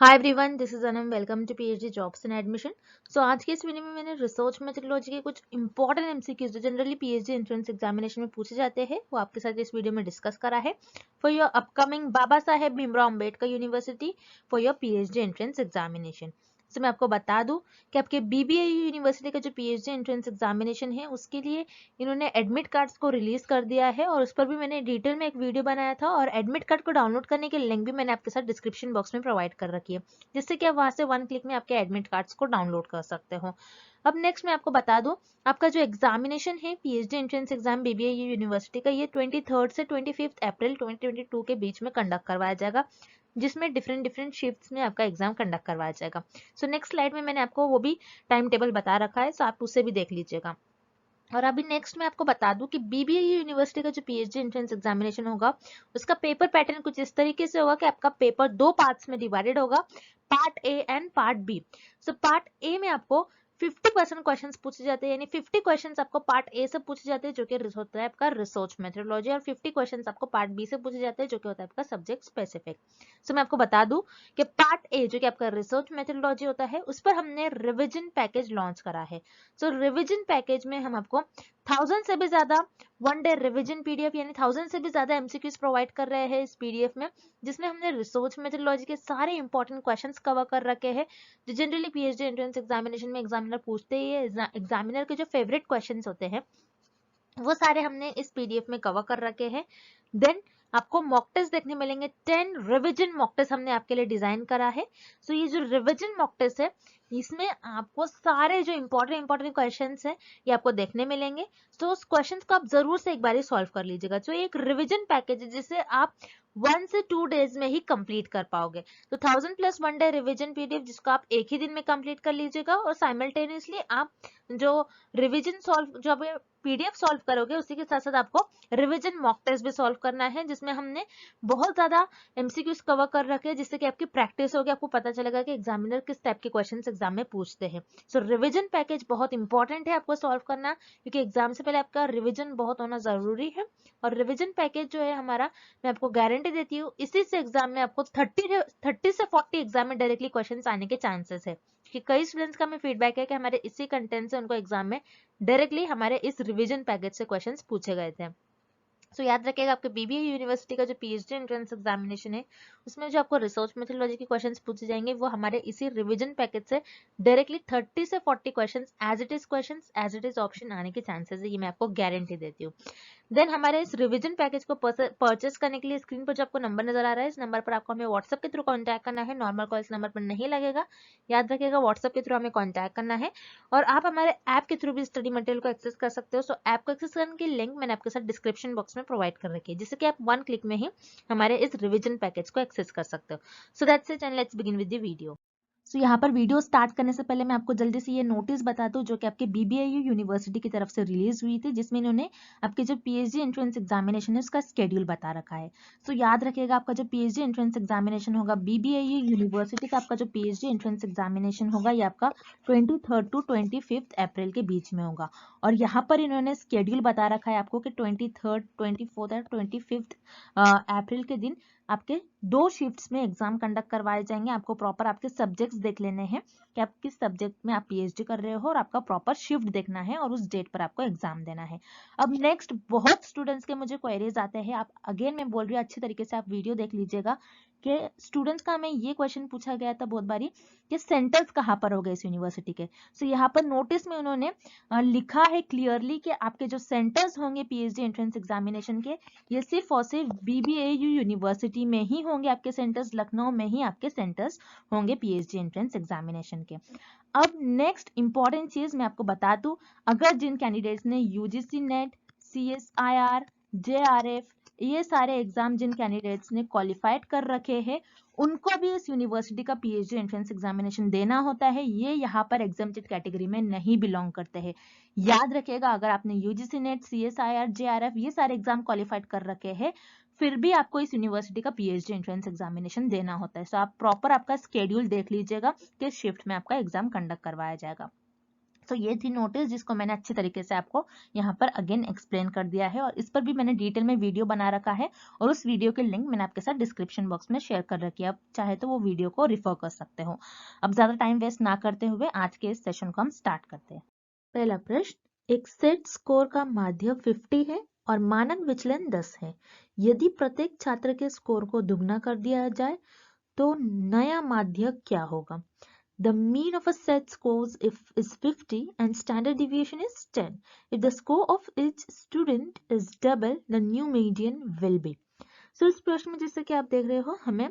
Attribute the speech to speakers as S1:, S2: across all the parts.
S1: Hi everyone, this is Anam. Welcome to PhD jobs and admission. So आज के इस video में मैंने रिसर्च मेथोडोलॉजी के कुछ इंपॉर्टेंट एमसीक्यूज जो जनरली पीएचडी एंट्रेंस एग्जामिनेशन में पूछे जाते हैं वो आपके साथ इस वीडियो में डिस्कस करा है for your upcoming Baba Saheb Bhimrao Ambedkar university for your PhD entrance examination. तो मैं आपको बता दूं कि आपके बीबीएयू यूनिवर्सिटी का जो पीएचडी एंट्रेंस एग्जामिनेशन है उसके लिए इन्होंने एडमिट कार्ड्स को रिलीज कर दिया है और उस पर भी मैंने डिटेल में एक वीडियो बनाया था और एडमिट कार्ड को डाउनलोड करने के लिंक भी मैंने आपके साथ डिस्क्रिप्शन बॉक्स में प्रोवाइड कर रखी है, जिससे कि आप वहां से वन क्लिक में आपके एडमिट कार्ड्स को डाउनलोड कर सकते हो। अब नेक्स्ट मैं आपको बता दूं, आपका जो एग्जामिनेशन है PhD entrance exam BBAU university का, ये 23 से 25 अप्रैल 2022 के बीच में कंडक्ट करवाया जाएगा, जिसमें डिफरेंट डिफरेंट शिफ्ट्स में आपका एग्जाम कंडक्ट करवाया जाएगा। सो नेक्स्ट स्लाइड में मैंने आपको वो भी टाइम टेबल बता रखा है, सो आप उससे भी देख लीजिएगा। और अभी नेक्स्ट मैं आपको बता दूं कि बीबीएयू यूनिवर्सिटी का जो पीएचडी एंट्रेंस एग्जामिनेशन होगा उसका पेपर पैटर्न कुछ इस तरीके से होगा कि आपका पेपर दो पार्ट्स में डिवाइडेड होगा, part A and part B. So part A में आपको 50% क्वेश्चंस पूछे जाते हैं, यानी 50 क्वेश्चंस आपको पार्ट ए से पूछे जाते हैं जो कि होता है आपका रिसर्च मेथोडोलॉजी, और 50 क्वेश्चंस आपको पार्ट बी से पूछे जाते हैं जो कि होता है आपका सब्जेक्ट स्पेसिफिक। सो मैं आपको बता दूं कि पार्ट ए जो कि आपका रिसर्च मेथोडोलॉजी होता है उस पर हमने रिविजन पैकेज लॉन्च करा है। सो रिविजन पैकेज में हम आपको 1000 से भी ज्यादा वन डे रिविजन पीडीएफ यानी 1000 से भी ज्यादा एमसीक्यूज प्रोवाइड कर रहे हैं इस पीडीएफ में, जिसमें हमने रिसर्च मेथोडोलॉजी के सारे इंपॉर्टेंट क्वेश्चंस कवर कर रखे हैं जो जनरली पीएचडी एंट्रेंस एग्जामिनेशन में एग्जामिनर पूछते ही है। एग्जामिनर के जो फेवरेट क्वेश्चंस होते हैं वो सारे हमने इस पीडीएफ में कवर कर रखे हैं। देन आपको मॉक टेस्ट देखने मिलेंगे, 10 रिविजन मॉक टेस्ट हमने आपके लिए डिजाइन करा है। सो ये जो रिविजन मॉक टेस्ट है इसमें आपको सारे जो इंपॉर्टेंट क्वेश्चंस हैं ये आपको देखने मिलेंगे। तो उस क्वेश्चंस को आप जरूर से एक बार सॉल्व कर लीजिएगा। तो एक रिविजन पैकेज है जिसे आप 1 से 2 डेज में ही कंप्लीट कर पाओगे। तो 1000 plus one day revision PDF जिसको आप एक ही दिन में कंप्लीट कर लीजिएगा, और साइमल्टेनियसली आप जो रिविजन सॉल्व जो पीडीएफ सॉल्व करोगे उसी के साथ साथ आपको रिवीजन मॉक टेस्ट भी सॉल्व करना है, जिसमें हमने बहुत ज्यादा एमसीक्यूज कवर कर रखे हैं, जिससे कि आपकी प्रैक्टिस होगी, आपको पता चलेगा कि एग्जामिनर किस टाइप के क्वेश्चंस एग्जाम में पूछते हैं। सो रिवीजन पैकेज बहुत इंपॉर्टेंट है आपको सॉल्व करना, क्योंकि एग्जाम से पहले आपका रिवीजन बहुत होना जरूरी है। और रिवीजन पैकेज जो है हमारा, मैं आपको गारंटी देती हूँ इसी से एग्जाम में आपको 30 से 40 एग्जाम में डायरेक्टली क्वेश्चन आने के चांसेस है, कि कई स्टूडेंट्स का हमें फीडबैक है कि हमारे इसी कंटेंट से उनको एग्जाम में डायरेक्टली हमारे इस रिवीजन पैकेज से क्वेश्चंस पूछे गए थे। सो याद रखिएगा आपके बीबीए यूनिवर्सिटी का जो पीएचडी एंट्रेंस एग्जामिनेशन है उसमें जो आपको रिसर्च मेथोडोलॉजी के क्वेश्चंस पूछे जाएंगे वो हमारे इसी रिवीजन पैकेज से डायरेक्टली 30 से 40 questions as it is option आने के चांसेस है, ये मैं आपको गारंटी देती हूँ। देन हमारे इस रिवीजन पैकेज को परचेस करने के लिए स्क्रीन पर जो आपको नंबर नजर आ रहा है इस नंबर पर आपको हमें व्हाट्सएप के थ्रू कांटेक्ट करना है। नॉर्मल कॉल इस नंबर पर नहीं लगेगा, याद रखिएगा व्हाट्सएप के थ्रू हमें कांटेक्ट करना है। और आप हमारे ऐप के थ्रू भी स्टडी मटेरियल को एक्सेस कर सकते हो। सो ऐप को एक्सेस करने की लिंक मैंने आपके साथ डिस्क्रिप्शन बॉक्स में प्रोवाइड कर रखी है, जिससे कि आप वन क्लिक में ही हमारे इस रिवीजन पैकेज को एक्सेस कर सकते हो। So that's it and let's begin with the video. So यहाँ पर वीडियो स्टार्ट करने से पहले मैं आपको जल्दी से ये नोटिस बता दूं जो कि आपके बीबीएयू यूनिवर्सिटी की तरफ से रिलीज हुई थी, जिसमें इन्होंने आपके जो पीएचडी एंट्रेंस एग्जामिनेशन है उसका शेड्यूल बता रखा है। सो याद रखिएगा आपका जो पीएचडी एंट्रेंस एग्जामिनेशन होगा बीबीएयू यूनिवर्सिटी का, आपका जो पीएचडी एंट्रेंस एग्जामिनेशन होगा ये आपका 23 टू 25 अप्रैल के बीच में होगा। और यहाँ पर इन्होंने शेड्यूल बता रखा है आपको कि 23, 24 और 25 अप्रैल के दिन आपके दो शिफ्ट्स में एग्जाम कंडक्ट करवाए जाएंगे। आपको प्रॉपर आपके सब्जेक्ट्स देख लेने हैं कि आप किस सब्जेक्ट में आप पीएचडी कर रहे हो, और आपका प्रॉपर शिफ्ट देखना है और उस डेट पर आपको एग्जाम देना है। अब नेक्स्ट बहुत स्टूडेंट्स के मुझे क्वेरीज आते हैं, आप अगेन मैं बोल रही हूँ अच्छी तरीके से आप वीडियो देख लीजिएगा कि स्टूडेंट्स का हमें ये क्वेश्चन पूछा गया था बहुत बारी कि सेंटर्स कहाँ पर हो गए इस यूनिवर्सिटी के। सो यहाँ पर नोटिस में उन्होंने लिखा है क्लियरली कि आपके जो सेंटर्स होंगे पीएचडी एंट्रेंस एग्जामिनेशन के ये सिर्फ और सिर्फ बीबीएयू यूनिवर्सिटी में ही होंगे। आपके सेंटर्स लखनऊ में ही आपके सेंटर्स होंगे पीएचडी एंट्रेंस एग्जामिनेशन के। अब नेक्स्ट इंपॉर्टेंट चीज मैं आपको बता दूं, अगर जिन कैंडिडेट्स ने यूजीसी नेट, सीएसआईआर, जेआरएफ ये सारे एग्जाम जिन कैंडिडेट्स ने क्वालिफाइड कर रखे हैं उनको भी इस यूनिवर्सिटी का पीएचडी एंट्रेंस एग्जामिनेशन देना होता है। ये यहाँ पर एग्जाम्प्टेड कैटेगरी में नहीं बिलोंग करते हैं। याद रखिएगा अगर आपने यूजीसी नेट, सीएसआईआर, जेआरएफ ये सारे एग्जाम क्वालिफाइड कर रखे हैं फिर भी आपको इस यूनिवर्सिटी का पीएचडी एंट्रेंस एग्जामिनेशन देना होता है। सो आप प्रॉपर आपका स्केड्यूल देख लीजिएगा किस शिफ्ट में आपका एग्जाम कंडक्ट करवाया जाएगा। तो ये थी नोटिस जिसको मैंने अच्छी तरीके से आपको यहाँ पर अगेन एक्सप्लेन कर दिया है, और इस पर भी मैंने डिटेल में वीडियो बना रखा है, और उस वीडियो के लिंक मैंने आपके साथ डिस्क्रिप्शन बॉक्स में शेयर कर रखी है। आप चाहे तो वो वीडियो को रिफर कर सकते हो। अब ज्यादा टाइम वेस्ट ना करते हुए आज के इस सेशन को हम स्टार्ट करते हैं। पहला प्रश्न, एक सेट स्कोर का माध्य 50 है और मानक विचलन 10 है। यदि प्रत्येक छात्र के स्कोर को दुगना कर दिया जाए तो नया माध्य क्या होगा? The mean of a set scores is 50 and standard deviation is 10. If the score of each student is double, the new median will be. So इस प्रश्न में जैसे कि आप देख रहे हो, हमें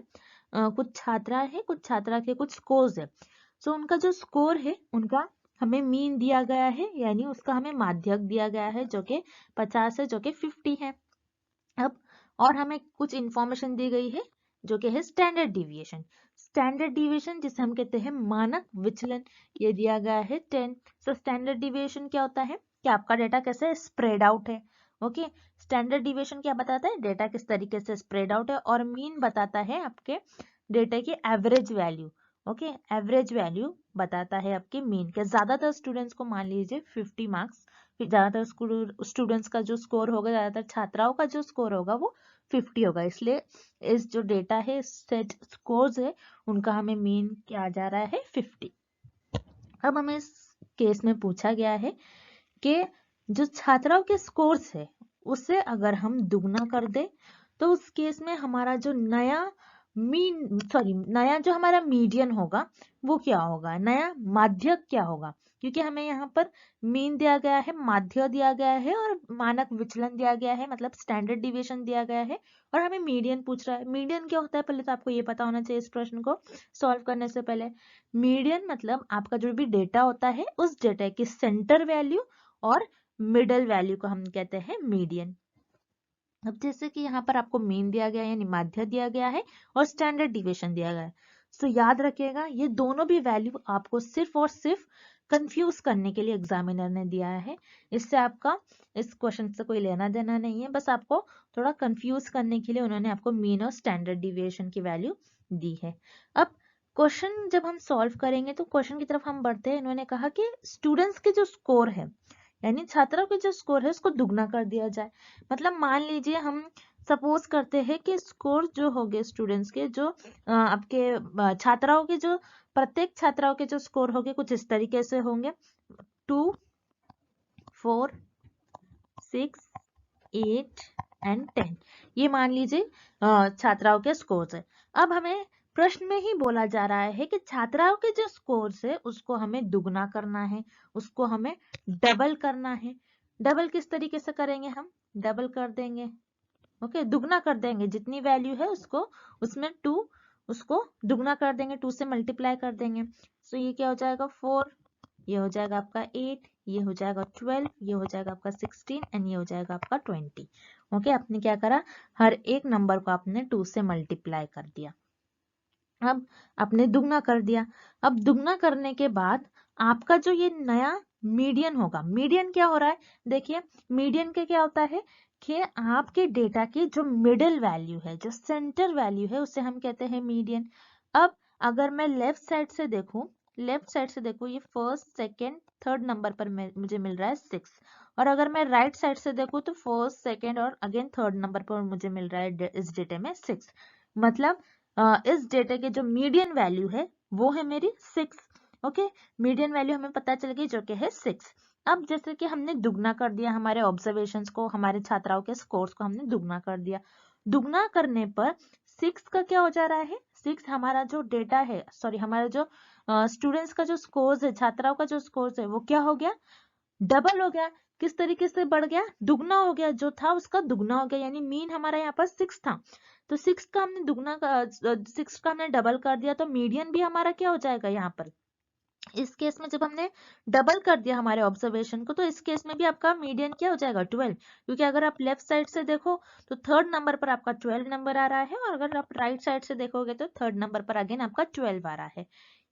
S1: कुछ छात्रा है, कुछ छात्रा के कुछ स्कोर्स है। So उनका जो स्कोर है उनका हमें मीन दिया गया है, यानी उसका हमें माध्यक दिया गया है जो कि 50 है, जो कि 50 है। अब और हमें कुछ इंफॉर्मेशन दी गई है जो कि है स्टैंडर्ड डिविएशन। स्टैंडर्ड डिविएशन जिसे हम कहते हैं मानक विचलन, ये दिया गया है 10। सो स्टैंडर्ड डिविएशन क्या होता है कि आपका डेटा कैसे स्प्रेड आउट है। ओके, स्टैंडर्ड डिविएशन क्या बताता है? डेटा किस तरीके से स्प्रेड आउट है। और मीन बताता है आपके डेटा की average value. Okay, average value बताता है आपके मीन के। ज्यादातर स्टूडेंट्स को मान लीजिए 50 मार्क्स, ज्यादातर स्टूडेंट्स का जो स्कोर होगा, ज्यादातर छात्राओं का जो स्कोर होगा वो 50 होगा। इसलिए इस जो डेटा है, सेट स्कोर्स है, उनका हमें मीन क्या जा रहा है 50। अब हमें इस केस में पूछा गया है कि जो छात्राओं के स्कोर्स है उसे अगर हम दुगना कर दे तो उस केस में हमारा जो नया नया जो हमारा मीडियन होगा वो क्या होगा, नया माध्यक क्या होगा। क्योंकि हमें यहाँ पर मीन दिया गया है, माध्य दिया गया है और मानक विचलन दिया गया है, मतलब स्टैंडर्ड डिविएशन दिया गया है, और हमें मीडियन पूछ रहा है। मीडियन क्या होता है पहले तो आपको ये पता होना चाहिए इस प्रश्न को सॉल्व करने से पहले। मीडियन मतलब आपका जो भी डेटा होता है उस डेटा की सेंटर वैल्यू और मिडल वैल्यू को हम कहते हैं मीडियन। अब जैसे कि यहाँ पर आपको मीन दिया गया है यानी माध्य दिया गया है और स्टैंडर्ड डिविएशन दिया गया है। सो याद रखिएगा ये दोनों भी वैल्यू आपको सिर्फ और सिर्फ कंफ्यूज करने के लिए एग्जामिनर ने दिया है। इससे आपका इस क्वेश्चन से कोई लेना देना नहीं है, बस आपको थोड़ा कंफ्यूज करने के लिए उन्होंने आपको मीन और स्टैंडर्ड डिविएशन की वैल्यू दी है। अब क्वेश्चन जब हम सॉल्व करेंगे तो क्वेश्चन की तरफ हम बढ़ते हैं। इन्होंने कहा कि स्टूडेंट्स के जो स्कोर है यानी छात्रों के जो स्कोर है उसको दुगना कर दिया जाए। मतलब मान लीजिए हम सपोज करते हैं कि स्कोर जो हो गए स्टूडेंट्स के, जो आपके छात्राओं के जो प्रत्येक छात्राओं के जो स्कोर होंगे कुछ इस तरीके से होंगे 2, 4, 6, 8 एंड 10। ये मान लीजिए छात्राओं के स्कोर है। अब हमें प्रश्न में ही बोला जा रहा है कि छात्राओं के जो स्कोर्स है उसको हमें दुगना करना है, उसको हमें डबल करना है। डबल किस तरीके से करेंगे? हम डबल कर देंगे, ओके, दुगना कर देंगे। जितनी वैल्यू है उसको उसमें 2 उसको दुगना कर देंगे, 2 से मल्टीप्लाई कर देंगे। सो ये क्या हो जाएगा 4, ये हो जाएगा आपका 8, ये हो जाएगा 12, ये हो जाएगा आपका 16 एंड ये हो जाएगा आपका 20। ओके, आपने क्या करा? हर एक नंबर को आपने 2 से मल्टीप्लाई कर दिया। अब आपने दुगना कर दिया। अब दुगना करने के बाद आपका जो ये नया मीडियन होगा, मीडियन क्या हो रहा है देखिए, मीडियन के क्या होता है कि आपके डेटा की जो मिडिल वैल्यू है, जो सेंटर वैल्यू है, उसे हम कहते हैं मीडियन। अब अगर मैं लेफ्ट साइड से देखूं, लेफ्ट साइड से देखो ये फर्स्ट सेकेंड थर्ड नंबर पर मुझे मिल रहा है 6, और अगर मैं राइट साइड से देखूं तो फर्स्ट सेकेंड और अगेन थर्ड नंबर पर मुझे मिल रहा है इस डेटा में 6। मतलब इस डेटा के जो मीडियन वैल्यू है वो है मेरी 6। ओके, मीडियन वैल्यू हमें पता चल गई जो कि है 6। अब जैसे कि हमने दुगना कर दिया हमारे ऑब्जर्वेशंस को, हमारे छात्राओं के स्कोर्स को हमने दुगना कर दिया। दुगना करने पर 6 का क्या हो जा रहा है? 6 हमारा जो डेटा है, सॉरी हमारा जो स्टूडेंट्स का जो स्कोर्स है, छात्राओं का जो स्कोर्स है वो क्या हो गया? डबल हो गया। किस तरीके से बढ़ गया? दुगना हो गया। जो था उसका दुगना हो गया, यानी मीन हमारा यहाँ पर 6 था तो 6 का हमने दुगना 6 का हमने डबल कर दिया तो मीडियन भी हमारा क्या हो जाएगा यहाँ पर? इस केस में जब हमने डबल कर दिया हमारे ऑब्जर्वेशन को तो इस केस में भी आपका मीडियन क्या हो जाएगा? 12। क्योंकि अगर आप लेफ्ट साइड से देखो तो थर्ड नंबर पर आपका 12 नंबर आ रहा है, और अगर आप राइट साइड से देखोगे तो थर्ड नंबर पर अगेन आपका 12 आ रहा है।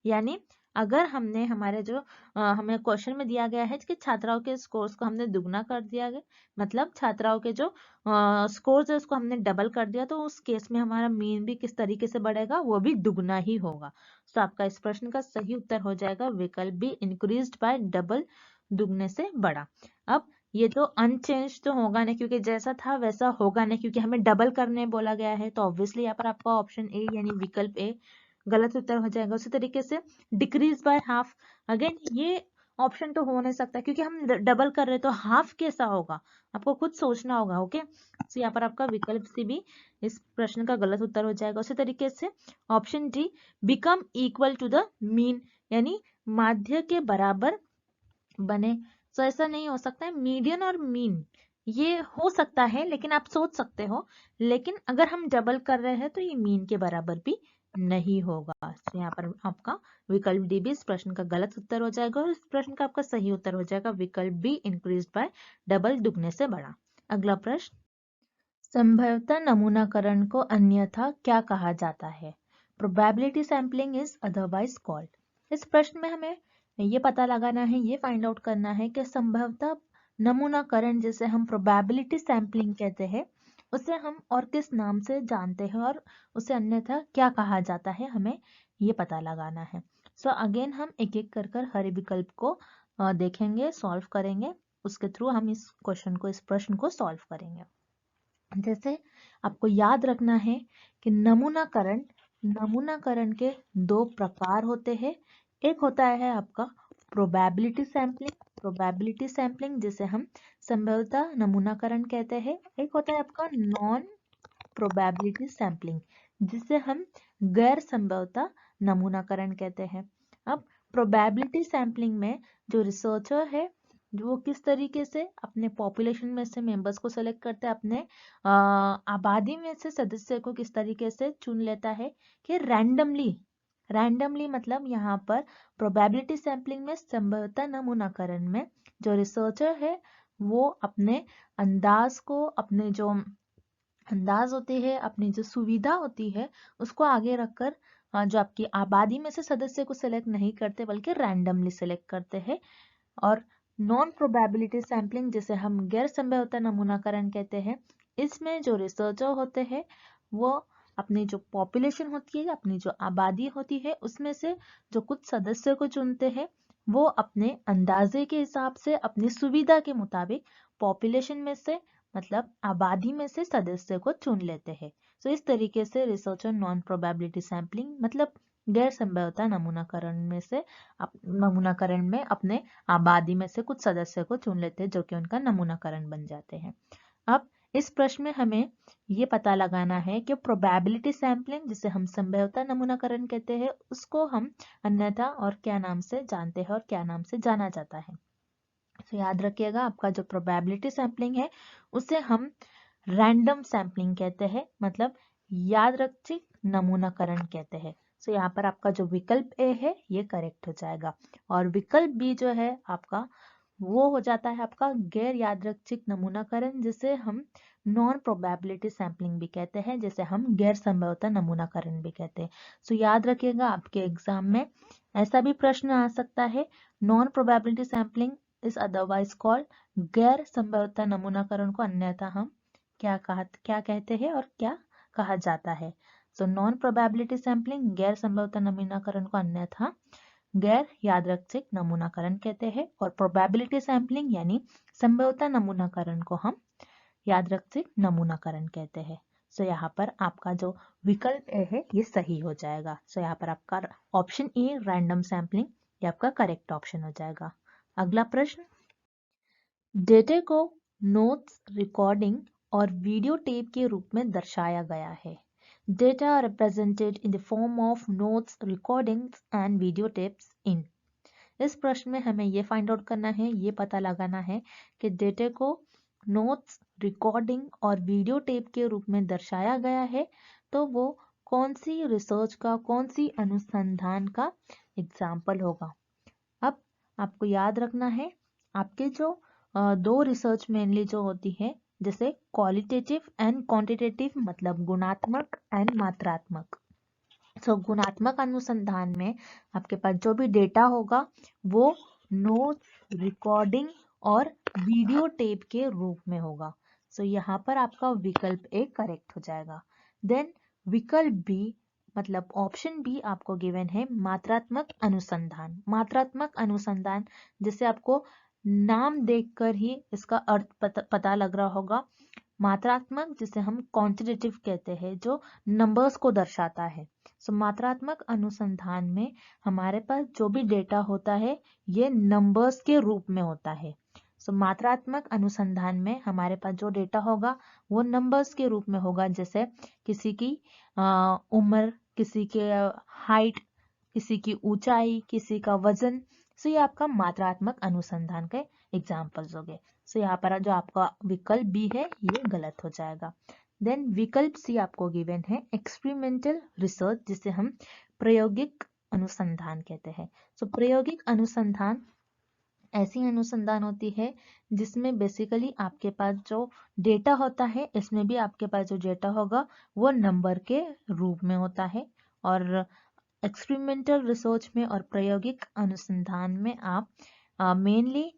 S1: यानी अगर हमने हमारे जो हमें क्वेश्चन में दिया गया है कि छात्राओं के स्कोर्स को हमने दुगना कर दिया गया, मतलब छात्राओं के जो स्कोर्स है उसको हमने डबल कर दिया, तो उस केस में हमारा मीन भी किस तरीके से बढ़ेगा, वो भी दुगना ही होगा। तो आपका इस प्रश्न का सही उत्तर हो जाएगा विकल्प बी, इंक्रीज्ड बाय डबल, दुगने से बढ़ा। अब ये तो अनचेंज तो होगा नहीं, क्योंकि जैसा था वैसा होगा नहीं, क्योंकि हमें डबल करने बोला गया है, तो ऑब्वियसली यहाँ पर आपका ऑप्शन ए यानी विकल्प ए गलत उत्तर हो जाएगा। उसी तरीके से डिक्रीज बाय हाफ, अगेन ये ऑप्शन तो हो नहीं सकता, क्योंकि हम डबल कर रहे हैं, तो हाफ कैसा होगा, आपको खुद सोचना होगा। ओके, तो यहाँ पर आपका विकल्प सी भी इस प्रश्न का गलत उत्तर हो जाएगा। उसी तरीके से option D, become equal to the mean, यानी माध्य के बराबर बने। तो ऐसा नहीं हो सकता है, मीडियन और मीन ये हो सकता है, लेकिन आप सोच सकते हो, लेकिन अगर हम डबल कर रहे हैं तो ये मीन के बराबर भी नहीं होगा। तो यहाँ पर आपका विकल्प डी भी इस प्रश्न का गलत उत्तर हो जाएगा, और इस प्रश्न का आपका सही उत्तर हो जाएगा विकल्प बी, इंक्रीज बाय डबल, दुगने से बढ़ा। अगला प्रश्न, संभाव्यता नमूनाकरण को अन्यथा क्या कहा जाता है? Probability sampling is otherwise called. इस प्रश्न में हमें ये पता लगाना है, ये फाइंड आउट करना है कि संभाव्यता नमूनाकरण जिसे हम प्रोबेबिलिटी सैम्पलिंग कहते हैं, उसे हम और किस नाम से जानते हैं, और उसे अन्यथा क्या कहा जाता है, हमें ये पता लगाना है। सो अगेन हम एक एक कर हर विकल्प को देखेंगे, सॉल्व करेंगे, उसके थ्रू हम इस क्वेश्चन को, इस प्रश्न को सॉल्व करेंगे। जैसे आपको याद रखना है कि नमूनाकरण के दो प्रकार होते हैं। एक होता है आपका प्रोबेबिलिटी सैम्पलिंग जिसे हम संभाव्यता नमूनाकरण कहते हैं। एक होता है आपका नॉन प्रोबेबिलिटी सैम्पलिंग जिसे हम गैर संभाव्यता नमूनाकरण कहते हैं। अब प्रोबेबिलिटी सैम्पलिंग में जो रिसर्चर है जो वो किस तरीके से अपने पॉपुलेशन में से मेंबर्स को सेलेक्ट करता है, अपने आबादी में से सदस्य को किस तरीके से चुन लेता है कि रैंडमली मतलब यहाँ पर प्रोबेबिलिटी सैम्पलिंग में संभाव्यता नमूनाकरण में जो रिसर्चर है वो अपने अंदाज को, अपने जो अंदाज होती है, अपनी जो सुविधा होती है उसको आगे रखकर जो आपकी आबादी में से सदस्य को सिलेक्ट नहीं करते बल्कि रैंडमली सिलेक्ट करते हैं। और नॉन प्रोबेबिलिटी सैम्पलिंग जिसे हम गैर संभाव्यता नमूनाकरण कहते हैं, इसमें जो रिसर्चर होते हैं वो अपनी जो पॉपुलेशन होती है, अपनी जो आबादी होती है उसमें से जो कुछ सदस्य को चुनते हैं, वो अपने अंदाजे के हिसाब से अपनी सुविधा के मुताबिक पॉपुलेशन में से मतलब आबादी में से सदस्य को चुन लेते हैं। तो इस तरीके से रिसर्चर नॉन प्रोबेबिलिटी सैम्पलिंग मतलब गैर संभाव्यता नमूनाकरण में अपने आबादी में से कुछ सदस्य को चुन लेते हैं जो कि उनका नमूनाकरण बन जाते हैं। अब इस प्रश्न में हमें ये पता लगाना है कि प्रोबेबिलिटी सैम्पलिंग जिसे हम संभाव्यता नमूनाकरण कहते हैं उसको हम अन्यथा और क्या नाम से जानते हैं और क्या नाम से जाना जाता है। तो याद रखिएगा आपका जो प्रोबेबिलिटी सैम्पलिंग है उसे हम रैंडम सैम्पलिंग कहते हैं, मतलब यादृच्छिक नमूनाकरण कहते हैं। तो यहाँ पर आपका जो विकल्प ए है ये करेक्ट हो जाएगा, और विकल्प बी जो है आपका वो हो जाता है आपका गैर यादृच्छिक नमूनाकरण जिसे हम नॉन प्रोबेबिलिटी सैम्पलिंग भी कहते हैं, जिसे हम गैर संभाव्यता नमूनाकरण भी कहते हैं। तो याद रखिएगा आपके एग्जाम में ऐसा भी प्रश्न आ सकता है, non probability sampling is otherwise called, गैर संभाव्यता नमूनाकरण को अन्यथा हम क्या कहते हैं और क्या कहा जाता है। सो नॉन प्रोबेबिलिटी सैम्पलिंग गैर संभाव्यता नमूनाकरण को अन्यथा गैर यादृच्छिक नमूनाकरण कहते हैं, और प्रोबेबिलिटी सैम्पलिंग यानी संभाव्यता नमूनाकरण को हम यादृच्छिक नमूनाकरण कहते हैं। सो यहाँ पर आपका जो विकल्प ए है ये सही हो जाएगा। सो यहाँ पर आपका ऑप्शन ए रैंडम सैम्पलिंग ये आपका करेक्ट ऑप्शन हो जाएगा। अगला प्रश्न, डेटा को नोट्स, रिकॉर्डिंग और वीडियो टेप के रूप में दर्शाया गया है। Data are represented in the form of notes, recordings and video tapes in। इस प्रश्न में हमें ये फाइंड आउट करना है, ये पता लगाना है कि डेटा को नोट्स, रिकॉर्डिंग और वीडियो टेप के रूप में दर्शाया गया है, तो वो कौन सी रिसर्च का, कौन सी अनुसंधान का एग्जाम्पल होगा। अब आपको याद रखना है आपके जो दो रिसर्च मेनली जो होती है, जैसे क्वालिटेटिव एंड क्वांटिटेटिव मतलब गुणात्मक एंड मात्रात्मक। तो गुणात्मक अनुसंधान में आपके पास जो भी डेटा होगा वो नोट्स, रिकॉर्डिंग और वीडियो टेप के रूप में होगा। सो यहाँ पर आपका विकल्प ए करेक्ट हो जाएगा। देन विकल्प बी मतलब ऑप्शन बी आपको गिवन है मात्रात्मक अनुसंधान। मात्रात्मक अनुसंधान जैसे आपको नाम देखकर ही इसका अर्थ पता लग रहा होगा। मात्रात्मक जिसे हम क्वांटिटेटिव कहते हैं, जो नंबर्स को दर्शाता है। सो मात्रात्मक अनुसंधान में हमारे पास जो भी डेटा होता है ये नंबर्स के रूप में होता है। सो मात्रात्मक अनुसंधान में हमारे पास जो डेटा होगा वो नंबर्स के रूप में होगा, जैसे किसी की उम्र, किसी के हाइट, किसी की ऊंचाई, किसी का वजन। सो ये आपका मात्रात्मक अनुसंधान के एग्जाम्पल्स हो गए। सो यहाँ पर जो आपका विकल्प बी है ये गलत हो जाएगा। देन विकल्प सी आपको गिवन है एक्सपेरिमेंटल रिसर्च, जिसे हम प्रायोगिक अनुसंधान कहते हैं। सो प्रायोगिक अनुसंधान ऐसी अनुसंधान होती है जिसमें बेसिकली आपके पास जो डेटा होता है, इसमें भी आपके पास जो डेटा होगा वो नंबर के रूप में होता है। और एक्सपेरिमेंटल रिसर्च में और प्रायोगिक अनुसंधान में आप मेनली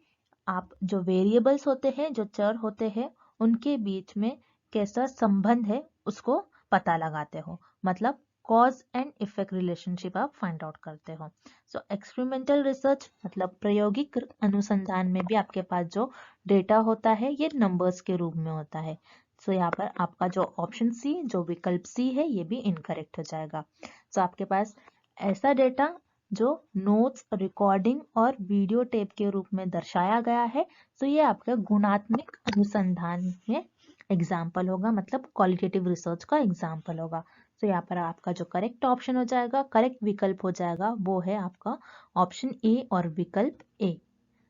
S1: आप जो वेरिएबल्स होते हैं, जो चर होते हैं, उनके बीच में कैसा संबंध है उसको पता लगाते हो, मतलब कॉज एंड इफेक्ट रिलेशनशिप आप फाइंड आउट करते हो। सो एक्सपेरिमेंटल रिसर्च मतलब प्रायोगिक अनुसंधान में भी आपके पास जो डेटा होता है ये नंबर्स के रूप में होता है। सो यहाँ पर आपका जो ऑप्शन सी, जो विकल्प सी है, ये भी इनकरेक्ट हो जाएगा। सो आपके पास ऐसा डेटा जो नोट्स, रिकॉर्डिंग और वीडियो टेप के रूप में दर्शाया गया है, तो ये आपका गुणात्मक अनुसंधान में एग्जाम्पल होगा, मतलब क्वालिटेटिव रिसर्च का एग्जाम्पल होगा। तो यहाँ पर आपका जो करेक्ट ऑप्शन हो जाएगा, करेक्ट विकल्प हो जाएगा, वो है आपका ऑप्शन ए और विकल्प ए।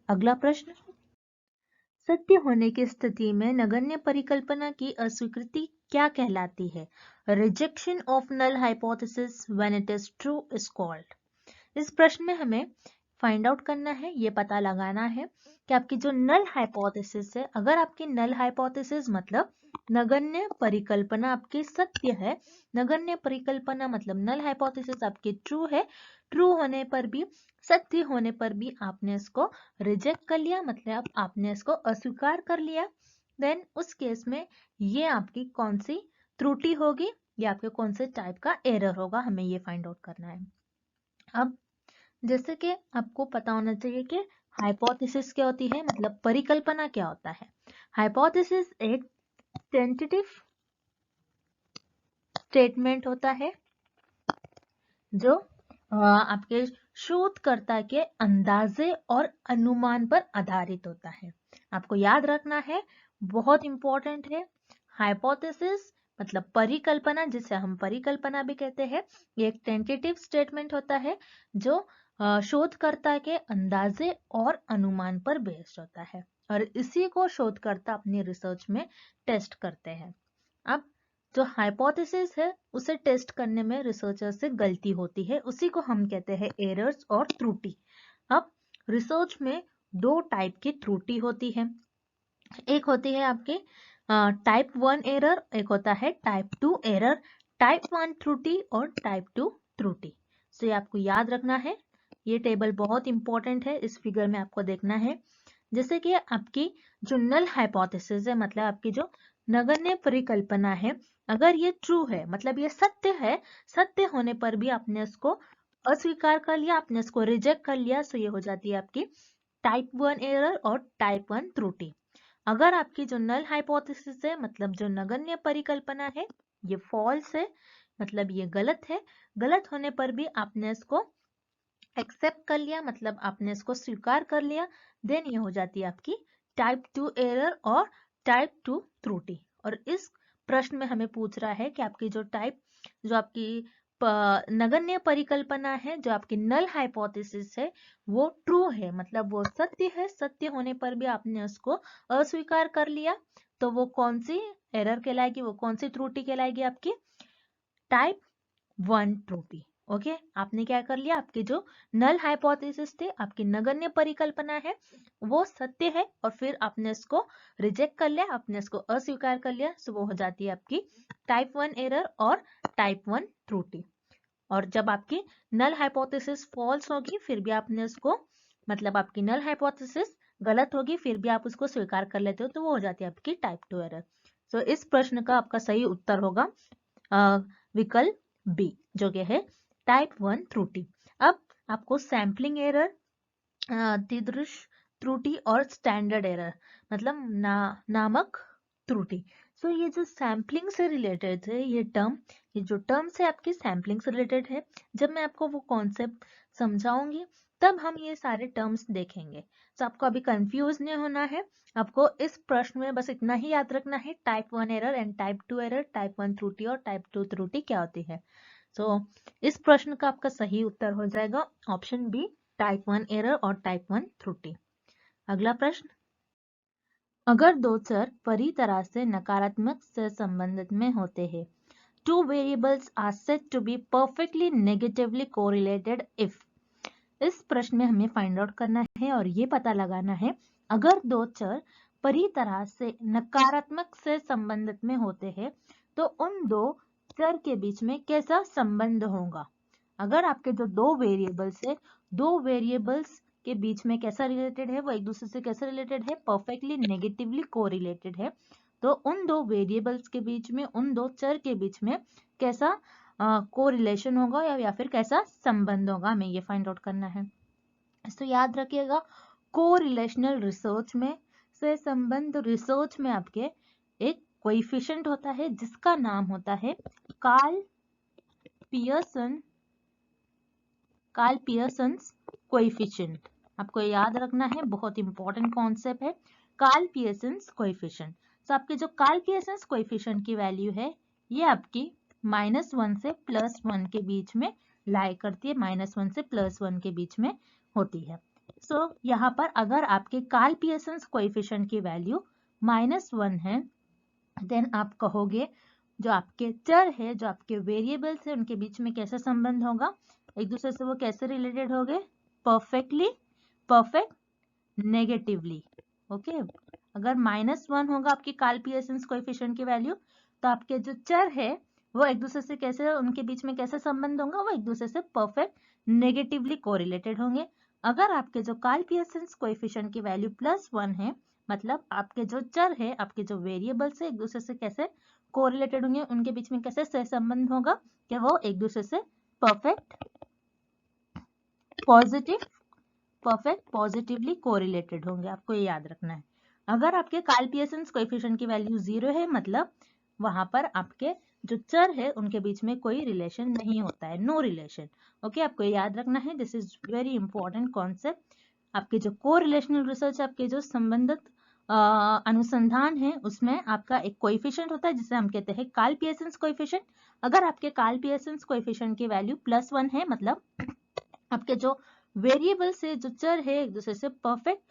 S1: अगला प्रश्न, सत्य होने की स्थिति में नगण्य परिकल्पना की अस्वीकृति क्या कहलाती है? Rejection of null hypothesis when it is true is called. इस प्रश्न में हमें फाइंड आउट करना है, ये पता लगाना है कि आपकी जो नल हाइपोथेसिस है, अगर आपकी नल हाइपोथेसिस मतलब नगण्य परिकल्पना आपकी सत्य है, नगण्य परिकल्पना मतलब नल हाइपोथेसिस आपकी ट्रू है, ट्रू होने पर भी, सत्य होने पर भी आपने इसको रिजेक्ट कर लिया, मतलब आपने इसको अस्वीकार कर लिया, देन उस केस में ये आपकी कौन सी त्रुटि होगी, या आपके कौन से टाइप का एरर होगा, हमें ये फाइंड आउट करना है। अब जैसे कि आपको पता होना चाहिए कि हाइपोथेसिस क्या होती है, मतलब परिकल्पना क्या होता है। हाइपोथेसिस एक टेंटेटिव स्टेटमेंट होता है जो आपके शोधकर्ता के अंदाजे और अनुमान पर आधारित होता है। आपको याद रखना है, बहुत इंपॉर्टेंट है। हाइपोथेसिस मतलब परिकल्पना, जिसे हम परिकल्पना भी कहते हैं, ये एक टेंटेटिव स्टेटमेंट होता है जो शोधकर्ता के अंदाजे और अनुमान पर बेस्ड होता है, और इसी को शोधकर्ता अपनी रिसर्च में टेस्ट करते हैं। अब जो हाइपोथेसिस है उसे टेस्ट करने में रिसर्चर से गलती होती है, उसी को हम कहते हैं एरर्स और त्रुटि। अब रिसर्च में दो टाइप की त्रुटि होती है, एक होती है आपके टाइप 1 एरर, एक होता है टाइप 2 एरर। टाइप 1 त्रुटि और टाइप 2 त्रुटि, तो ये आपको याद रखना है। ये टेबल बहुत इंपॉर्टेंट है, इस फिगर में आपको देखना है। जैसे कि आपकी जो नल हाइपोथेसिस है, मतलब आपकी जो नगण्य परिकल्पना है, अगर ये ट्रू है मतलब ये सत्य है, सत्य होने पर भी आपने इसको अस्वीकार कर लिया, आपने इसको रिजेक्ट कर लिया, तो ये हो जाती है आपकी टाइप 1 एरर और टाइप 1 त्रुटि। अगर आपकी जो नल हाइपोथेसिस है, मतलब जो नगण्य परिकल्पना है, ये फॉल्स है, मतलब ये गलत है, गलत होने पर भी आपने इसको एक्सेप्ट कर लिया, मतलब आपने इसको स्वीकार कर लिया, देन ये हो जाती है आपकी टाइप 2 एरर और टाइप 2 त्रुटि। और इस प्रश्न में हमें पूछ रहा है कि आपकी जो आपकी नगण्य परिकल्पना है, जो आपकी नल हाइपोथेसिस है, वो ट्रू है, मतलब वो सत्य है, सत्य होने पर भी आपने उसको अस्वीकार कर लिया, तो वो कौन सी एरर कहलाएगी, वो कौन सी त्रुटि कहलाएगी, आपकी टाइप 1 त्रुटि। ओके, आपने क्या कर लिया, आपकी जो नल हाइपोथेसिस थे, आपकी नगण्य परिकल्पना है, वो सत्य है, और फिर आपने इसको रिजेक्ट कर लिया, आपने इसको अस्वीकार कर लिया, सो वो हो जाती है आपकी टाइप 1 एरर और टाइप 1 त्रुटि। और जब आपकी नल हाइपोथेसिस फॉल्स होगी फिर भी आपने उसको, मतलब आपकी नल हाइपोथेसिस गलत होगी फिर भी आप उसको स्वीकार कर लेते हो, तो वो हो जाती है आपकी टाइप 2 एरर। सो इस प्रश्न का आपका सही उत्तर होगा विकल्प बी, जो कि है टाइप 1 त्रुटि। अब आपको सैम्पलिंग एरर, त्रिदृश त्रुटि और स्टैंडर्ड एरर मतलब नामक त्रुटि। सो ये जो सैम्पलिंग से रिलेटेड है ये जो टर्म्स है आपकी सैम्पलिंग से रिलेटेड है। जब मैं आपको वो कॉन्सेप्ट समझाऊंगी तब हम ये सारे टर्म्स देखेंगे। तो आपको अभी कंफ्यूज नहीं होना है, आपको इस प्रश्न में बस इतना ही याद रखना है, type 1 error and type 2 error, type 1 त्रुटि और टाइप 2 त्रुटि क्या होती है। तो इस प्रश्न का आपका सही उत्तर हो जाएगा ऑप्शन बी, टाइप 1 एरर और टाइप 1 त्रुटि। अगला प्रश्न, अगर दो चर पूरी तरह से नकारात्मक से संबंधित में होते हैं, two variables are said to be perfectly negatively correlated if। इस प्रश्न में हमें फाइंड आउट करना है और ये पता लगाना है अगर दो चर पूरी तरह से नकारात्मक से संबंधित में होते हैं तो उन दो चर के बीच में कैसा संबंध होगा। अगर आपके जो दो वेरिएबल्स है, दो वेरिएबल्स के बीच में कैसा रिलेटेड है, वो एक दूसरे से कैसे रिलेटेड है, परफेक्टली नेगेटिवली कोरिलेटेड है, तो उन दो वेरिएबल्स के बीच में, उन दो चर के बीच में कैसा कोरिलेशन होगा या फिर कैसा संबंध होगा, हमें ये फाइंड आउट करना है। तो याद रखिएगा कोरिलेशनल रिसर्च में से संबंध रिसर्च में आपके एक कोएफिशिएंट होता है जिसका नाम होता है कार्ल पियर्सन्स कोएफिशिएंट। आपको याद रखना है, बहुत इंपॉर्टेंट कॉन्सेप्ट है कार्ल पियर्सन्स कोएफिशिएंट। तो आपके जो कार्ल पियर्सन्स कोएफिशिएंट की वैल्यू है ये आपकी -1 से +1 के बीच में लाई करती है, -1 से +1 के बीच में होती है। सो यहाँ पर अगर आपके कार्ल पियर्सन्स कोएफिशिएंट की वैल्यू -1 है देन आप कहोगे जो आपके चर है, जो आपके वेरिएबल्स है, उनके बीच में कैसा संबंध होगा, एक दूसरे से वो कैसे रिलेटेड होंगे, परफेक्ट नेगेटिवली। ओके, अगर -1 होगा आपकी कार्ल पियर्सन्स कोएफिशिएंट की वैल्यू तो आपके जो चर है वो एक दूसरे से कैसे, उनके बीच में कैसा संबंध होगा, वो एक दूसरे से परफेक्ट नेगेटिवली कोरिलेटेड होंगे। अगर आपके जो कार्ल पियर्सन्स कोएफिशिएंट की वैल्यू +1 है मतलब आपके जो चर है, आपके जो वेरिएबल्स है एक दूसरे से कैसे कोरिलेटेड होंगे, उनके बीच में कैसे सहसंबंध होगा कि वो एक दूसरे से पॉजिटिवली कोरिलेटेड होंगे। आपको ये याद रखना है। अगर आपके कार्ल पियर्सन्स कोएफिशिएंट की वैल्यू 0 है मतलब वहां पर आपके जो चर है उनके बीच में कोई रिलेशन नहीं होता है, नो रिलेशन। ओके, आपको याद रखना है, this is very important concept. आपके जो कोरिलेशनल रिसर्च, आपके जो संबंधित अनुसंधान है उसमें आपका एक कोएफिशिएंट होता है जिसे हम कहते हैं कार्ल पियर्सन्स कोएफिशिएंट। अगर आपके कार्ल पियर्सन्स कोएफिशिएंट की वैल्यू +1 है मतलब आपके जो वेरिएबल से जो चर है एक दूसरे से परफेक्ट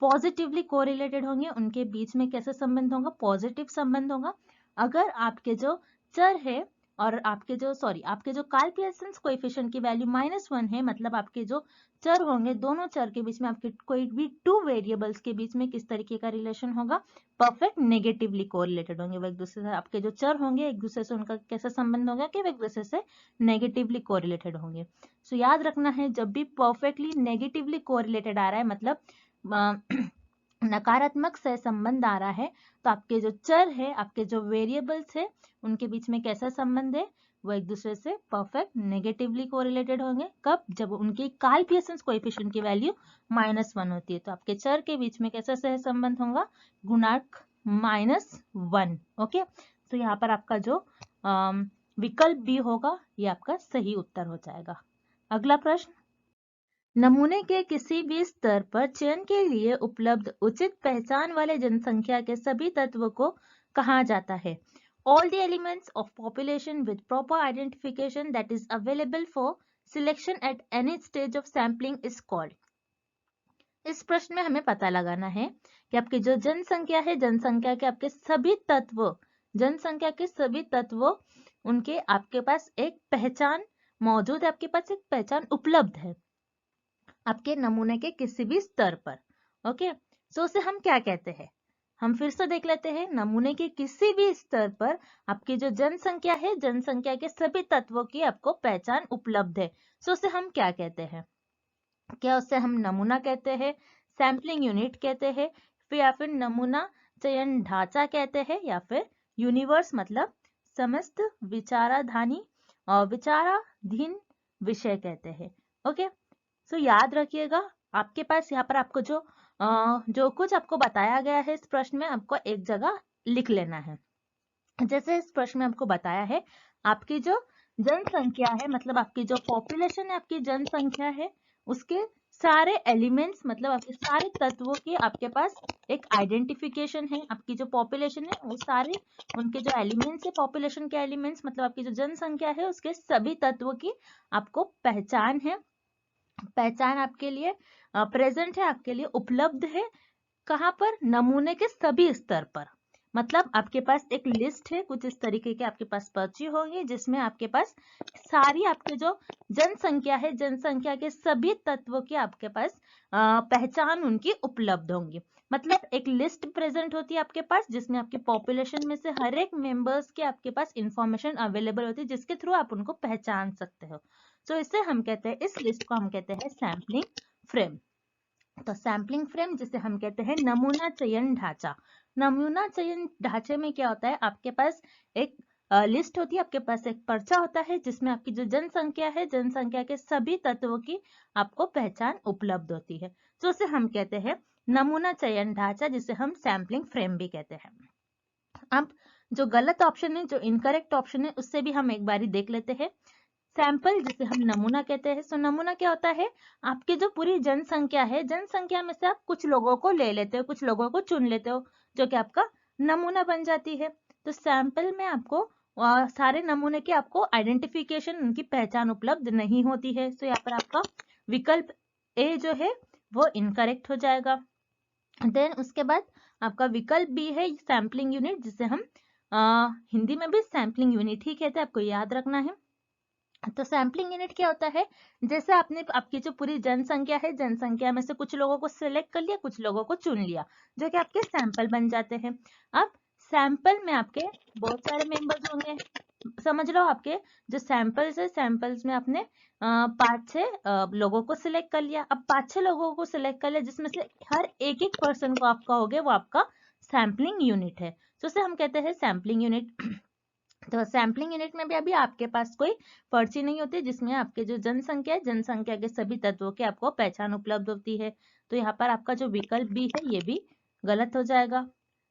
S1: पॉजिटिवली कोरिलेटेड होंगे, उनके बीच में कैसा संबंध होगा, पॉजिटिव संबंध होगा। अगर आपके जो चर है और आपके जो कार्ल पियर्सन्स कोएफिशिएंट की वैल्यू -1 है मतलब आपके जो चर होंगे, दोनों चर के बीच में आपके कोई भी टू वेरिएबल्स के बीच में किस तरीके का रिलेशन होगा, परफेक्ट नेगेटिवली कोरिलेटेड होंगे। वो एक दूसरे से, आपके जो चर होंगे एक दूसरे से उनका कैसा संबंध होगा कि वो एक दूसरे से नेगेटिवली कोरिलेटेड होंगे। सो याद रखना है, जब भी परफेक्टली नेगेटिवली कोरिलेटेड आ रहा है मतलब नकारात्मक सहसंबंध आ रहा है तो आपके जो चर है, आपके जो वेरिएबल्स है उनके बीच में कैसा संबंध है, वो एक दूसरे से परफेक्ट नेगेटिवली कोरिलेटेड होंगे। कब, जब उनकी कार्ल पियर्सन्स कोएफिशिएंट की वैल्यू -1 होती है। तो आपके चर के बीच में कैसा सहसंबंध होगा, गुणांक -1। ओके, तो यहाँ पर आपका जो विकल्प बी होगा ये आपका सही उत्तर हो जाएगा। अगला प्रश्न, नमूने के किसी भी स्तर पर चयन के लिए उपलब्ध उचित पहचान वाले जनसंख्या के सभी तत्वों को कहा जाता है। All the elements of population with proper identification that is available for selection at any stage of sampling is called। इस प्रश्न में हमें पता लगाना है कि आपकी जो जनसंख्या है, जनसंख्या के आपके सभी तत्व, जनसंख्या के सभी तत्व उनके आपके पास एक पहचान मौजूद है, आपके पास एक पहचान उपलब्ध है आपके नमूने के किसी भी स्तर पर। ओके, सो उसे हम क्या कहते हैं, हम फिर से देख लेते हैं, नमूने के किसी भी स्तर पर आपकी जो जनसंख्या है, जनसंख्या के सभी तत्वों की आपको पहचान उपलब्ध है। सो उसे हम क्या कहते हैं? क्या उसे हम नमूना कहते हैं, सैम्पलिंग यूनिट कहते हैं, फिर या फिर नमूना चयन ढांचा कहते हैं, या फिर यूनिवर्स मतलब समस्त विचाराधीन विषय कहते हैं। ओके, सो याद रखिएगा, आपके पास यहाँ पर आपको जो कुछ आपको बताया गया है इस प्रश्न में, आपको एक जगह लिख लेना है। जैसे इस प्रश्न में आपको बताया है, आपकी जो जनसंख्या है, मतलब आपकी जो पॉपुलेशन है, आपकी जनसंख्या है, उसके सारे एलिमेंट्स मतलब आपके सारे तत्वों की आपके पास एक आइडेंटिफिकेशन है। आपकी जो पॉपुलेशन है वो सारे उनके जो एलिमेंट्स है, पॉपुलेशन के एलिमेंट्स मतलब आपकी जो जनसंख्या है उसके सभी तत्वों की आपको पहचान है। पहचान आपके लिए प्रेजेंट है, आपके लिए उपलब्ध है। कहाँ पर? नमूने के सभी स्तर पर। मतलब आपके पास एक लिस्ट है, कुछ इस तरीके के आपके पास पर्ची होगी जिसमें आपके पास सारी आपके जो जनसंख्या है, जनसंख्या के सभी तत्वों की आपके पास पहचान उनकी उपलब्ध होंगी। मतलब एक लिस्ट प्रेजेंट होती है आपके पास जिसमें आपके पॉपुलेशन में से हर एक मेंबर्स के आपके पास इंफॉर्मेशन अवेलेबल होती है जिसके थ्रू आप उनको पहचान सकते हो। तो इसे हम कहते हैं, इस लिस्ट को हम कहते हैं सैम्पलिंग फ्रेम। तो सैम्पलिंग फ्रेम जिसे हम कहते हैं नमूना चयन ढांचा। नमूना चयन ढांचे में क्या होता है, आपके पास एक लिस्ट होती है, आपके पास एक पर्चा होता है जिसमें आपकी जो जनसंख्या है, जनसंख्या के सभी तत्वों की आपको पहचान उपलब्ध होती है। तो उसे हम कहते हैं नमूना चयन ढांचा, जिसे हम सैम्पलिंग फ्रेम भी कहते हैं। अब जो गलत ऑप्शन है, जो इनकरेक्ट ऑप्शन है, उससे भी हम एक बारी देख लेते हैं। सैंपल जिसे हम नमूना कहते हैं, सो नमूना क्या होता है, आपकी जो पूरी जनसंख्या है, जनसंख्या में से आप कुछ लोगों को ले लेते हो, कुछ लोगों को चुन लेते हो, जो कि आपका नमूना बन जाती है। तो सैंपल में आपको सारे नमूने की आपको आइडेंटिफिकेशन, उनकी पहचान उपलब्ध नहीं होती है। तो यहाँ पर आपका विकल्प ए जो है वो इनकरेक्ट हो जाएगा। देन उसके बाद आपका विकल्प बी है सैम्पलिंग यूनिट, जिसे हम हिंदी में भी सैम्पलिंग यूनिट ही कहते हैं, आपको याद रखना है। तो सैम्पलिंग यूनिट क्या होता है, जैसे आपने आपकी जो पूरी जनसंख्या है, जनसंख्या में से कुछ लोगों को सिलेक्ट कर लिया, कुछ लोगों को चुन लिया, जो कि आपके सैंपल बन जाते हैं। अब सैंपल में आपके बहुत सारे मेंबर्स होंगे, समझ लो आपके जो सैंपल्स है, सैंपल्स में आपने 5-6 लोगों को सिलेक्ट कर लिया। अब 5-6 लोगों को सिलेक्ट कर लिया, जिसमें से हर एक पर्सन को आपका हो गया, वो आपका सैम्पलिंग यूनिट है। तो उसे हम कहते हैं सैम्पलिंग यूनिट। तो सैम्पलिंग यूनिट में भी अभी आपके पास कोई पर्ची नहीं होती जिसमें आपके जो जनसंख्या है, जनसंख्या के सभी तत्वों की आपको पहचान उपलब्ध होती है। तो यहाँ पर आपका जो विकल्प बी है ये भी गलत हो जाएगा।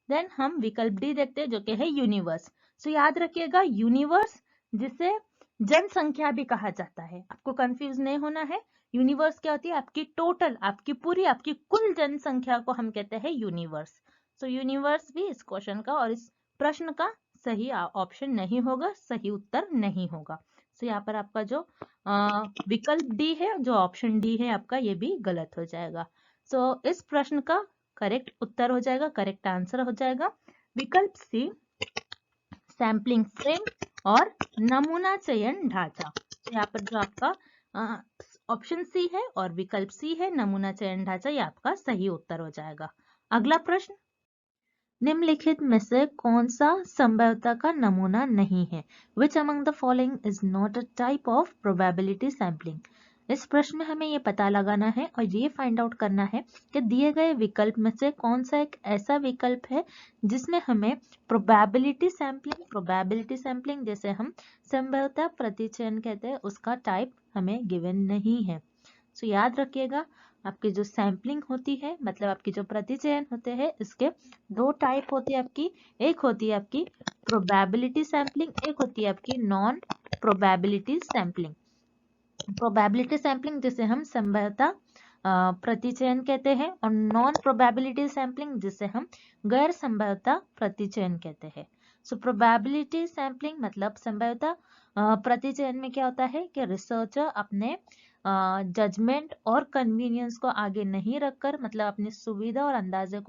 S1: देन हम विकल्प डी देखते हैं, जो कि है यूनिवर्स। सो याद रखिएगा, यूनिवर्स जिसे जनसंख्या भी कहा जाता है, आपको कंफ्यूज नहीं होना है। यूनिवर्स क्या होती है, आपकी टोटल, आपकी पूरी, आपकी कुल जनसंख्या को हम कहते हैं यूनिवर्स। सो यूनिवर्स भी इस क्वेश्चन का और इस प्रश्न का सही ऑप्शन नहीं होगा, सही उत्तर नहीं होगा। तो यहाँ पर आपका जो विकल्प डी है, जो ऑप्शन डी है आपका, ये भी गलत हो जाएगा। सो इस प्रश्न का करेक्ट उत्तर हो जाएगा, करेक्ट आंसर हो जाएगा विकल्प सी, सैम्पलिंग फ्रेम और नमूना चयन ढांचा। तो यहाँ पर जो आपका ऑप्शन सी है और विकल्प सी है, नमूना चयन ढांचा, ये आपका सही उत्तर हो जाएगा। अगला प्रश्न, निम्नलिखित में से कौन सा संभाव्यता का नमूना नहीं है? Which among the following is not a type of probability sampling? इस प्रश्न में हमें ये पता लगाना है और ये फाइंड आउट करना है कि दिए गए विकल्प में से कौन सा एक ऐसा विकल्प है जिसमें हमें प्रोबेबिलिटी सैम्पलिंग जैसे हम संभाव्यता प्रतिचयन कहते हैं, उसका टाइप हमें गिवन नहीं है। सो याद रखिएगा, आपकी जो सैम्पलिंग होती है, मतलब आपकी जो प्रतिचयन होते हैं, इसके दो टाइप होती है आपकी। एक होती है आपकी प्रोबेबिलिटी सैम्पलिंग, एक होती है आपकी non probability sampling. Probability sampling जिसे हम संभाव्यता प्रतिचयन कहते हैं, और नॉन प्रोबेबिलिटी सैम्पलिंग जिसे हम गैर संभाव्यता प्रतिचयन कहते हैं। सो प्रोबेबिलिटी सैम्पलिंग मतलब संभाव्यता प्रतिचयन में क्या होता है कि रिसर्चर अपने जजमेंट और कन्वीनियंस को आगे नहीं रखकर, मतलब अपनी सुविधा और अंदाजे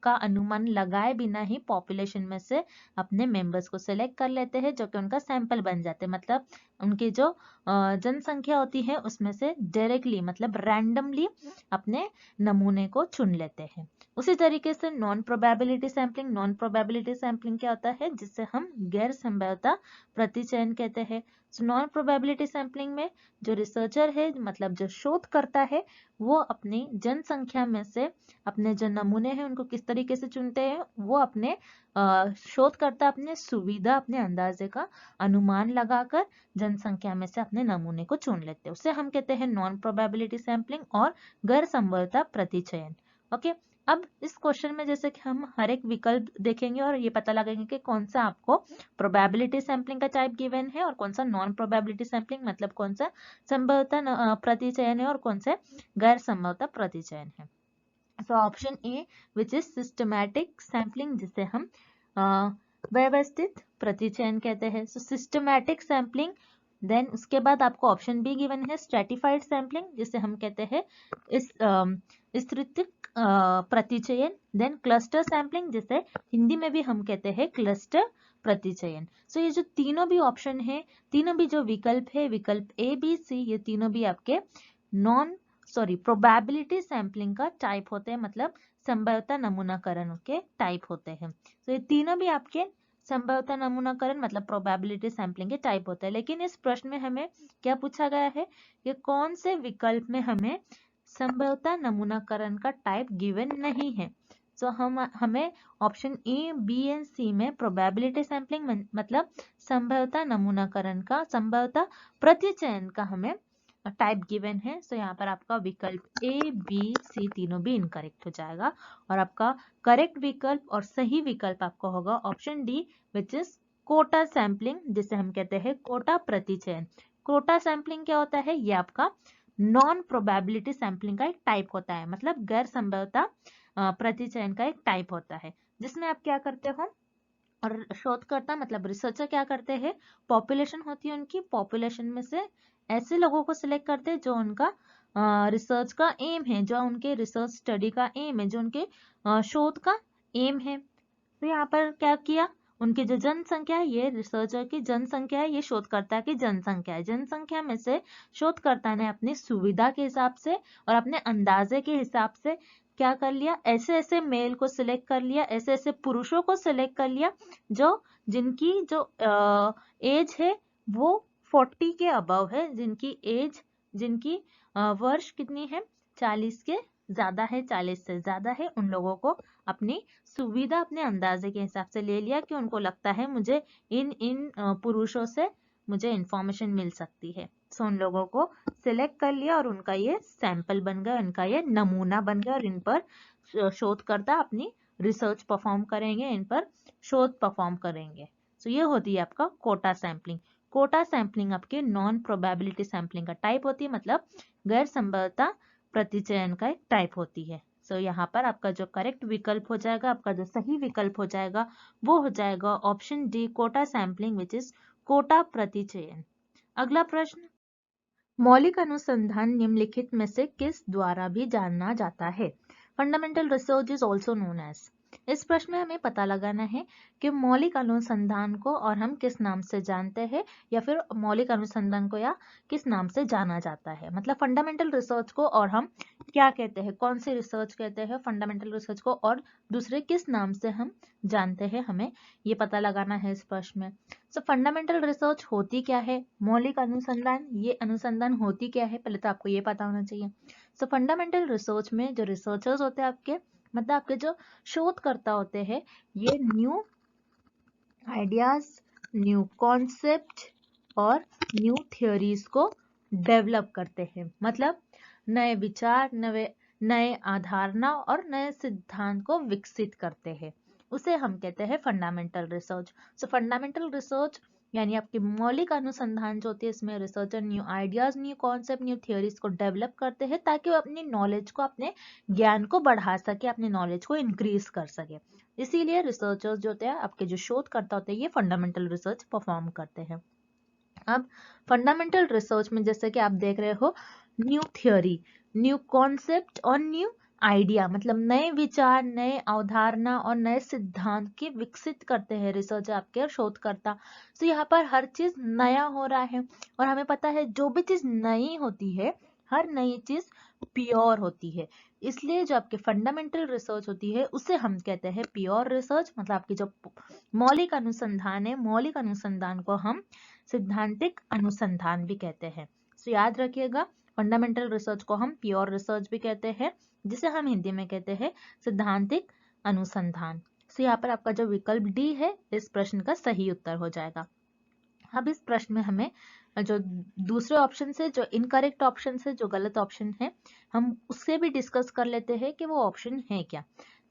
S1: का अनुमान लगाए बिना ही पॉपुलेशन में से अपने मेंबर्स को सिलेक्ट कर लेते हैं, जो कि उनका सैंपल बन जाते हैं। मतलब उनकी जो जनसंख्या होती है उसमें से डायरेक्टली, मतलब रैंडमली अपने नमूने को चुन लेते हैं। उसी तरीके से नॉन प्रोबेबिलिटी सैंपलिंग क्या होता है, जिससे हम गैर संभाव्यता प्रतिचयन कहते हैं। सो नॉन प्रोबेबिलिटी सैंपलिंग में जो रिसर्चर है, मतलब जो शोध करता है, वो अपनी जनसंख्या में से अपने जो नमूने हैं उनको किस तरीके से चुनते हैं, वो अपने शोधकर्ता अपने सुविधा, अपने अंदाजे का अनुमान लगाकर जनसंख्या में से अपने नमूने को चुन लेते हैं। उसे हम कहते हैं नॉन प्रोबेबिलिटी सैंपलिंग और गैर संभाव्यता प्रतिचयन। ओके, अब इस क्वेश्चन में जैसे कि हम हर एक विकल्प देखेंगे और ये पता लगाएंगे कि कौन सा आपको प्रोबेबिलिटी सैंपलिंग का टाइप गिवन है और कौन सा नॉन प्रोबेबिलिटी सैंपलिंग, मतलब कौन सा संभाव्यता प्रतिचयन है और कौन सा गैर संभाव्यता प्रतिचयन है। So option A which is systematic sampling, जिसे हम व्यवस्थित प्रतिचयन कहते हैं। सो सिस्टमैटिक सैंपलिंग, देन उसके बाद आपको ऑप्शन बी गिवन है स्ट्रेटिफाइड सैंपलिंग, जिसे हम कहते हैं इस स्तृतिक प्रतिचयन, देन क्लस्टर सैंपलिंग, जिसे हिंदी में भी हम कहते हैं क्लस्टर प्रतिचयन। सो ये जो तीनों भी ऑप्शन है, तीनों भी जो विकल्प है, विकल्प ए बी सी, ये तीनों भी आपके प्रोबेबिलिटी सैंपलिंग का टाइप होते हैं, मतलब संभाव्यता नमूनाकरण के टाइप होते हैं। तो ये तीनों भी आपके संभाव्यता नमूनाकरण मतलब प्रोबेबिलिटी सैंपलिंग के टाइप होते हैं। लेकिन इस प्रश्न में हमें क्या पूछा गया है कि कौन से विकल्प में हमें संभाव्यता नमूनाकरण का टाइप गिवन नहीं है। सो हमें ऑप्शन ए बी एंड सी में प्रोबेबिलिटी सैंपलिंग मतलब संभाव्यता नमूनाकरण का, संभाव्यता प्रतिचयन का हमें टाइप गिवन है। सो यहाँ पर आपका विकल्प ए बी सी तीनों भी इनकरेक्ट हो जाएगा और आपका करेक्ट विकल्प और सही विकल्प आपका होगा option D which is quota sampling, जिसे हम कहते हैं कोटा प्रतिचयन। कोटा सैंपलिंग क्या होता है, ये आपका नॉन प्रोबेबिलिटी सैंपलिंग का एक टाइप होता है, मतलब गैर संभाव्यता प्रतिचयन का एक टाइप होता है, जिसमें आप क्या करते हो और शोधकर्ता मतलब रिसर्चर क्या करते हैं, पॉपुलेशन होती है उनकी, पॉपुलेशन में से ऐसे लोगों को सिलेक्ट करते हैं जो उनका रिसर्च का एम है, जो उनके रिसर्च स्टडी का एम है, जो उनके शोध का एम है। तो यहाँ पर क्या किया, उनकी जो जनसंख्या है, ये रिसर्चर की जनसंख्या है, ये शोधकर्ता की जनसंख्या है। जनसंख्या में से शोधकर्ता ने अपनी सुविधा के हिसाब से और अपने अंदाजे के हिसाब से क्या कर लिया, ऐसे ऐसे मेल को सिलेक्ट कर लिया, ऐसे ऐसे पुरुषों को सिलेक्ट कर लिया जिनकी जो एज है वो 40 के अबव है, जिनकी वर्ष कितनी है, 40 के ज्यादा है, 40 से ज्यादा है, उन लोगों को अपनी सुविधा अपने अंदाजे के हिसाब से ले लिया कि उनको लगता है मुझे इन पुरुषों से मुझे इंफॉर्मेशन मिल सकती है। सो उन लोगों को सिलेक्ट कर लिया और उनका ये सैंपल बन गया, उनका ये नमूना बन गया और इन पर शोधकर्ता अपनी रिसर्च परफॉर्म करेंगे, इन पर शोध परफॉर्म करेंगे। सो ये होती है आपका कोटा सैंपलिंग। कोटा सैंपलिंग आपके नॉन प्रोबेबिलिटी सैंपलिंग का टाइप होती है, मतलब गैर संभाव्यता प्रतिचयन का एक टाइप होती है। सो यहाँ पर आपका जो करेक्ट विकल्प हो जाएगा, आपका जो सही विकल्प हो जाएगा, वो हो जाएगा option D quota sampling which is quota प्रतिचयन। अगला प्रश्न, मौलिक अनुसंधान निम्नलिखित में से किस द्वारा भी जाना जाता है। Fundamental research is also known as. इस प्रश्न में हमें पता लगाना है कि मौलिक अनुसंधान को और हम किस नाम से जानते हैं, या फिर मौलिक अनुसंधान को या किस नाम से जाना जाता है। मतलब फंडामेंटल रिसर्च को और हम क्या कहते हैं, कौन सी रिसर्च कहते हैं फंडामेंटल रिसर्च को, और दूसरे किस नाम से हम जानते हैं, हमें ये पता लगाना है इस प्रश्न में। सो फंडामेंटल रिसर्च होती क्या है, मौलिक अनुसंधान ये अनुसंधान होती क्या है, पहले तो आपको ये पता होना चाहिए। सो फंडामेंटल रिसर्च में जो रिसर्चर्स होते हैं आपके, मतलब आपके जो शोधकर्ता होते हैं, ये न्यू आइडियाज, न्यू कॉन्सेप्ट और न्यू थ्योरीज को डेवलप करते हैं, मतलब नए विचार, नए अवधारणा और नए सिद्धांत को विकसित करते हैं, उसे हम कहते हैं फंडामेंटल रिसर्च। सो फंडामेंटल रिसर्च यानी आपकी मौलिक अनुसंधान जो होती है, इसमें researcher new ideas, new concept, new theories को डेवलप करते हैं ताकि वो अपनी नॉलेज को, अपने ज्ञान को बढ़ा सके, अपनी नॉलेज को इंक्रीज कर सके। इसीलिए रिसर्चर्स जो होते हैं आपके, जो शोधकर्ता होते हैं, ये फंडामेंटल रिसर्च परफॉर्म करते हैं। अब फंडामेंटल रिसर्च में जैसे कि आप देख रहे हो, न्यू थ्योरी, न्यू कॉन्सेप्ट और न्यू आइडिया, मतलब नए विचार, नए अवधारणा और नए सिद्धांत के विकसित करते हैं रिसर्च आपके शोधकर्ता। तो यहाँ पर हर चीज नया हो रहा है और हमें पता है जो भी चीज नई होती है हर नई चीज प्योर होती है, इसलिए जो आपके फंडामेंटल रिसर्च होती है उसे हम कहते हैं प्योर रिसर्च। मतलब आपकी जो मौलिक अनुसंधान है, मौलिक अनुसंधान को हम सिद्धांतिक अनुसंधान भी कहते हैं। तो याद रखिएगा, फंडामेंटल रिसर्च को हम प्योर रिसर्च भी कहते हैं, जिसे हम हिंदी में कहते हैं सिद्धांतिक अनुसंधान। तो यहाँ पर आपका जो विकल्प डी है इस प्रश्न का सही उत्तर हो जाएगा। अब इस प्रश्न में हमें जो दूसरे ऑप्शन से, जो इनकरेक्ट ऑप्शन है, जो गलत ऑप्शन है, हम उससे भी डिस्कस कर लेते हैं कि वो ऑप्शन है क्या।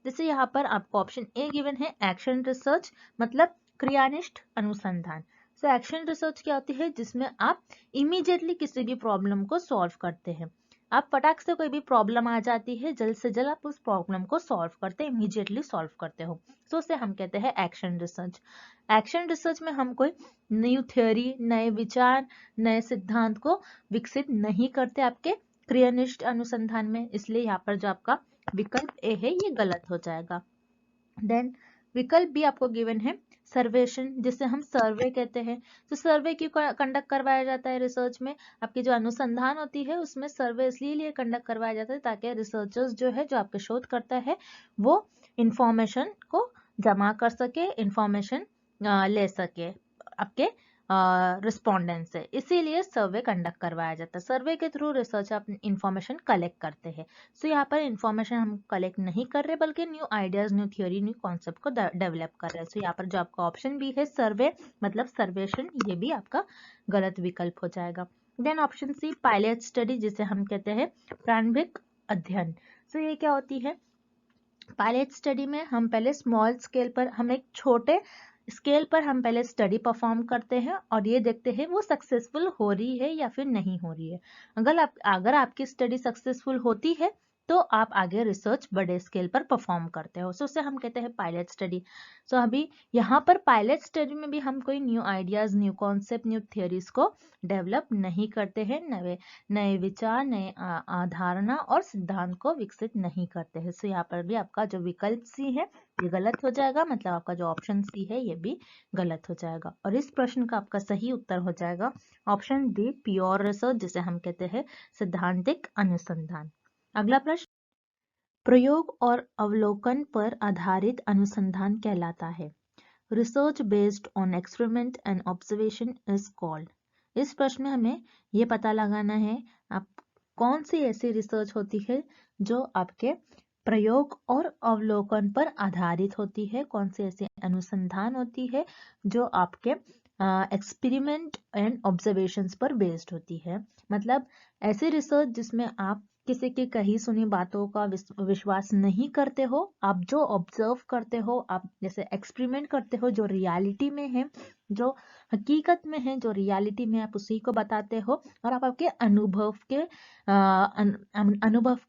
S1: जैसे यहाँ पर आपको ऑप्शन ए गिवन है एक्शन रिसर्च, मतलब क्रियानिष्ठ अनुसंधान। सो एक्शन रिसर्च क्या होती है, जिसमें आप इमीडिएटली किसी भी प्रॉब्लम को सॉल्व करते हैं। आप फटाक से कोई भी प्रॉब्लम आ जाती है, जल्द से जल्द आप उस प्रॉब्लम को सॉल्व करते हैं, इमीडिएटली सॉल्व करते हो, तो उसे हम कहते हैं एक्शन रिसर्च। एक्शन रिसर्च में हम कोई न्यू थ्योरी, नए विचार, नए सिद्धांत को विकसित नहीं करते आपके क्रियानिष्ठ अनुसंधान में, इसलिए यहाँ पर जो आपका विकल्प ए है ये गलत हो जाएगा। देन विकल्प बी आपको गिवन है सर्वेक्षण, जिसे हम सर्वे कहते हैं। तो सर्वे क्यों कंडक्ट करवाया जाता है रिसर्च में, आपकी जो अनुसंधान होती है उसमें सर्वे इसलिए कंडक्ट करवाया जाता है ताकि रिसर्चर्स जो है, जो आपके शोध करता है, वो इंफॉर्मेशन को जमा कर सके, इंफॉर्मेशन ले सके आपके रिस्पोंडेंट से, इसीलिए सर्वे कंडक्ट करवाया जाता है। सर्वे के थ्रू रिसर्च आप इंफॉर्मेशन कलेक्ट करते हैं। सो यहाँ पर इंफॉर्मेशन हम कलेक्ट नहीं कर रहे, बल्कि new ideas, new theory, new concept को डेवलप कर रहे हैं। सो यहाँ पर जो आपका ऑप्शन भी है सर्वे मतलब सर्वेक्षण, ये भी आपका गलत विकल्प हो जाएगा। Then option C pilot study, जिसे हम कहते हैं प्रारंभिक अध्ययन। सो ये क्या होती है, पायलट स्टडी में हम पहले स्मॉल स्केल पर, हम एक छोटे स्केल पर हम पहले स्टडी परफॉर्म करते हैं और ये देखते हैं वो सक्सेसफुल हो रही है या फिर नहीं हो रही है। अगर आपकी स्टडी सक्सेसफुल होती है तो आप आगे रिसर्च बड़े स्केल पर परफॉर्म करते हो, सो उसे हम कहते हैं पायलट स्टडी। सो अभी यहाँ पर पायलट स्टडी में भी हम कोई new ideas, new concept, new theories को डेवलप नहीं करते हैं, नए विचार, नए धारणा और सिद्धांत को विकसित नहीं करते हैं। सो यहाँ पर भी आपका जो विकल्प सी है ये गलत हो जाएगा, मतलब आपका जो ऑप्शन सी है ये भी गलत हो जाएगा। और इस प्रश्न का आपका सही उत्तर हो जाएगा ऑप्शन डी प्योर रिसर्च, जिसे हम कहते हैं सिद्धांतिक अनुसंधान। अगला प्रश्न, प्रयोग और अवलोकन पर आधारित अनुसंधान कहलाता है। Research based on experiment and observation is called. इस प्रश्न में हमें ये पता लगाना है आप कौन सी ऐसी रिसर्च होती है जो आपके प्रयोग और अवलोकन पर आधारित होती है, कौन सी ऐसी अनुसंधान होती है जो आपके एक्सपेरिमेंट एंड ऑब्जर्वेशंस पर बेस्ड होती है। मतलब ऐसी रिसर्च जिसमें आप किसी की कही सुनी बातों का विश्वास नहीं करते हो, आप जो ऑब्जर्व करते हो, आप जैसे एक्सपेरिमेंट करते हो जो रियलिटी में है, जो हकीकत में है, जो रियलिटी में आप उसी को बताते हो और आप आपके अनुभव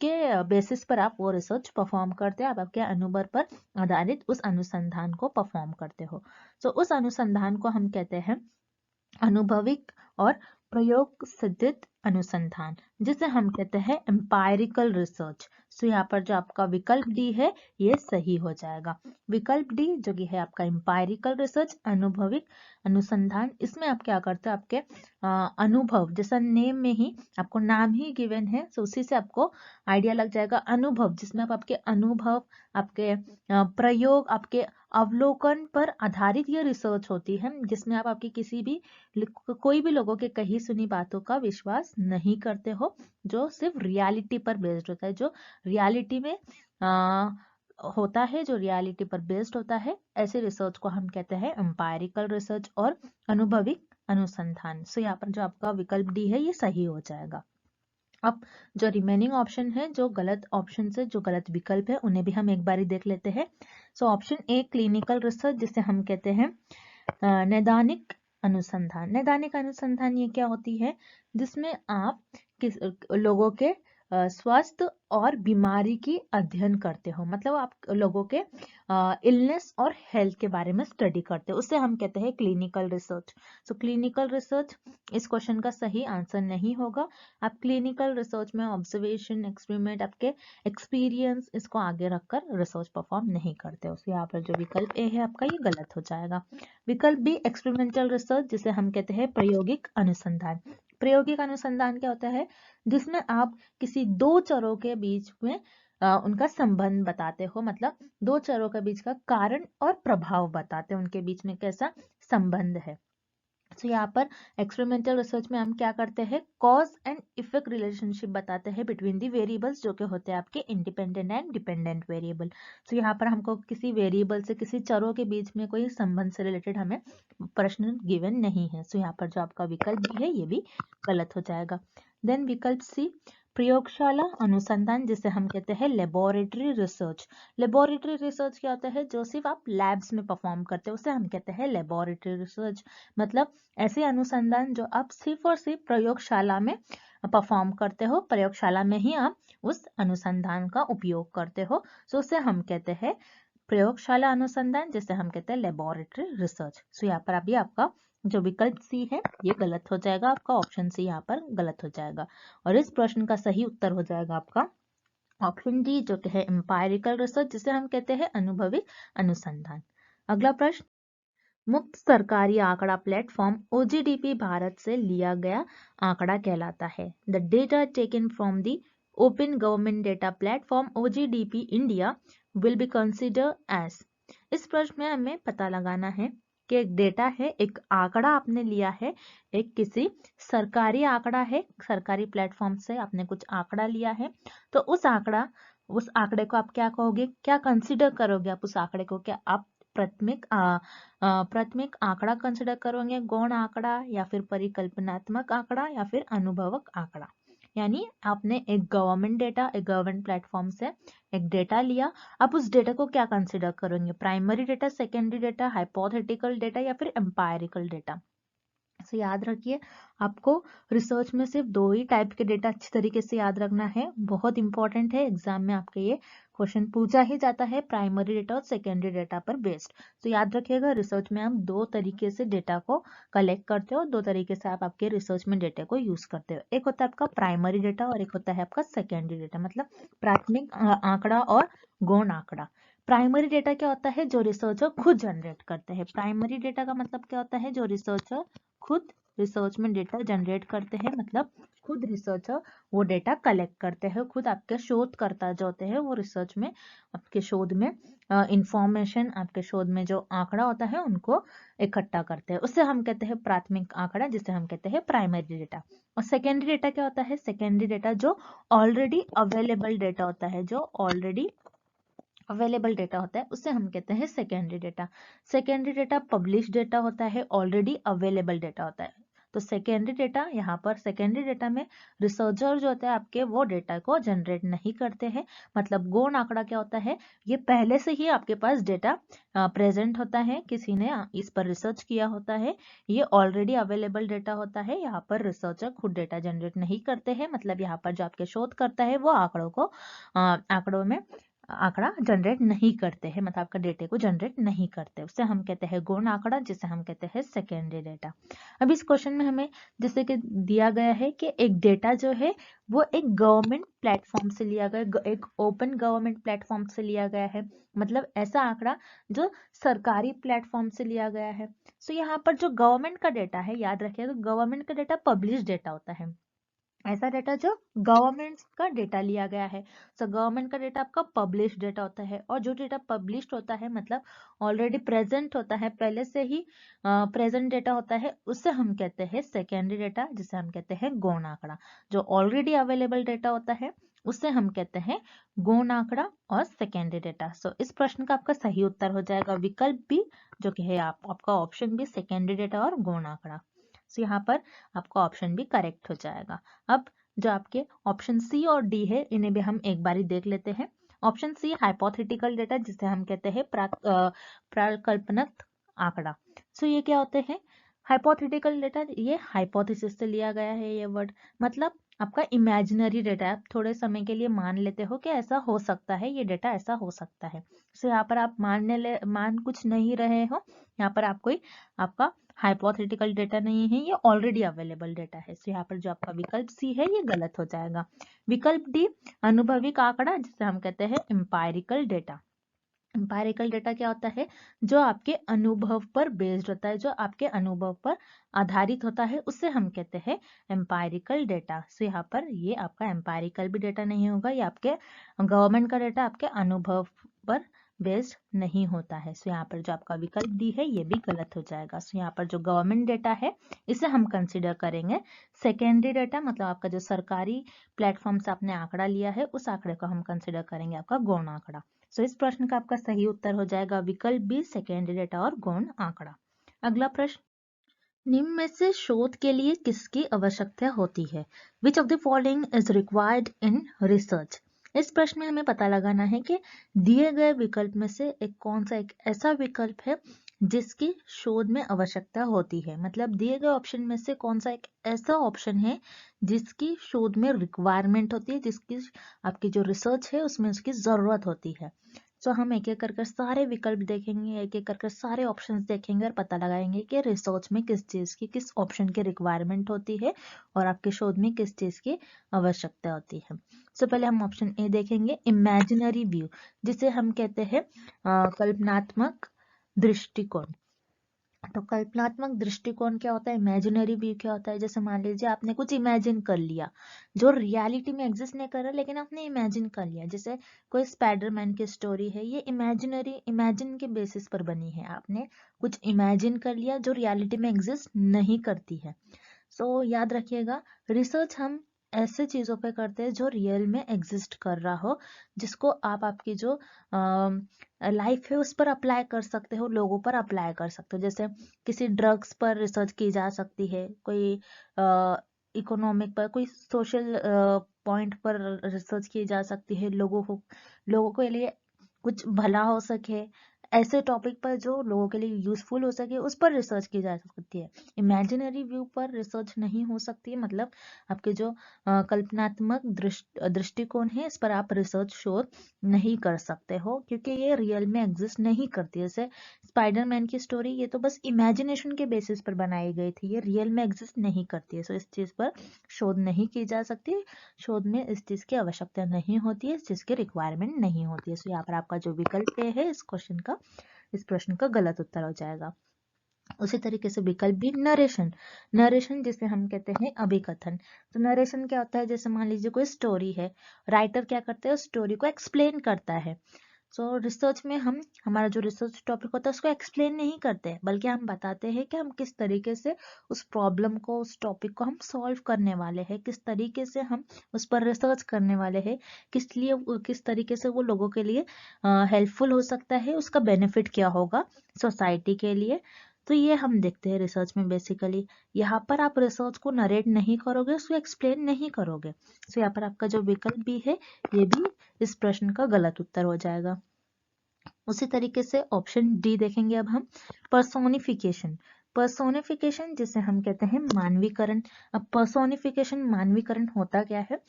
S1: के बेसिस पर आप वो रिसर्च परफॉर्म करते हो, आप आपके अनुभव पर आधारित उस अनुसंधान को परफॉर्म करते हो। तो उस अनुसंधान को हम कहते हैं अनुभविक और प्रयोग सिद्धित अनुसंधान, जिसे हम कहते हैं एम्पायरिकल रिसर्च। सो यहाँ पर जो आपका विकल्प डी है ये सही हो जाएगा। विकल्प डी जो कि है आपका एम्पायरिकल रिसर्च, अनुभविक अनुसंधान, इसमें आप क्या करते हो, आपके अनुभव, जैसा नेम में ही आपको नाम ही गिवन है, सो उसी से आपको आइडिया लग जाएगा। अनुभव जिसमें आप आपके अनुभव, आपके प्रयोग, आपके अवलोकन पर आधारित ये रिसर्च होती है, जिसमें आप आपकी कोई भी लोगों के कही सुनी बातों का विश्वास नहीं करते हो, जो सिर्फ रियलिटी पर बेस्ड होता है, जो रियलिटी में होता है, जो रियलिटी पर बेस्ड होता है। ऐसे रिसर्च को हम कहते हैं एम्पायरिकल रिसर्च और अनुभविक अनुसंधान। सो यहाँ पर जो आपका विकल्प डी है ये सही हो जाएगा। अब जो रिमेनिंग ऑप्शन है, जो गलत ऑप्शन है, जो गलत विकल्प है, उन्हें भी हम एक बार देख लेते हैं। So option a clinical research, जिसे हम कहते हैं नैदानिक अनुसंधान। नैदानिक अनुसंधान ये क्या होती है, जिसमें आप लोगों के स्वास्थ्य और बीमारी की अध्ययन करते हो, मतलब आप लोगों के इलनेस और हेल्थ के बारे में स्टडी करते हो, उसे हम कहते हैं clinical research. So clinical research इस क्वेश्चन का सही आंसर नहीं होगा। आप क्लिनिकल रिसर्च में ऑब्जर्वेशन, एक्सपेरिमेंट, आपके एक्सपीरियंस, इसको आगे रखकर रिसर्च परफॉर्म नहीं करते हो। यहाँ पर जो विकल्प ए है आपका ये गलत हो जाएगा। विकल्प बी एक्सपेरिमेंटल रिसर्च, जिसे हम कहते हैं प्रायोगिक अनुसंधान। प्रायोगिक अनुसंधान क्या होता है, जिसमें आप किसी दो चरों के बीच में उनका संबंध बताते हो, मतलब दो चरों के बीच का कारण और प्रभाव बताते हैं, उनके बीच में कैसा संबंध है। तो यहाँ पर एक्सपेरिमेंटल रिसर्च में हम क्या करते हैं, कॉज एंड इफेक्ट रिलेशनशिप बताते हैं बिटवीन दी वेरिएबल्स, जो कि होते हैं आपके इंडिपेंडेंट एंड डिपेंडेंट वेरिएबल। तो यहाँ पर हमको किसी वेरिएबल से, किसी चरों के बीच में कोई संबंध से रिलेटेड हमें प्रश्न गिवन नहीं है। तो यहाँ पर जो आपका विकल्प भी है ये भी गलत हो जाएगा। देन विकल्प सी, प्रयोगशाला अनुसंधान, जिसे हम कहते हैं लेबोरेटरी रिसर्च। लेबोरेटरी रिसर्च क्या होता है, जो सिर्फ आप लैब्स में परफॉर्म करते हो उसे हम कहते हैं लेबोरेटरी रिसर्च। मतलब ऐसे अनुसंधान जो आप सिर्फ और सिर्फ प्रयोगशाला में परफॉर्म करते हो, प्रयोगशाला में ही आप उस अनुसंधान का उपयोग करते हो, तो उसे हम कहते हैं प्रयोगशाला अनुसंधान, जिसे हम कहते हैं लेबोरेटरी रिसर्च। सो यहाँ पर अभी आपका जो विकल्प सी है ये गलत हो जाएगा, आपका ऑप्शन सी यहाँ पर गलत हो जाएगा। और इस प्रश्न का सही उत्तर हो जाएगा आपका ऑप्शन डी, जो कि है एम्पायरिकल रिसर्च, जिसे हम कहते हैं अनुभवी अनुसंधान। अगला प्रश्न, मुक्त सरकारी आंकड़ा प्लेटफॉर्म OGDP भारत से लिया गया आंकड़ा कहलाता है। The data taken from the open government data platform OGDP India will be consider as. इस प्रश्न में हमें पता लगाना है कि एक डेटा है, एक आंकड़ा आपने लिया है, एक किसी सरकारी आंकड़ा है, सरकारी प्लेटफॉर्म से आपने कुछ आंकड़ा लिया है, तो उस आंकड़े को आप क्या कहोगे, क्या कंसिडर करोगे आप उस आंकड़े को, क्या आप प्राथमिक आंकड़ा कंसिडर करोगे, गौण आंकड़ा, या फिर परिकल्पनात्मक आंकड़ा, या फिर अनुभवक आंकड़ा। यानी आपने एक गवर्नमेंट डेटा, एक गवर्नमेंट प्लेटफॉर्म से एक डेटा लिया, आप उस डेटा को क्या कंसिडर करोगे, primary data, secondary data, hypothetical data, या फिर एम्पायरिकल डेटा। तो याद रखिए, आपको रिसर्च में सिर्फ दो ही टाइप के डेटा अच्छी तरीके से याद रखना है, बहुत इंपॉर्टेंट है, एग्जाम में आपके ये क्वेश्चन पूछा ही जाता है, प्राइमरी डेटा और सेकेंडरी डेटा पर बेस्ड। तो याद रखिएगा, रिसर्च में हम दो तरीके से डेटा को कलेक्ट करते हो, दो तरीके से आप आपके रिसर्च में डेटा को यूज करते हो, एक होता है आपका प्राइमरी डेटा और एक होता है आपका सेकेंडरी डेटा, मतलब प्राथमिक आंकड़ा और गौण आंकड़ा। प्राइमरी डेटा क्या होता है, जो रिसर्चर खुद जनरेट करते हैं। प्राइमरी डेटा का मतलब क्या होता है, जो रिसर्चर खुद रिसर्च में डेटा जनरेट करते हैं, मतलब खुद रिसर्चर वो डेटा कलेक्ट करते हैं, खुद आपके शोधकर्ता जो होते हैं वो रिसर्च में आपके शोध में इंफॉर्मेशन, आपके शोध में जो आंकड़ा होता है उनको इकट्ठा करते हैं, उससे हम कहते हैं प्राथमिक आंकड़ा, जिसे हम कहते हैं प्राइमरी डेटा। और सेकेंडरी डेटा क्या होता है, सेकेंडरी डेटा जो ऑलरेडी अवेलेबल डेटा होता है, जो ऑलरेडी अवेलेबल डेटा होता है, उससे हम कहते हैं secondary data. Secondary data publish data होता है, ऑलरेडी अवेलेबल डेटा होता है। तो सेकेंडरी डेटा, यहाँ पर सेकेंडरी डेटा में रिसर्चर जो होता है आपके वो डेटा को जनरेट नहीं करते हैं। मतलब गौण आंकड़ा क्या होता है, ये पहले से ही आपके पास डेटा प्रेजेंट होता है, किसी ने इस पर रिसर्च किया होता है, ये ऑलरेडी अवेलेबल डेटा होता है, यहाँ पर रिसर्चर खुद डेटा जनरेट नहीं करते हैं। मतलब यहाँ पर जो आपके शोध करता है वो आंकड़ों में आंकड़ा जनरेट नहीं करते हैं, मतलब आपका डेटा को जनरेट नहीं करते, उससे हम कहते हैं गौण आंकड़ा, जिसे हम कहते हैं सेकेंडरी डेटा। अब इस क्वेश्चन में हमें जैसे कि दिया गया है कि एक डेटा जो है वो एक गवर्नमेंट प्लेटफॉर्म से लिया गया, एक ओपन गवर्नमेंट प्लेटफॉर्म से लिया गया है, मतलब ऐसा आंकड़ा जो सरकारी प्लेटफॉर्म से लिया गया है। सो यहाँ पर जो गवर्नमेंट का डेटा है, याद रखिएगा, गवर्नमेंट का डेटा पब्लिश डेटा होता है, ऐसा डेटा जो गवर्नमेंट का डेटा लिया गया है। सो गवर्नमेंट का डेटा आपका पब्लिश डेटा होता है, और जो डेटा पब्लिश्ड होता है मतलब ऑलरेडी प्रेजेंट होता है, पहले से ही प्रेजेंट डेटा होता है, उससे हम कहते हैं सेकेंडरी डेटा, जिसे हम कहते हैं गौण आंकड़ा। जो ऑलरेडी अवेलेबल डेटा होता है उससे हम कहते हैं गौण आंकड़ा और सेकेंडरी डेटा। सो इस प्रश्न का आपका सही उत्तर हो जाएगा विकल्प बी, जो कि है आपका ऑप्शन बी, सेकेंडरी डेटा और गौण आंकड़ा। सो यहाँ पर आपका ऑप्शन भी करेक्ट हो जाएगा। अब जो आपके ऑप्शन सी और डी है, इन्हें भी हम एक बारी देख लेते हैं। ऑप्शन सी हाइपोथेटिकल डेटा, जिसे हम कहते हैं प्राकल्पनिक आंकड़ा। सो ये क्या होते हैं, हाइपोथेटिकल डेटा, ये हाइपोथेसिस से लिया गया है ये वर्ड, मतलब आपका इमेजिनरी डेटा, आप थोड़े समय के लिए मान लेते हो कि ऐसा हो सकता है, ये डेटा ऐसा हो सकता है। सो यहाँ पर आप मान कुछ नहीं रहे हो, यहाँ पर आपका हाइपोथेटिकल डेटा नहीं है, ये ऑलरेडी अवेलेबल डेटा है। सो यहाँ पर जो आपका विकल्प सी है ये गलत हो जाएगा। विकल्प डी अनुभविक आंकड़ा, जिसे हम कहते हैं एम्पायरिकल डेटा। एम्पायरिकल डेटा क्या होता है? जो आपके अनुभव पर बेस्ड होता है, जो आपके अनुभव पर आधारित होता है, उसे हम कहते हैं एम्पायरिकल डेटा। सो यहाँ पर ये आपका एम्पायरिकल भी डेटा नहीं होगा, ये आपके गवर्नमेंट का डेटा आपके अनुभव पर बेस्ड नहीं होता है। सो यहाँ पर जो आपका विकल्प डी है ये भी गलत हो जाएगा। सो यहाँ पर जो गवर्नमेंट डेटा है इसे हम कंसिडर करेंगे सेकेंडरी डेटा, मतलब आपका जो सरकारी प्लेटफॉर्म से आपने आंकड़ा लिया है उस आंकड़े को हम कंसिडर करेंगे आपका गौण आंकड़ा। तो इस प्रश्न का आपका सही उत्तर हो जाएगा विकल्प बी, सेकेंडरी डेटा और गौण आंकड़ा। अगला प्रश्न, निम्न में से शोध के लिए किसकी आवश्यकता होती है? Which of the following is required in research? इस प्रश्न में हमें पता लगाना है कि दिए गए विकल्प में से एक ऐसा विकल्प है जिसकी शोध में आवश्यकता होती है। मतलब दिए गए ऑप्शन में से कौन सा एक ऐसा ऑप्शन है जिसकी शोध में रिक्वायरमेंट होती है, जिसकी आपकी जो रिसर्च है उसमें उसकी जरूरत होती है। तो हम एक एक कर सारे विकल्प देखेंगे, एक एक कर सारे ऑप्शंस देखेंगे और पता लगाएंगे कि रिसर्च में किस चीज की, किस ऑप्शन की रिक्वायरमेंट होती है और आपके शोध में किस चीज की आवश्यकता होती है। तो पहले हम ऑप्शन ए देखेंगे, इमेजिनरी व्यू, जिसे हम कहते हैं कल्पनात्मक दृष्टिकोण। तो कल्पनात्मक दृष्टिकोण क्या होता है, इमेजिनरी व्यू क्या होता है? जैसे मान लीजिए आपने कुछ इमेजिन कर लिया जो रियलिटी में एग्जिस्ट नहीं कर रहा, लेकिन आपने इमेजिन कर लिया। जैसे कोई स्पाइडरमैन की स्टोरी है, ये इमेजिन के बेसिस पर बनी है। आपने कुछ इमेजिन कर लिया जो रियलिटी में एग्जिस्ट नहीं करती है। सो याद रखिएगा, रिसर्च हम ऐसे चीजों पे करते हैं जो रियल में एग्जिस्ट कर रहा हो, जिसको आप आपकी जो लाइफ है उस पर अप्लाई कर सकते हो, लोगों पर अप्लाई कर सकते हो। जैसे किसी ड्रग्स पर रिसर्च की जा सकती है, कोई इकोनॉमिक पर, कोई सोशल पॉइंट पर रिसर्च की जा सकती है, लोगों के लिए कुछ भला हो सके, ऐसे टॉपिक पर जो लोगों के लिए यूजफुल हो सके उस पर रिसर्च की जा सकती है। इमेजिनरी व्यू पर रिसर्च नहीं हो सकती है, मतलब आपके जो कल्पनात्मक दृष्टिकोण है इस पर आप रिसर्च शोध नहीं कर सकते हो, क्योंकि ये रियल में एग्जिस्ट नहीं करती है। जैसे स्पाइडरमैन की स्टोरी, ये तो बस इमेजिनेशन के बेसिस पर बनाई गई थी, ये रियल में एग्जिस्ट नहीं करती है। सो इस चीज पर शोध नहीं की जा सकती, शोध में इस चीज की आवश्यकता नहीं होती है, इस चीज की रिक्वायरमेंट नहीं होती है। सो यहाँ पर आपका जो विकल्प ए है इस प्रश्न का गलत उत्तर हो जाएगा। उसी तरीके से विकल्प भी, नरेशन जिसे हम कहते हैं अभिकथन। तो नरेशन क्या होता है? जैसे मान लीजिए कोई स्टोरी है, राइटर क्या करता है, उस स्टोरी को एक्सप्लेन करता है। सो रिसर्च में हम हमारा जो रिसर्च टॉपिक होता है उसको एक्सप्लेन नहीं करते, बल्कि हम बताते हैं कि हम किस तरीके से उस प्रॉब्लम को, उस टॉपिक को हम सॉल्व करने वाले हैं, किस तरीके से हम उस पर रिसर्च करने वाले हैं, किस तरीके से वो लोगों के लिए हेल्पफुल हो सकता है, उसका बेनिफिट क्या होगा सोसाइटी के लिए। तो ये हम देखते हैं रिसर्च में बेसिकली। यहाँ पर आप रिसर्च को नरेट नहीं करोगे, उसको एक्सप्लेन नहीं करोगे। तो यहाँ पर आपका जो विकल्प भी है ये भी इस प्रश्न का गलत उत्तर हो जाएगा। उसी तरीके से ऑप्शन डी देखेंगे अब हम, पर्सोनिफिकेशन जिसे हम कहते हैं मानवीकरण। अब पर्सोनिफिकेशन, मानवीकरण होता क्या है?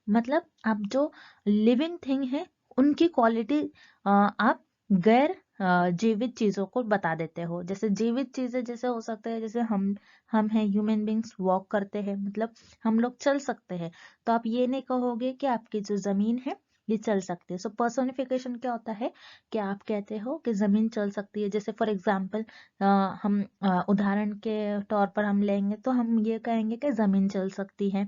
S1: मतलब आप जो लिविंग थिंग है उनकी क्वालिटी आप गैर जीवित चीजों को बता देते हो। जैसे जीवित चीजें जैसे हो सकते हैं, जैसे हम हैं ह्यूमन बींग्स, वॉक करते हैं, मतलब हम लोग चल सकते हैं, तो आप ये नहीं कहोगे कि आपकी जो जमीन है ये चल सकती है। सो पर्सोनिफिकेशन क्या होता है कि आप कहते हो कि जमीन चल सकती है। जैसे फॉर एग्जाम्पल हम उदाहरण के तौर पर हम लेंगे तो हम ये कहेंगे कि जमीन चल सकती है।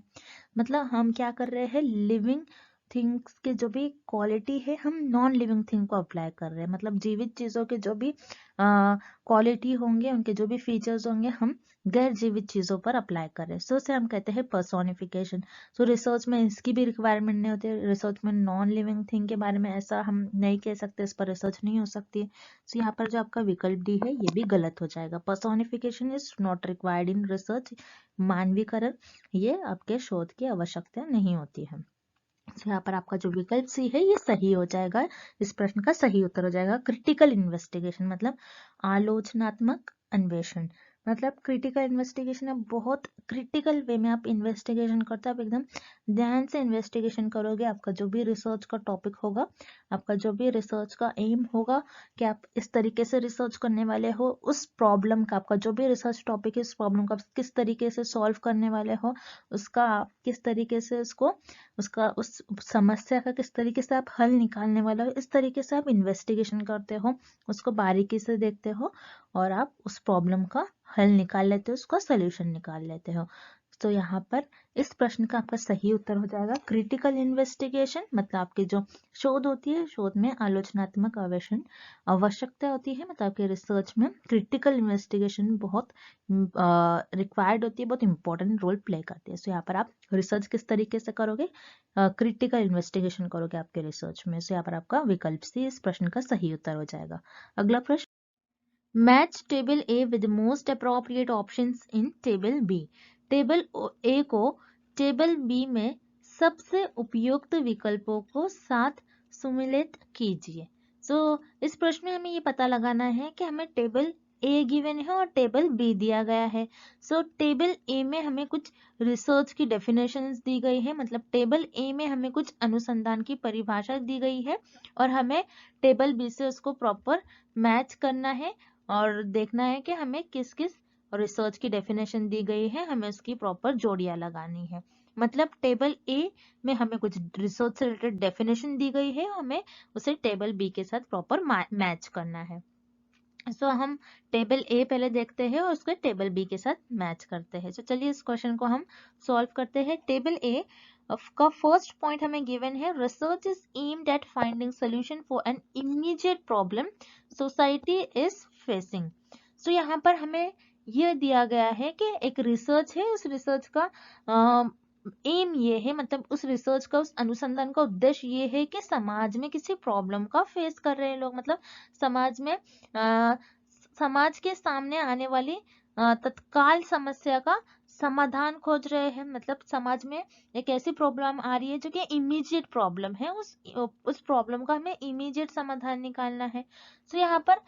S1: मतलब हम क्या कर रहे हैं, लिविंग थिंग्स के जो भी क्वालिटी है हम नॉन लिविंग थिंग को अप्लाई कर रहे हैं। मतलब जीवित चीजों के जो भी क्वालिटी होंगे, उनके जो भी फीचर्स होंगे, हम गैर जीवित चीजों पर अप्लाई कर रहे हैं। सो उसे हम कहते हैं पर्सोनिफिकेशन। सो रिसर्च में इसकी भी रिक्वायरमेंट नहीं होती, रिसर्च में नॉन लिविंग थिंग के बारे में ऐसा हम नहीं कह सकते, इस पर रिसर्च नहीं हो सकती। सो यहाँ पर जो आपका विकल्प डी है ये भी गलत हो जाएगा। Personification is not required in research, मानवीकरण ये आपके शोध की आवश्यकता नहीं होती है। तो यहाँ पर आपका जो विकल्प सी है ये सही हो जाएगा, इस प्रश्न का सही उत्तर हो जाएगा। क्रिटिकल इन्वेस्टिगेशन मतलब आलोचनात्मक अन्वेषण। मतलब क्रिटिकल इन्वेस्टिगेशन, आप बहुत क्रिटिकल वे में आप इन्वेस्टिगेशन करते हैं, आप एकदम ध्यान से इन्वेस्टिगेशन करोगे। आपका जो भी रिसर्च का टॉपिक होगा, आपका जो भी रिसर्च का एम होगा कि आप इस तरीके से रिसर्च करने वाले हो, उस प्रॉब्लम का, आपका जो भी रिसर्च टॉपिक है उस प्रॉब्लम का किस तरीके से सॉल्व करने वाले हो, उसका आप किस तरीके से उसका उस समस्या का किस तरीके से आप हल निकालने वाले हो, इस तरीके से आप इन्वेस्टिगेशन करते हो, उसको बारीकी से देखते हो और आप उस प्रॉब्लम का हल निकाल लेते हो, उसका सोल्यूशन निकाल लेते हो। तो यहाँ पर इस प्रश्न का आपका सही उत्तर हो जाएगा क्रिटिकल इन्वेस्टिगेशन। मतलब आपकी जो शोध होती है, शोध में आलोचनात्मक आवश्यकता होती है, मतलब आपके रिसर्च में क्रिटिकल इन्वेस्टिगेशन बहुत रिक्वायर्ड होती है, बहुत इंपॉर्टेंट रोल प्ले करती है। सो यहाँ पर आप रिसर्च किस तरीके से करोगे, क्रिटिकल इन्वेस्टिगेशन करोगे आपके रिसर्च में। सो यहाँ पर आपका विकल्प सी इस प्रश्न का सही उत्तर हो जाएगा। अगला प्रश्न, match table A with most appropriate options in table B. Table A को टेबल बी में सबसे उपयुक्त विकल्पों को साथ सम्मिलित कीजिए। इस प्रश्न में हमें ये पता लगाना है कि हमें टेबल ए गिवन है और टेबल बी दिया गया है। टेबल ए में हमें कुछ रिसर्च की डेफिनेशंस दी गई है, मतलब टेबल ए में हमें कुछ अनुसंधान की परिभाषा दी गई है और हमें टेबल बी से उसको प्रॉपर मैच करना है और देखना है कि हमें किस किस रिसर्च की डेफिनेशन दी गई है, हमें उसकी प्रॉपर जोड़ियां लगानी है। मतलब टेबल ए में हमें कुछ रिसर्च से रिलेटेड डेफिनेशन दी गई है, हमें उसे टेबल बी के साथ प्रॉपर मैच करना है। हम टेबल ए पहले देखते हैं और उसको टेबल बी के साथ मैच करते हैं। चलिए इस क्वेश्चन को हम सॉल्व करते हैं। टेबल ए का फर्स्ट पॉइंट हमें गिवन है, research is aimed at finding solution for an immediate problem society is facing. यहाँ पर हमें यह दिया गया है कि एक रिसर्च है, उस रिसर्च का एम ये है, मतलब उस रिसर्च का, उस अनुसंधान का उद्देश्य ये है कि समाज में किसी प्रॉब्लम का फेस कर रहे हैं लोग, मतलब समाज में समाज के सामने आने वाली तत्काल समस्या का समाधान खोज रहे हैं। मतलब समाज में एक ऐसी प्रॉब्लम आ रही है जो कि इमीडिएट प्रॉब्लम है, उस प्रॉब्लम का हमें इमीडिएट समाधान निकालना है। यहाँ पर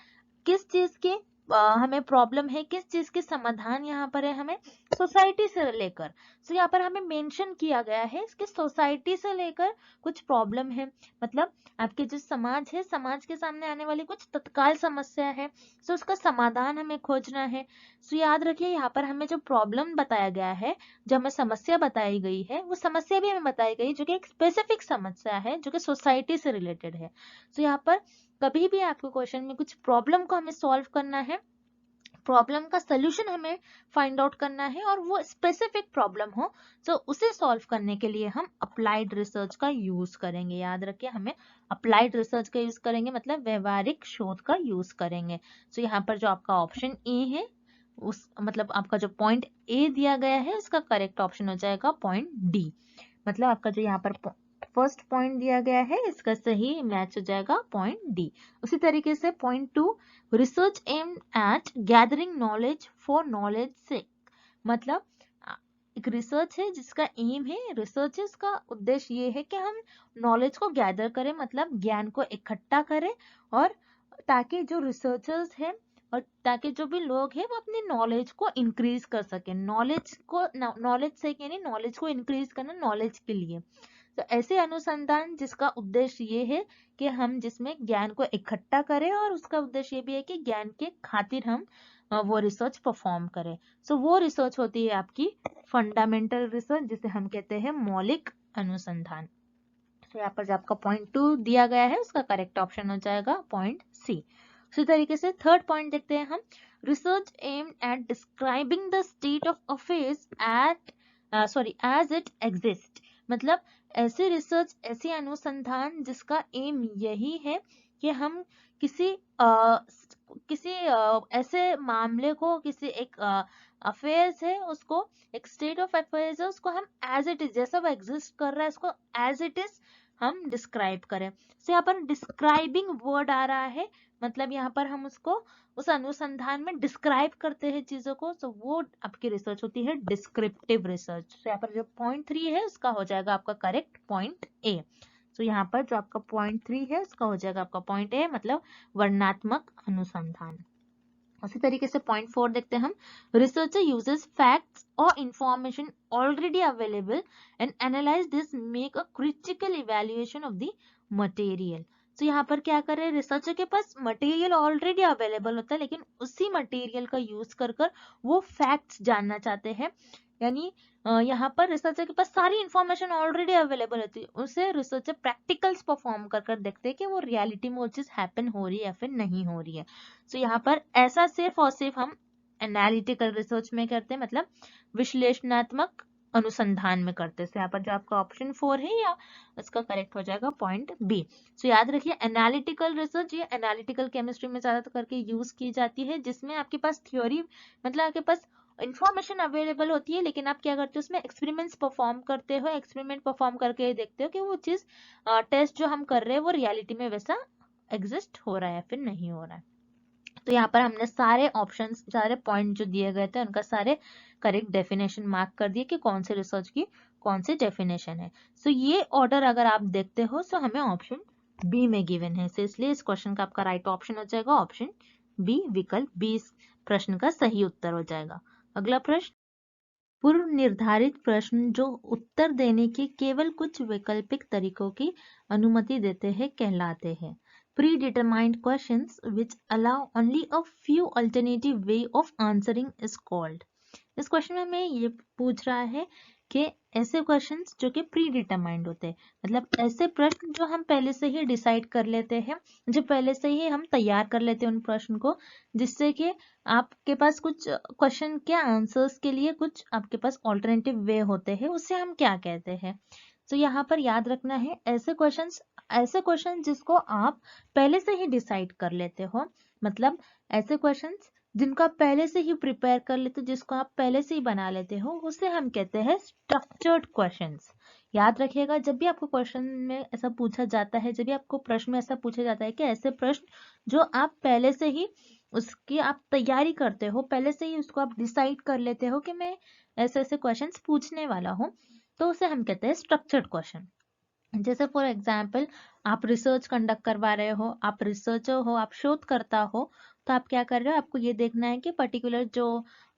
S1: किस चीज की हमें प्रॉब्लम है, किस चीज के समाधान यहाँ पर है, हमें सोसाइटी से लेकर। यहाँ पर हमें मेंशन किया गया है इसके सोसाइटी से लेकर कुछ प्रॉब्लम है, मतलब आपके जो समाज है, समाज के सामने आने वाली कुछ तत्काल समस्या है, उसका समाधान हमें खोजना है। याद रखिए यहाँ पर हमें जो प्रॉब्लम बताया गया है, जो हमें समस्या बताई गई है, वो समस्या भी हमें बताई गई जो कि एक स्पेसिफिक समस्या है जो कि सोसाइटी से रिलेटेड है। यहाँ पर कभी भी आपको क्वेश्चन में कुछ प्रॉब्लम को हमें सॉल्व करना है, प्रॉब्लम का सलूशन हमें फाइंड आउट करना है और वो स्पेसिफिक प्रॉब्लम हो, तो उसे सॉल्व करने के लिए हम अप्लाइड रिसर्च का यूज करेंगे। याद रखिए हमें अप्लाइड रिसर्च का यूज करेंगे, मतलब व्यवहारिक शोध का यूज करेंगे। यहाँ पर जो आपका ऑप्शन ए है, उस मतलब आपका जो पॉइंट ए दिया गया है उसका करेक्ट ऑप्शन हो जाएगा पॉइंट डी। मतलब आपका जो यहाँ पर फर्स्ट पॉइंट दिया गया है इसका सही मैच हो जाएगा पॉइंट डी। उसी तरीके से point two, research aim at gathering knowledge for knowledge से, मतलब एक रिसर्च है जिसका एम है, रिसर्च का उद्देश्य ये है कि हम नॉलेज को गैदर करें, मतलब ज्ञान को इकट्ठा करें, और ताकि जो रिसर्चर्स हैं और ताकि जो भी लोग हैं वो अपनी नॉलेज को इंक्रीज कर सके, नॉलेज से यानी नॉलेज को इंक्रीज करना, नॉलेज के लिए। तो ऐसे अनुसंधान जिसका उद्देश्य ये है कि हम जिसमें ज्ञान को इकट्ठा करें और उसका उद्देश्य ये भी है कि ज्ञान के खातिर हम वो रिसर्च परफॉर्म करें। वो रिसर्च होती है आपकी फंडामेंटल रिसर्च, जिसे हम कहते हैं मौलिक अनुसंधान। यहाँ पर जो आपका पॉइंट टू दिया गया है उसका करेक्ट ऑप्शन हो जाएगा पॉइंट सी। उसी तरीके से थर्ड पॉइंट देखते हैं हम, research aim at describing the state of affairs as it exist. मतलब ऐसे रिसर्च, ऐसी अनुसंधान जिसका एम यही है कि हम किसी ऐसे मामले को, किसी एक अफेयर्स है उसको, एक स्टेट ऑफ अफेयर्स है उसको हम एज इट इज, जैसा वो एग्जिस्ट कर रहा है उसको एज इट इज हम डिस्क्राइब करें। यहाँ पर डिस्क्राइबिंग वर्ड आ रहा है, मतलब यहाँ पर हम उसको उस अनुसंधान में डिस्क्राइब करते हैं चीजों को, तो वो आपकी रिसर्च होती है डिस्क्रिप्टिव रिसर्च। यहाँ पर जो पॉइंट 3 है उसका हो जाएगा आपका करेक्ट पॉइंट ए। यहाँ पर जो आपका पॉइंट 3 है उसका हो जाएगा आपका पॉइंट ए, मतलब वर्णनात्मक अनुसंधान। उसी तरीके से पॉइंट 4 देखते हैं हम, रिसर्चर यूजेस फैक्ट्स और information already available and analyse this, make a critical evaluation of the material. तो यहाँ पर क्या कर रहे हैं, रिसर्चर के पास मटेरियल ऑलरेडी अवेलेबल होता है, लेकिन उसी मटेरियल का यूज कर वो फैक्ट्स जानना चाहते हैं। यानी यहाँ पर रिसर्चर के पास सारी इंफॉर्मेशन ऑलरेडी अवेलेबल होती है, उसे रिसर्चर प्रैक्टिकल्स परफॉर्म कर देखते हैं कि वो रियलिटी में वो चीज हैपन हो रही है या फिर नहीं हो रही है। तो यहाँ पर ऐसा सिर्फ और सिर्फ हम एनालिटिकल रिसर्च में करते हैं, मतलब विश्लेषणात्मक अनुसंधान में करते हैं। यहाँ पर जो आपका ऑप्शन 4 है या उसका करेक्ट हो जाएगा पॉइंट बी। तो याद रखिए एनालिटिकल रिसर्च ये एनालिटिकल केमिस्ट्री में ज्यादातर करके यूज की जाती है, जिसमें आपके पास थ्योरी मतलब आपके पास इंफॉर्मेशन अवेलेबल होती है, लेकिन आप क्या करते हो उसमें एक्सपेरिमेंट्स परफॉर्म करते हो, एक्सपेरिमेंट परफॉर्म करके देखते हो कि वो चीज टेस्ट जो हम कर रहे हैं वो रियलिटी में वैसा एग्जिस्ट हो रहा है फिर नहीं हो रहा है। तो यहाँ पर हमने सारे ऑप्शंस, सारे पॉइंट जो दिए गए थे उनका सारे करेक्ट डेफिनेशन मार्क कर दिए कि कौन से रिसर्च की कौन सी डेफिनेशन है। सो ये ऑर्डर अगर आप देखते हो तो हमें ऑप्शन बी में गिवन है, so इसलिए इस क्वेश्चन का आपका राइट ऑप्शन हो जाएगा ऑप्शन बी, विकल्प बी इस प्रश्न का सही उत्तर हो जाएगा। अगला प्रश्न, पूर्व निर्धारित प्रश्न जो उत्तर देने के केवल कुछ वैकल्पिक तरीकों की अनुमति देते हैं कहलाते हैं। Predetermined questions which allow only a few alternative way of answering is called। इस क्वेश्चन में हमें ये पूछ रहा है कि ऐसे क्वेश्चंस जो कि प्री डिटरमाइंड होते हैं, मतलब ऐसे प्रश्न जो हम पहले से ही डिसाइड कर लेते हैं, जो पहले से ही हम तैयार कर लेते हैं उन प्रश्न को, जिससे कि आपके पास कुछ क्वेश्चन के आंसर्स के लिए कुछ आपके पास ऑल्टरनेटिव वे होते हैं, उससे हम क्या कहते हैं। तो यहाँ पर याद रखना है ऐसे क्वेश्चन जिसको आप पहले से ही डिसाइड कर लेते हो, मतलब ऐसे क्वेश्चंस जिनको आप पहले से ही प्रिपेयर कर लेते हो, जिसको आप पहले से ही बना लेते हो, उसे हम कहते हैं स्ट्रक्चर्ड क्वेश्चंस। याद रखिएगा जब भी आपको क्वेश्चन में ऐसा पूछा जाता है, जब भी आपको प्रश्न में ऐसा पूछा जाता है कि ऐसे प्रश्न जो आप पहले से ही उसकी आप तैयारी करते हो, पहले से ही उसको आप डिसाइड कर लेते हो कि मैं ऐसे ऐसे क्वेश्चंस पूछने वाला हूँ, तो उसे हम कहते हैं स्ट्रक्चर्ड क्वेश्चन। जैसे फॉर एग्जाम्पल आप रिसर्च कंडक्ट करवा रहे हो, आप रिसर्चर हो, आप शोधकर्ता हो, तो आप क्या कर रहे हो, आपको ये देखना है कि पर्टिकुलर जो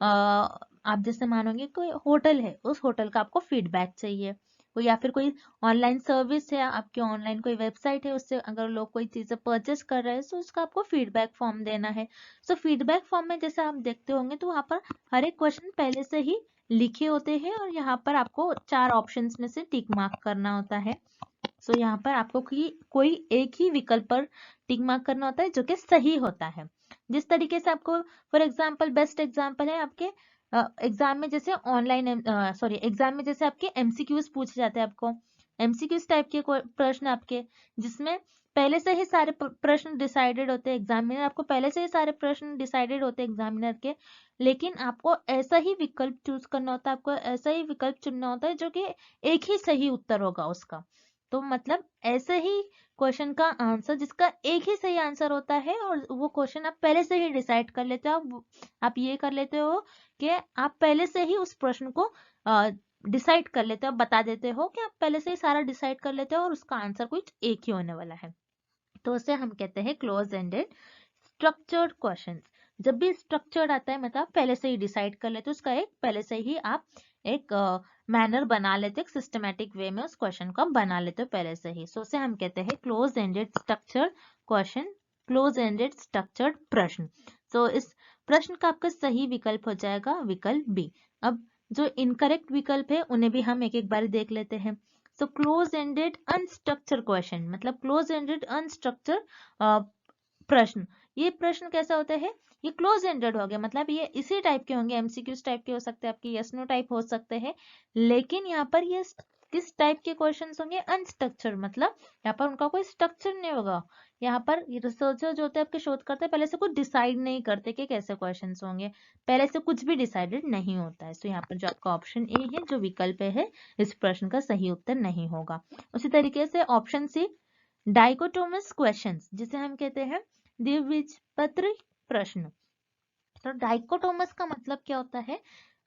S1: आप जैसे मानोगे कोई होटल है, उस होटल का आपको फीडबैक चाहिए, कोई या फिर कोई ऑनलाइन सर्विस है, आपकी ऑनलाइन कोई वेबसाइट है, उससे अगर लोग कोई चीजें परचेस कर रहे हैं तो उसका आपको फीडबैक फॉर्म देना है। सो फीडबैक फॉर्म में जैसे आप देखते होंगे तो वहाँ पर हर एक क्वेश्चन पहले से ही लिखे होते हैं और यहाँ पर आपको 4 ऑप्शंस में से टिक मार्क करना होता है। सो यहाँ पर आपको कोई एक ही विकल्प पर टिक मार्क करना होता है जो कि सही होता है। जिस तरीके से आपको फॉर एग्जांपल बेस्ट एग्जांपल है आपके एग्जाम में, जैसे एग्जाम में जैसे आपके एमसीक्यूज पूछे जाते हैं, आपको एमसीक्यूज टाइप के प्रश्न आपके, जिसमें पहले से ही सारे प्रश्न डिसाइडेड होते हैं, एग्जामिनर आपको पहले से ही सारे प्रश्न डिसाइडेड होते हैं एग्जामिनर के, लेकिन आपको ऐसा ही विकल्प चूज करना होता है, आपको ऐसा ही विकल्प चुनना होता है जो कि एक ही सही उत्तर होगा उसका। तो मतलब ऐसे ही क्वेश्चन का आंसर जिसका एक ही सही आंसर होता है और वो क्वेश्चन आप पहले से ही डिसाइड कर लेते हो, आप ये कर लेते हो कि आप पहले से ही उस प्रश्न को डिसाइड कर लेते हो, बता देते हो कि आप पहले से ही सारा डिसाइड कर लेते हो और उसका आंसर कुछ एक ही होने वाला है, तो उसे हम कहते हैं क्लोज एंडेड स्ट्रक्चर्ड क्वेश्चंस। जब भी स्ट्रक्चर्ड आता है मतलब पहले से ही डिसाइड कर लेते हो, उसका एक पहले से ही आप एक मैनर बना लेते हो, सिस्टमैटिक वे में उस क्वेश्चन को बना लेते हो पहले से ही, सो उसे हम कहते हैं close ended structured question, close ended structured प्रश्न। सो इस प्रश्न का आपका सही विकल्प हो जाएगा विकल्प बी। अब जो इनकरेक्ट विकल्प है उन्हें भी हम एक एक बार देख लेते हैं। So close ended unstructured question, मतलब क्लोज एंडेड अनस्ट्रक्चर्ड प्रश्न, ये प्रश्न कैसा होता है, ये क्लोज एंडेड हो गया, मतलब ये इसी टाइप के होंगे, एमसीक्यूज टाइप के हो सकते हैं, आपके यस नो टाइप हो सकते हैं, लेकिन यहाँ पर ये किस टाइप के क्वेश्चंस होंगे, अनस्ट्रक्चर्ड, मतलब यहाँ पर उनका कोई स्ट्रक्चर नहीं होगा। यहाँ पर रिसर्चर जो होते हैं आपके शोधकर्ता पहले से कुछ डिसाइड नहीं करते कि कैसे क्वेश्चंस होंगे, पहले से कुछ भी डिसाइडेड नहीं होता है। सो यहाँ पर जो आपका ऑप्शन ए है जो विकल्प है इस प्रश्न का सही उत्तर नहीं होगा। उसी तरीके से ऑप्शन सी डाइकोटोमस क्वेश्चंस, जिसे हम कहते हैं द्विबीजपत्री प्रश्न। तो डाइकोटोमस का मतलब क्या होता है,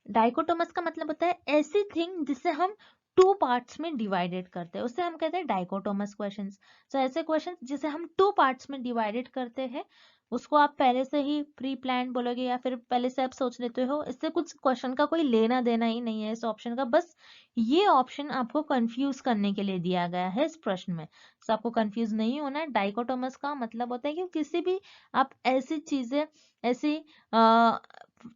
S1: डाइकोटोमस का मतलब होता है ऐसी थिंग जिसे हम 2 पार्ट्स में डिवाइडेड करते हैं, उसे हम कहते हैं डाइकोटोमस क्वेश्चंस। तो ऐसे क्वेश्चंस जिसे हम 2 पार्ट्स में डिवाइडेड करते हैं उसको आप पहले से ही प्री प्लान बोलोगे या फिर पहले से आप सोच लेते हो, इससे कुछ क्वेश्चन का कोई लेना देना ही नहीं है इस ऑप्शन का। बस ये ऑप्शन आपको कंफ्यूज करने के लिए दिया गया है इस प्रश्न में। तो आपको कंफ्यूज नहीं होना है। डाइकोटोमस का मतलब होता है कि किसी भी आप ऐसी चीजें, ऐसी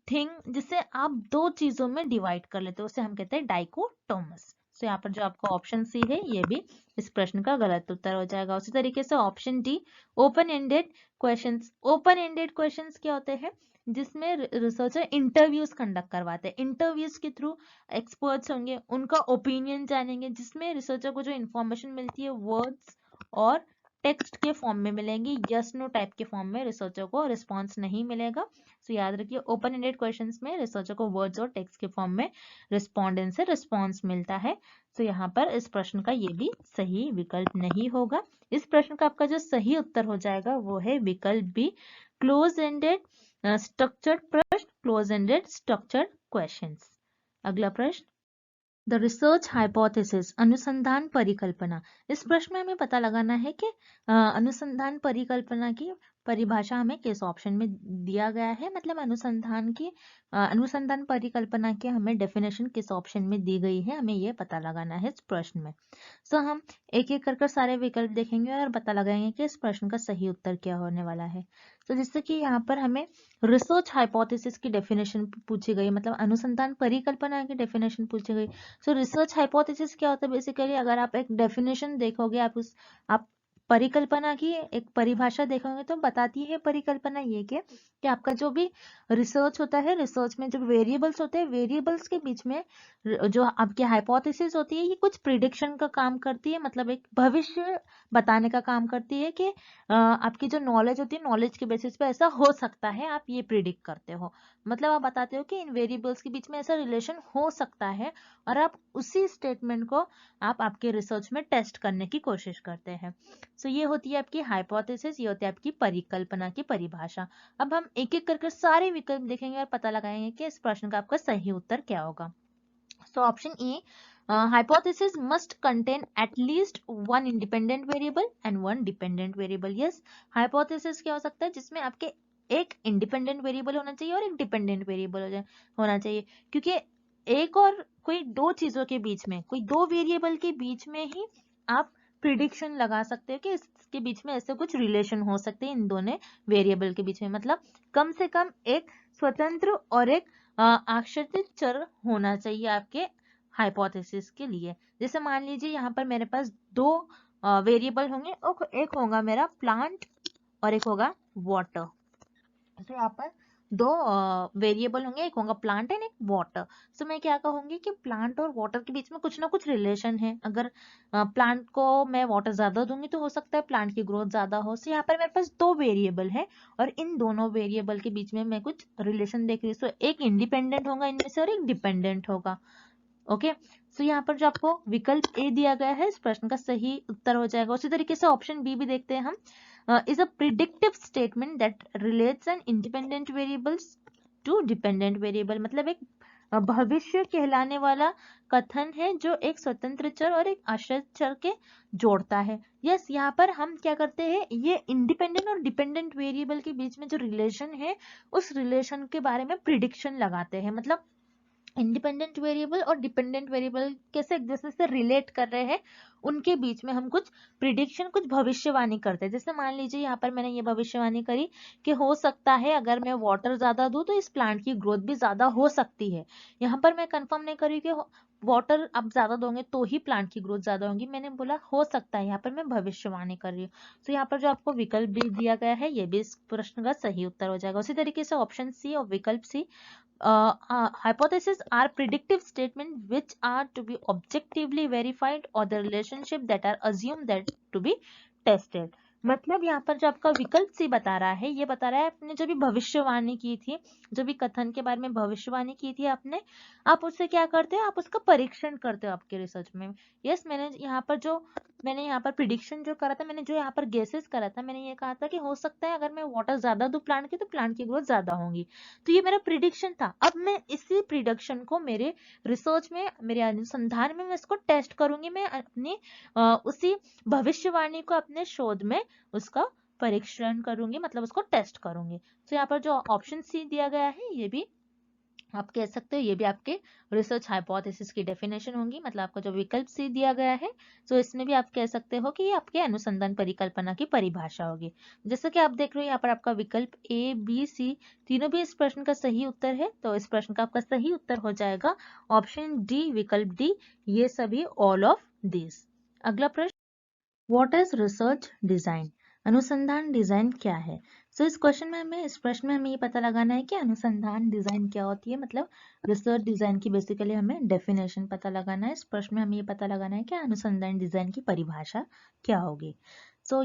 S1: थिंग जिसे आप दो चीजों में डिवाइड कर लेते हो, उसे हम कहते हैं डाइकोटोमस। तो यहाँ पर जो आपका ऑप्शन सी है ये भी इस प्रश्न का गलत उत्तर हो जाएगा। उसी तरीके से option D, open ended questions. Open ended questions क्या होते हैं? जिसमें रिसर्चर इंटरव्यूज कंडक्ट करवाते हैं। इंटरव्यूज के थ्रू एक्सपर्ट्स होंगे, उनका ओपिनियन जानेंगे, जिसमें रिसर्चर को जो इंफॉर्मेशन मिलती है वर्ड्स और टेक्स्ट के फॉर्म में मिलेंगी। यस नो टाइप के फॉर्म में रिसर्चर को रिस्पॉन्स नहीं मिलेगा। तो याद रखिए, ओपन एंडेड क्वेश्चंस में रिसर्चर को वर्ड्स और टेक्स्ट के फॉर्म में रिस्पॉन्डेंट से रिस्पॉन्स मिलता है। तो यहाँ पर इस प्रश्न का ये भी सही विकल्प नहीं होगा। इस प्रश्न का आपका जो सही उत्तर हो जाएगा वो है विकल्प बी, क्लोज एंडेड स्ट्रक्चर्ड प्रश्न, क्लोज एंडेड स्ट्रक्चर्ड क्वेश्चंस। अगला प्रश्न, द रिसर्च हाइपोथेसिस, अनुसंधान परिकल्पना। इस प्रश्न में हमें पता लगाना है कि अनुसंधान परिकल्पना की परिभाषा हमें किस ऑप्शन में दिया गया है, मतलब अनुसंधान परिकल्पना की हमें डेफिनेशन किस ऑप्शन में दी गई है, हमें ये पता लगाना है इस प्रश्न में। तो हम एक एक कर सारे विकल्प देखेंगे और पता लगाएंगे कि इस प्रश्न का सही उत्तर क्या होने वाला है। तो जिससे कि यहाँ पर हमें रिसर्च हाइपोथेसिस की डेफिनेशन पूछी गई, मतलब अनुसंधान परिकल्पना की डेफिनेशन पूछी गई। सो रिसर्च हाइपोथेसिस क्या होता है? बेसिकली अगर आप एक डेफिनेशन देखोगे, आप परिकल्पना की एक परिभाषा देखोगे तो बताती है परिकल्पना ये कि आपका जो भी रिसर्च होता है, रिसर्च में जो वेरिएबल्स होते हैं, वेरिएबल्स के बीच में जो आपकी हाइपोथेसिस होती है, ये कुछ प्रिडिक्शन का काम करती है, मतलब एक भविष्य बताने का काम करती है कि आपकी जो नॉलेज होती है, नॉलेज के बेसिस पे ऐसा हो सकता है, आप ये प्रिडिक्ट करते हो। मतलब आप बताते हो कि इन वेरिएबल्स के बीच में ऐसा रिलेशन हो सकता है और आप उसी स्टेटमेंट को आप आपके रिसर्च में टेस्ट करने की कोशिश करते हैं। सो ये होती है आपकी हाइपोथेसिस, ये होती है आपकी परिकल्पना की परिभाषा। अब हम एक एक करके सारे विकल्प देखेंगे और पता लगाएंगे कि इस प्रश्न का आपका सही उत्तर क्या होगा। So option A, hypothesis must contain at least one independent variable and one dependent variable. Yes, hypothesis क्या हो सकता है? जिसमें आपके एक इंडिपेंडेंट वेरिएबल होना चाहिए और एक डिपेंडेंट वेरिएबल होना चाहिए, क्योंकि एक और कोई दो चीजों के बीच में, कोई दो वेरिएबल के बीच में ही आप प्रिडिक्शन लगा सकते हो कि इसके बीच में ऐसे कुछ रिलेशन हो सकते हैं इन दोनों वेरिएबल के बीच में। मतलब कम से कम एक स्वतंत्र और एक आश्रित चर होना चाहिए आपके हाइपोथेसिस के लिए। जैसे मान लीजिए यहाँ पर मेरे पास दो वेरिएबल होंगे, एक होगा मेरा प्लांट और एक होगा वाटर। तो यहाँ पर दो वेरिएबल होंगे, एक होगा प्लांट एंड एक वाटर। सो मैं क्या कहूंगी कि प्लांट और वाटर के बीच में कुछ ना कुछ रिलेशन है। अगर प्लांट को मैं वाटर ज्यादा दूंगी तो हो सकता है प्लांट की ग्रोथ ज्यादा हो। सो यहाँ पर मेरे पास दो वेरिएबल है और इन दोनों वेरिएबल के बीच में मैं कुछ रिलेशन देख रही हूँ। सो एक इंडिपेंडेंट होगा इनमें से और एक डिपेंडेंट होगा। ओके, सो यहाँ पर जो आपको विकल्प ए दिया गया है इस प्रश्न का सही उत्तर हो जाएगा। उसी तरीके से ऑप्शन बी भी देखते हैं हम। Is a predictive statement that relates an independent variables to dependent variable. मतलब एक भविष्य कहलाने वाला कथन है जो एक स्वतंत्र चर और एक आश्रित चर के जोड़ता है। यस, यहाँ पर हम क्या करते हैं, ये इंडिपेंडेंट और डिपेंडेंट वेरिएबल के बीच में जो रिलेशन है उस रिलेशन के बारे में प्रिडिक्शन लगाते हैं। मतलब इंडिपेंडेंट वेरिएबल और डिपेंडेंट वेरिएबल कैसे एक दूसरे से रिलेट कर रहे हैं, उनके बीच में हम कुछ प्रिडिक्शन, कुछ भविष्यवाणी करते हैं। जैसे मान लीजिए यहाँ पर मैंने ये भविष्यवाणी करी कि हो सकता है अगर मैं वाटर ज्यादा दूं तो इस प्लांट की ग्रोथ भी ज्यादा हो सकती है। यहाँ पर मैं कंफर्म नहीं करी कि वाटर आप ज्यादा दोगे तो ही प्लांट की ग्रोथ ज्यादा होगी, मैंने बोला हो सकता है, यहाँ पर मैं भविष्यवाणी कर रही हूँ। तो यहाँ पर जो आपको विकल्प भी दिया गया है ये भी इस प्रश्न का सही उत्तर हो जाएगा। उसी तरीके से ऑप्शन सी और विकल्प सी, hypotheses are predictive statements which are to be objectively verified or the relationship that are assumed that to be tested. मतलब यहाँ पर जो आपका विकल्प सी बता रहा है, ये बता रहा है आपने जो भी भविष्यवाणी की थी, जो भी कथन के बारे में भविष्यवाणी की थी आपने, आप उससे क्या करते हो, आप उसका परीक्षण करते हो आपके रिसर्च में। यस, मैंने यहाँ पर प्रिडिक्शन जो करा था, मैंने जो यहाँ पर गेसेस करा था, मैंने ये कहा था कि हो सकता है अगर मैं वाटर ज्यादा दूं प्लांट की तो प्लांट की ग्रोथ ज्यादा होगी। तो ये मेरा प्रिडिक्शन था। अब मैं इसी प्रिडिक्शन को मेरे रिसर्च में, मेरे अनुसंधान में मैं इसको टेस्ट करूंगी। मैं अपनी उसी भविष्यवाणी को अपने शोध में उसका परीक्षण करूंगी, मतलब उसको टेस्ट करूंगी। तो यहाँ पर जो ऑप्शन सी दिया गया है ये भी आप कह सकते हो ये भी आपके रिसर्च हाइपोथेसिस की डेफिनेशन होंगी, मतलब आपका जो विकल्प सी दिया गया है तो इसमें भी आप कह सकते हो कि ये आपके अनुसंधान परिकल्पना की परिभाषा होगी। जैसा कि आप देख रहे हो यहाँ पर आपका विकल्प ए बी सी तीनों भी इस प्रश्न का सही उत्तर है, तो इस प्रश्न का आपका सही उत्तर हो जाएगा ऑप्शन डी, विकल्प डी, ये सभी ऑल ऑफ दिस। अगला प्रश्न, व्हाट इज रिसर्च डिजाइन? अनुसंधान डिजाइन क्या है? इस क्वेश्चन में हमें, इस प्रश्न में हमें ये पता लगाना है कि अनुसंधान डिजाइन क्या होती है, मतलब रिसर्च डिजाइन की बेसिकली हमें डेफिनेशन पता लगाना है। इस प्रश्न में हमें ये पता लगाना है कि अनुसंधान डिजाइन की परिभाषा क्या होगी।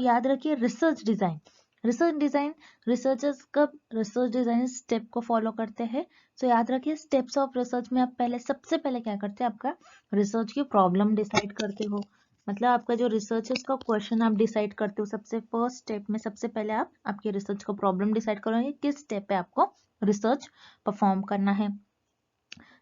S1: याद रखिए research design, research design, researchers कब रिसर्च डिजाइन स्टेप को फॉलो करते हैं। याद रखिए स्टेप्स ऑफ रिसर्च में आप पहले, सबसे पहले क्या करते हैं, आपका रिसर्च की प्रॉब्लम डिसाइड करते हो, मतलब आपका जो रिसर्च है उसका क्वेश्चन आप डिसाइड करते हो। सबसे फर्स्ट स्टेप में सबसे पहले आप आपके रिसर्च का प्रॉब्लम डिसाइड करोगे, किस स्टेप पे आपको रिसर्च परफॉर्म करना है।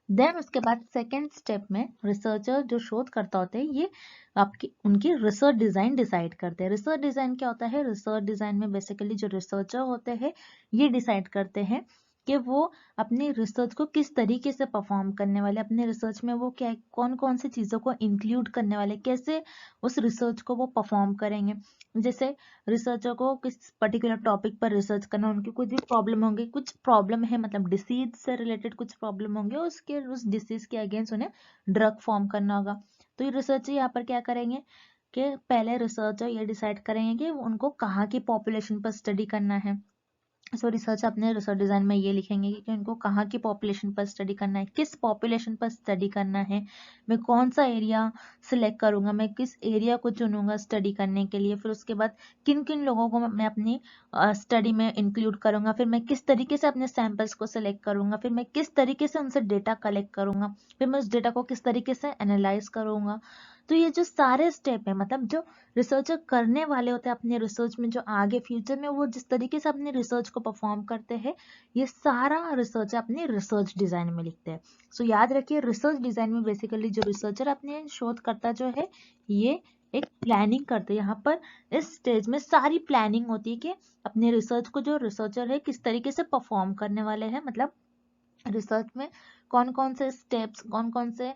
S1: देन उसके बाद सेकेंड स्टेप में रिसर्चर जो शोधकर्ता होते हैं ये आपकी उनकी रिसर्च डिजाइन डिसाइड करते हैं। रिसर्च डिजाइन क्या होता है? रिसर्च डिजाइन में बेसिकली जो रिसर्चर होते हैं ये डिसाइड करते हैं कि वो अपनी रिसर्च को किस तरीके से परफॉर्म करने वाले, अपने रिसर्च में वो क्या कौन कौन सी चीज़ों को इंक्लूड करने वाले, कैसे उस रिसर्च को वो परफॉर्म करेंगे। जैसे रिसर्चर को किस पर्टिकुलर टॉपिक पर रिसर्च करना, उनकी कुछ भी प्रॉब्लम होंगी, कुछ प्रॉब्लम है मतलब डिसीज से रिलेटेड कुछ प्रॉब्लम होंगे, उसके उस डिसीज के अगेंस्ट उन्हें ड्रग फॉर्म करना होगा। तो ये रिसर्चर यहाँ पर क्या करेंगे कि पहले रिसर्चर ये डिसाइड करेंगे कि उनको कहाँ की पॉपुलेशन पर स्टडी करना है। रिसर्च अपने रिसर्च डिजाइन में ये लिखेंगे कि उनको कहाँ की पॉपुलेशन पर स्टडी करना है, किस पॉपुलेशन पर स्टडी करना है, मैं कौन सा एरिया सिलेक्ट करूंगा, मैं किस एरिया को चुनूंगा स्टडी करने के लिए, फिर उसके बाद किन किन लोगों को मैं अपनी स्टडी में इंक्लूड करूंगा, फिर मैं किस तरीके से अपने सैंपल्स को सिलेक्ट करूंगा, फिर मैं किस तरीके से उनसे डेटा कलेक्ट करूंगा, फिर मैं उस डेटा को किस तरीके से एनालाइज करूंगा। तो ये जो सारे स्टेप है, मतलब जो रिसर्चर करने वाले होते हैं अपने रिसर्च में, जो आगे फ्यूचर में वो जिस तरीके से अपने रिसर्च को परफॉर्म करते हैं, ये सारा रिसर्च अपने रिसर्च डिजाइन में लिखते हैं। याद रखिए रिसर्च डिजाइन में बेसिकली जो रिसर्चर अपने शोधकर्ता जो है ये एक प्लानिंग करते हैं। यहाँ पर इस स्टेज में सारी प्लानिंग होती है कि अपने रिसर्च को जो रिसर्चर है किस तरीके से परफॉर्म करने वाले हैं, मतलब रिसर्च में कौन कौन से स्टेप्स, कौन कौन से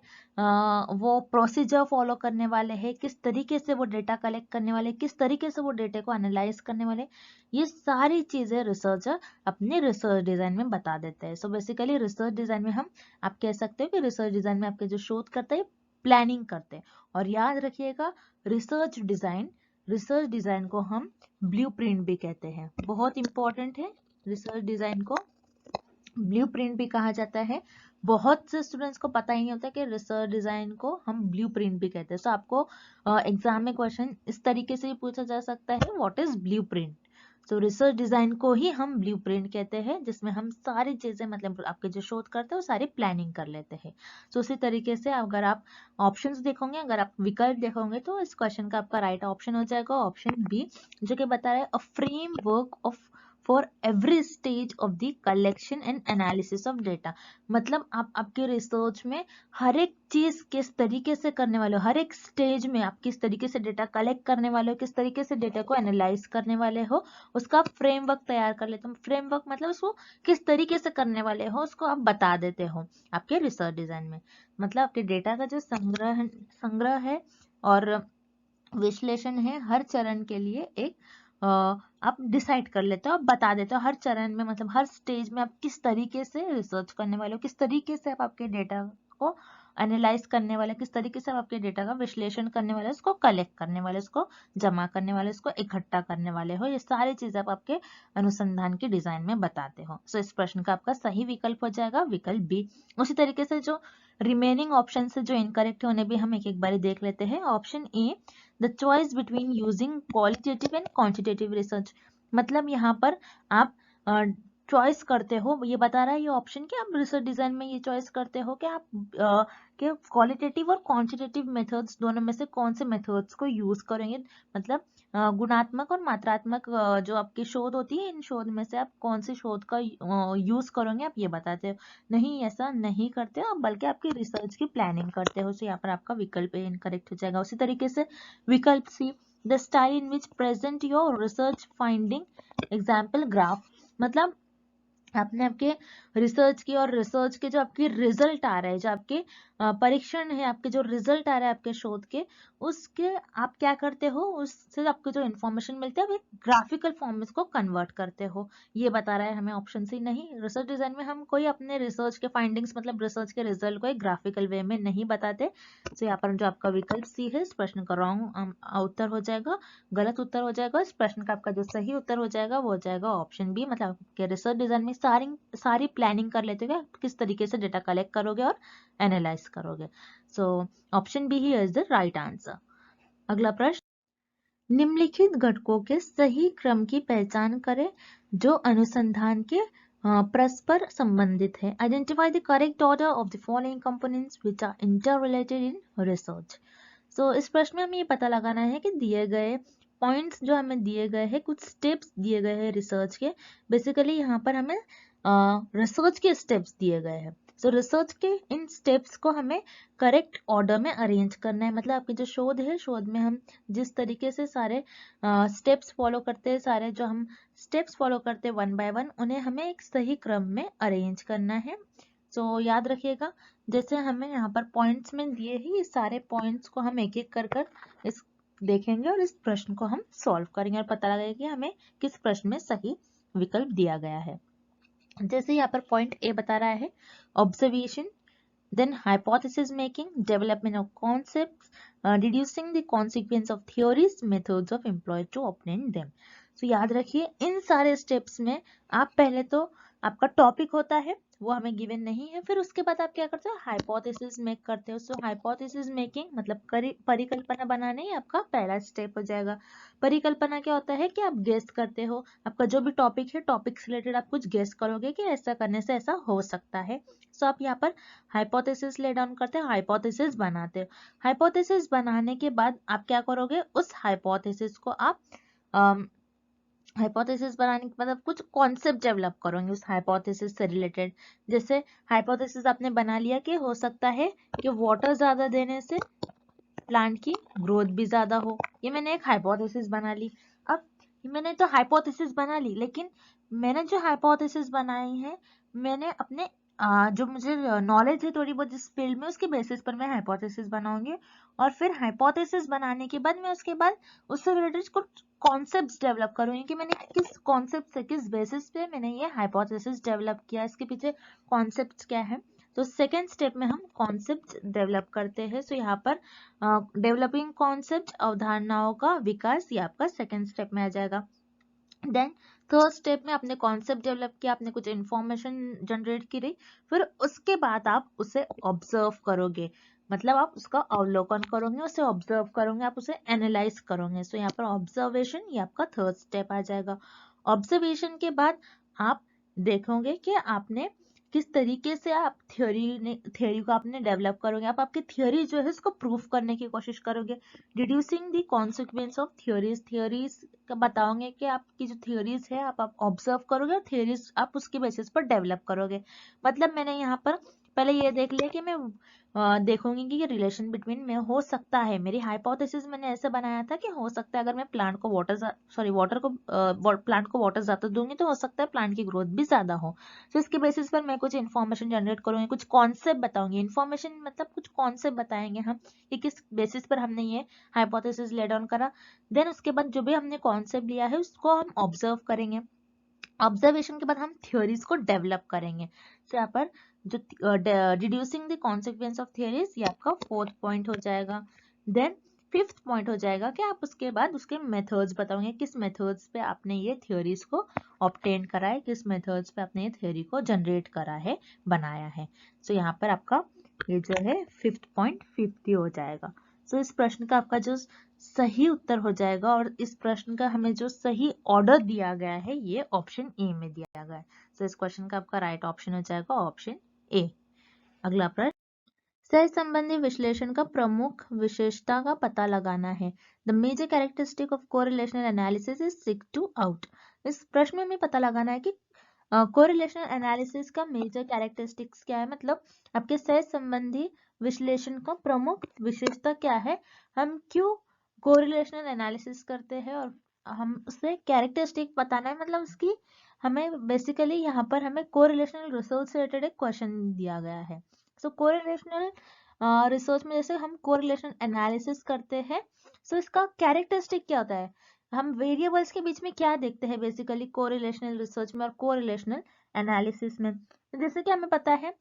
S1: वो प्रोसीजर फॉलो करने वाले हैं, किस तरीके से वो डेटा कलेक्ट करने वाले, किस तरीके से वो डेटा को एनालाइज करने वाले, ये सारी चीजें रिसर्चर अपने रिसर्च डिजाइन में बता देते हैं। बेसिकली रिसर्च डिजाइन में हम आप कह सकते हो कि रिसर्च डिजाइन में आपके जो शोध करते हैं प्लानिंग करते हैं। और याद रखिएगा रिसर्च डिजाइन को हम ब्लूप्रिंट भी कहते हैं, बहुत इंपॉर्टेंट है। रिसर्च डिजाइन को ब्लूप्रिंट भी कहा जाता है। बहुत से स्टूडेंट्स को पता ही नहीं होता कि रिसर्च डिजाइन को हम ब्लूप्रिंट भी कहते हैं। आपको एग्जाम में क्वेश्चन इस तरीके से भी पूछा जा सकता है, what is blueprint? Research design को ही हम ब्लूप्रिंट कहते हैं, जिसमें हम सारी चीजें, मतलब आपके जो शोध करते हैं वो सारी प्लानिंग कर लेते हैं। उसी तरीके से अगर आप ऑप्शंस देखोगे, अगर आप विकल्प देखोगे, तो इस क्वेश्चन का आपका राइट ऑप्शन हो जाएगा ऑप्शन बी, जो कि बता रहा है a framework of for every stage of the collection and analysis of data. मतलब आप आपके रिसर्च में हर एक चीज किस तरीके से करने वाले हो, हर एक स्टेज में आप किस तरीके से डेटा कलेक्ट करने वाले हो, किस तरीके से डेटा को एनालाइज करने वाले हो, उसका फ्रेमवर्क तैयार कर लेते हो। फ्रेमवर्क मतलब उसको किस तरीके से करने वाले हो उसको आप बता देते हो आपके रिसर्च डिजाइन में। मतलब आपके डेटा का जो संग्रह है और विश्लेषण है, हर चरण के लिए एक आप डिसाइड कर लेते हो, आप बता देते हो हर चरण में, मतलब हर स्टेज में आप किस तरीके से रिसर्च करने वाले हो, किस तरीके से आप आपके डेटा को एनालाइज करने वाले, किस तरीके से आप आपके डेटा का विश्लेषण करने वाले, उसको कलेक्ट करने वाले, उसको जमा करने वाले, उसको इकट्ठा करने वाले हो। ये सारी चीजें आप आपके अनुसंधान की डिजाइन में बताते हो। इस प्रश्न का आपका सही विकल्प हो जाएगा विकल्प बी। उसी तरीके से जो रिमेनिंग ऑप्शन से जो इनकरेक्ट है उन्हें भी हम एक एक बारी देख लेते हैं। Option A, the choice between using qualitative and quantitative research. मतलब यहाँ पर आप चॉइस करते हो, ये बता रहा है ये ऑप्शन कि आप रिसर्च डिजाइन में ये चॉइस करते हो कि आप कि क्वालिटेटिव और क्वांटिटेटिव मेथड्स दोनों में से कौन से मेथड्स को यूज करेंगे। मतलब गुणात्मक और मात्रात्मक जो आपकी शोध होती है, इन शोध में से आप कौन सी शोध का यूज करोगे, आप ये बताते हो। नहीं, ऐसा नहीं करते हो, बल्कि आपकी रिसर्च की प्लानिंग करते हो। यहाँ पर आपका विकल्प इनकरेक्ट हो जाएगा। उसी तरीके से विकल्प C, the style in which present your research finding, example graph. मतलब आपने आपके रिसर्च की और रिसर्च के जो आपके रिजल्ट आ रहे हैं, जो आपके परीक्षण है, आपके जो रिजल्ट आ रहा है आपके शोध के, उसके आप क्या करते हो, उससे आपको जो इन्फॉर्मेशन मिलती है आप एक ग्राफिकल फॉर्म में इसको कन्वर्ट करते हो। ये बता रहा है हमें ऑप्शन सी। नहीं, रिसर्च डिजाइन में हम कोई अपने रिसर्च के फाइंडिंग्स मतलब रिसर्च के रिजल्ट को एक ग्राफिकल वे में नहीं बताते। तो यहाँ पर जो आपका विकल्प सी है इस प्रश्न का रॉन्ग उत्तर हो जाएगा, गलत उत्तर हो जाएगा। इस प्रश्न का आपका जो सही उत्तर हो जाएगा वो हो जाएगा ऑप्शन बी। मतलब आपके रिसर्च डिजाइन में सारी प्लानिंग कर लेते हो किस तरीके से डेटा कलेक्ट करोगे और एनालाइज करोगे। सो ऑप्शन बी ही इज द राइट आंसर। अगला प्रश्न, निम्नलिखित घटकों के सही क्रम की पहचान करें जो अनुसंधान के परस्पर संबंधित है। Identify the correct order of the following components which are interrelated in research. So इस प्रश्न में हमें ये पता लगाना है कि दिए गए पॉइंट्स जो हमें दिए गए हैं, कुछ स्टेप्स दिए गए हैं रिसर्च के। बेसिकली यहाँ पर हमें रिसर्च के स्टेप्स दिए गए हैं। सो रिसर्च के इन स्टेप्स को हमें करेक्ट ऑर्डर में अरेंज करना है। मतलब आपकी जो शोध है, शोध में हम जिस तरीके से सारे स्टेप्स फॉलो करते हैं, सारे जो हम स्टेप्स फॉलो करते हैं वन बाय वन, उन्हें हमें एक सही क्रम में अरेंज करना है। तो याद रखिएगा, जैसे हमें यहाँ पर पॉइंट्स में दिए ही, इस सारे पॉइंट्स को हम एक एक कर इस देखेंगे और इस प्रश्न को हम सॉल्व करेंगे और पता लगेगा कि हमें किस प्रश्न में सही विकल्प दिया गया है। जैसे यहाँ पर पॉइंट ए बता रहा है observation, then hypothesis making, development of concepts, deducing the consequence of theories, methods of employed to obtain them. So याद रखिए इन सारे स्टेप्स में आप पहले तो आपका टॉपिक होता है वो हमें गिवन नहीं है, फिर उसके बाद आप क्या करते हो, हाइपोथेसिस मेक करते हो। सो हाइपोथेसिस मेकिंग मतलब परिकल्पना बनाना ही आपका पहला स्टेप हो जाएगा। परिकल्पना क्या होता है कि आप गेस करते हो, आपका जो भी टॉपिक है, टॉपिक से रिलेटेड आप कुछ गेस करोगे कि ऐसा करने से ऐसा हो सकता है। सो आप यहाँ पर हाइपोथेसिस ले डाउन करते हो, हाइपोथेसिस बनाते हो। हाइपोथेसिस बनाने के बाद आप क्या करोगे, उस हाइपोथेसिस को आप हाइपोथेसिस बनाने के बाद आप कुछ कॉन्सेप्ट डेवलप करोगे उस हाइपोथेसिस से रिलेटेड। जैसे हाइपोथेसिस आपने बना लिया कि हो सकता है कि वाटर ज्यादा देने से प्लांट की ग्रोथ भी ज्यादा हो, ये मैंने एक हाइपोथेसिस बना ली। अब मैंने तो हाइपोथेसिस बना ली, लेकिन मैंने जो हाइपोथेसिस बनाई है, मैंने अपने जो मुझे नॉलेज है थोड़ी बहुत जिस फील्ड में, उसके बेसिस पर मैं हाइपोथेसिस बनाऊंगी। और फिर हाइपोथेसिस बनाने के बाद मैं उसके बाद उससे रिलेटेड कुछ कॉन्सेप्ट्स डेवलप करूंगी कि मैंने किस कॉन्सेप्ट से, किस बेसिस पे मैंने ये हाइपोथेसिस डेवलप किया, इसके पीछे कॉन्सेप्ट्स क्या है। तो सेकेंड स्टेप में हम कॉन्सेप्ट डेवलप करते हैं। सो यहाँ पर डेवलपिंग कॉन्सेप्ट, अवधारणाओं का विकास, ये आपका सेकेंड स्टेप में आ जाएगा। देन थर्ड स्टेप में आपने कॉन्सेप्ट डेवलप किया, आपने कुछ इंफॉर्मेशन जनरेट की रही, फिर उसके बाद आप उसे ऑब्जर्व करोगे। मतलब आप उसका अवलोकन करोगे, उसे ऑब्जर्व करोगे, आप उसे एनालाइज करोगे। सो यहाँ पर ऑब्जर्वेशन ये आपका थर्ड स्टेप आ जाएगा। ऑब्जर्वेशन के बाद आप देखोगे कि आपने किस तरीके से आप थ्योरी को आपने डेवलप करोगे। आप आपकी थ्योरी जो है उसको प्रूफ करने की कोशिश करोगे। डिड्यूसिंग द कॉन्सिक्वेंस ऑफ थ्योरीज का बताओगे कि आपकी जो थ्योरीज है आप ऑब्जर्व करोगे और थ्योरीज आप उसके बेसिस पर डेवलप करोगे। मतलब मैंने यहाँ पर पहले ये देख लिया कि मैं देखूंगी कि ये रिलेशन बिटवीन में हो सकता है। मेरी हाइपोथेसिस मैंने ऐसे बनाया था कि हो सकता है अगर मैं प्लांट को प्लांट को वाटर ज्यादा दूंगी तो हो सकता है प्लांट की ग्रोथ भी ज्यादा हो। तो इसके बेसिस पर मैं कुछ इन्फॉर्मेशन जनरेट करूंगी, कुछ कॉन्सेप्ट बताऊंगी। इन्फॉर्मेशन मतलब कुछ कॉन्सेप्ट बताएंगे हम कि किस बेसिस पर हमने ये हाइपोथेसिस ले डाउन करा। देन उसके बाद जो भी हमने कॉन्सेप्ट लिया है उसको हम ऑब्जर्व करेंगे। ऑब्जर्वेशन के बाद हम थ्योरीज को डेवलप करेंगे। तो यहाँ पर जो reducing the consequence of theories ये आपका फोर्थ पॉइंट हो जाएगा। देन फिफ्थ पॉइंट हो जाएगा कि आप उसके बाद उसके मेथड्स बताओगे, किस मेथड्स पे आपने ये थ्योरीज को ऑब्टेन करा है, किस मेथड्स पे आपने ये थ्योरी को जनरेट करा है, बनाया है। सो यहाँ पर आपका ये जो है फिफ्थ पॉइंट 50 हो जाएगा। सो इस प्रश्न का आपका जो सही उत्तर हो जाएगा, और इस प्रश्न का हमें जो सही ऑर्डर दिया गया है ये ऑप्शन ए में दिया गया है। सो इस क्वेश्चन का आपका राइट ऑप्शन हो जाएगा ऑप्शन ए। अगला प्रश्न, सह संबंधी विश्लेषण का प्रमुख विशेषता का पता लगाना है। The major characteristic of correlational analysis is seek to out. इस प्रश्न में हमें पता लगाना है कि कोरिलेशनल एनालिसिस का मेजर कैरेक्टरिस्टिक्स क्या है, मतलब आपके सह संबंधी विश्लेषण का प्रमुख विशेषता क्या है, हम क्यों कोरिलेशनल एनालिसिस करते हैं और हम उससे कैरेक्टरिस्टिक बताना है, मतलब उसकी हमें बेसिकली यहाँ पर हमें कोरिलेशनल रिसर्च से रिलेटेड एक क्वेश्चन दिया गया है। सो कोरिलेशनल रिसर्च में जैसे हम कोरिलेशन एनालिसिस करते हैं, सो इसका कैरेक्टरिस्टिक क्या होता है, हम वेरिएबल्स के बीच में क्या देखते हैं बेसिकली कोरिलेशनल रिसर्च में और कोरिलेशनल एनालिसिस में। तो जैसे कि हमें पता है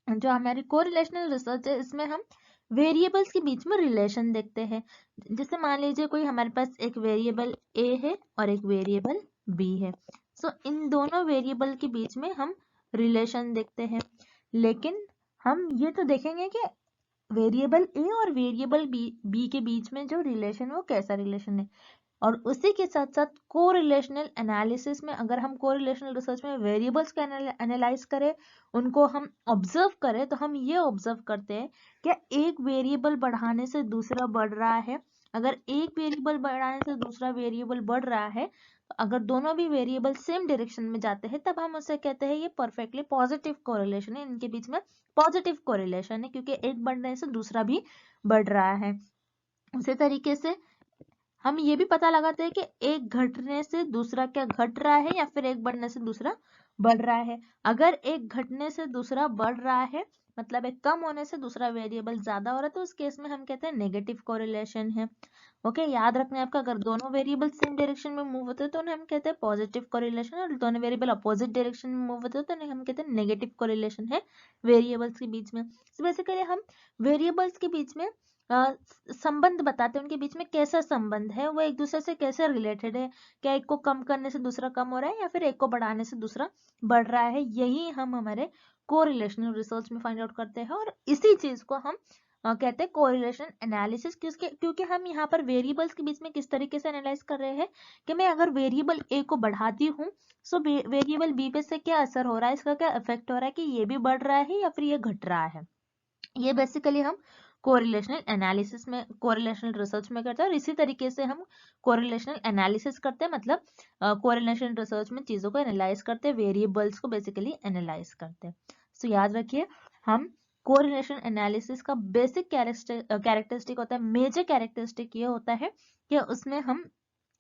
S1: जो हमारी कोरिलेशनल रिसर्च है इसमें हम वेरिएबल्स के बीच में रिलेशन देखते हैं। जैसे मान लीजिए कोई हमारे पास एक वेरिएबल ए है और एक वेरिएबल बी है, सो इन दोनों वेरिएबल के बीच में हम रिलेशन देखते हैं। लेकिन हम ये तो देखेंगे कि वेरिएबल ए और वेरिएबल बी के बीच में जो रिलेशन है वो कैसा रिलेशन है। और उसी के साथ साथ कोरिलेशनल एनालिसिस में अगर हम कोरिलेशनल रिसर्च में वेरिएबल्स को एनालाइज करें, उनको हम ऑब्जर्व करें, तो हम ये ऑब्जर्व करते हैं कि एक वेरिएबल बढ़ाने से दूसरा बढ़ रहा है। अगर एक वेरिएबल बढ़ाने से दूसरा वेरिएबल बढ़ रहा है, तो अगर दोनों भी वेरिएबल सेम डायरेक्शन में जाते हैं तब हम उसे कहते हैं ये परफेक्टली पॉजिटिव कोरिलेशन है, इनके बीच में पॉजिटिव कोरिलेशन है क्योंकि एक बढ़ने से दूसरा भी बढ़ रहा है। उसी तरीके से हम ये भी पता लगाते हैं कि एक घटने से दूसरा क्या घट रहा है या फिर एक बढ़ने से दूसरा बढ़ रहा है। अगर एक घटने से दूसरा बढ़ रहा है मतलब एक कम होने से दूसरा वेरिएबल ज्यादा हो रहा है, तो उस केस में हम कहते हैं नेगेटिव कोरिलेशन है। ओके, याद रखना है आपका, अगर दोनों वेरिएबल सेम डायरेक्शन में मूव होते हैं तो उन्हें हम कहते हैं पॉजिटिव कोरिलेशन, और दोनों वेरिएबल अपोजिट डायरेक्शन में मूव होते हैं तो उन्हें हम कहते हैं नेगेटिव कोरिलेशन है वेरिएबल्स के बीच में। तो बेसिकली हम वेरिएबल्स के बीच में संबंध बताते हैं, उनके बीच में कैसा संबंध है, वो एक दूसरे से कैसे रिलेटेड है, क्या एक को कम करने से दूसरा कम हो रहा है या फिर एक को बढ़ाने से दूसरा बढ़ रहा है। यही हम हमारे कोरिलेशनल रिसर्च में फाइंड आउट करते हैं और इसी चीज को हम कहते हैं कोरिलेशन एनालिसिस। क्योंकि हम यहाँ पर वेरिएबल्स के बीच में किस तरीके से एनालाइज कर रहे हैं कि मैं अगर वेरिएबल ए को बढ़ाती हूँ सो वेरिएबल बी पे से क्या असर हो रहा है, इसका क्या इफेक्ट हो रहा है कि ये भी बढ़ रहा है या फिर ये घट रहा है। ये बेसिकली हम कोरिलेशनल एनालिसिस में कोरिलेशनल रिसर्च में करते हैं और इसी तरीके से हम कोरिलेशनल एनालिसिस करते हैं, मतलब कोरिलेशनल रिसर्च में चीजों को एनालाइज करते हैं, वेरिएबल्स को बेसिकली एनालाइज करते हैं। सो याद रखिए, हम कोरिलेशन एनालिसिस का बेसिक कैरेक्टरिस्टिक होता है, मेजर कैरेक्टरिस्टिक ये होता है कि उसमें हम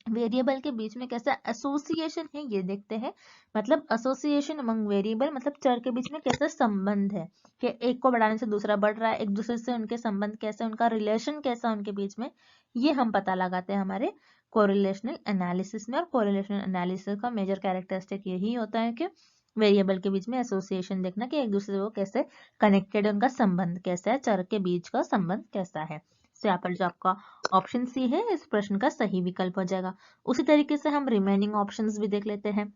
S1: वेरिएबल के बीच में कैसा एसोसिएशन है ये देखते हैं, मतलब एसोसिएशन अमंग वेरिएबल, मतलब चर के बीच में कैसा संबंध है कि एक को बढ़ाने से दूसरा बढ़ रहा है, एक दूसरे से उनके संबंध कैसे, उनका रिलेशन कैसा उनके बीच में, ये हम पता लगाते हैं हमारे कोरिलेशनल एनालिसिस में। और कोरिलेशनल एनालिसिस का मेजर कैरेक्टरिस्टिक यही होता है कि वेरिएबल के बीच में एसोसिएशन देखना कि एक दूसरे को कैसे कनेक्टेड है, उनका संबंध कैसा है, चर के बीच का संबंध कैसा है। तो यहाँ पर जो आपका ऑप्शन सी है इस प्रश्न का सही विकल्प हो जाएगा। उसी तरीके से हम रिमेनिंग ऑप्शंस भी देख लेते हैं।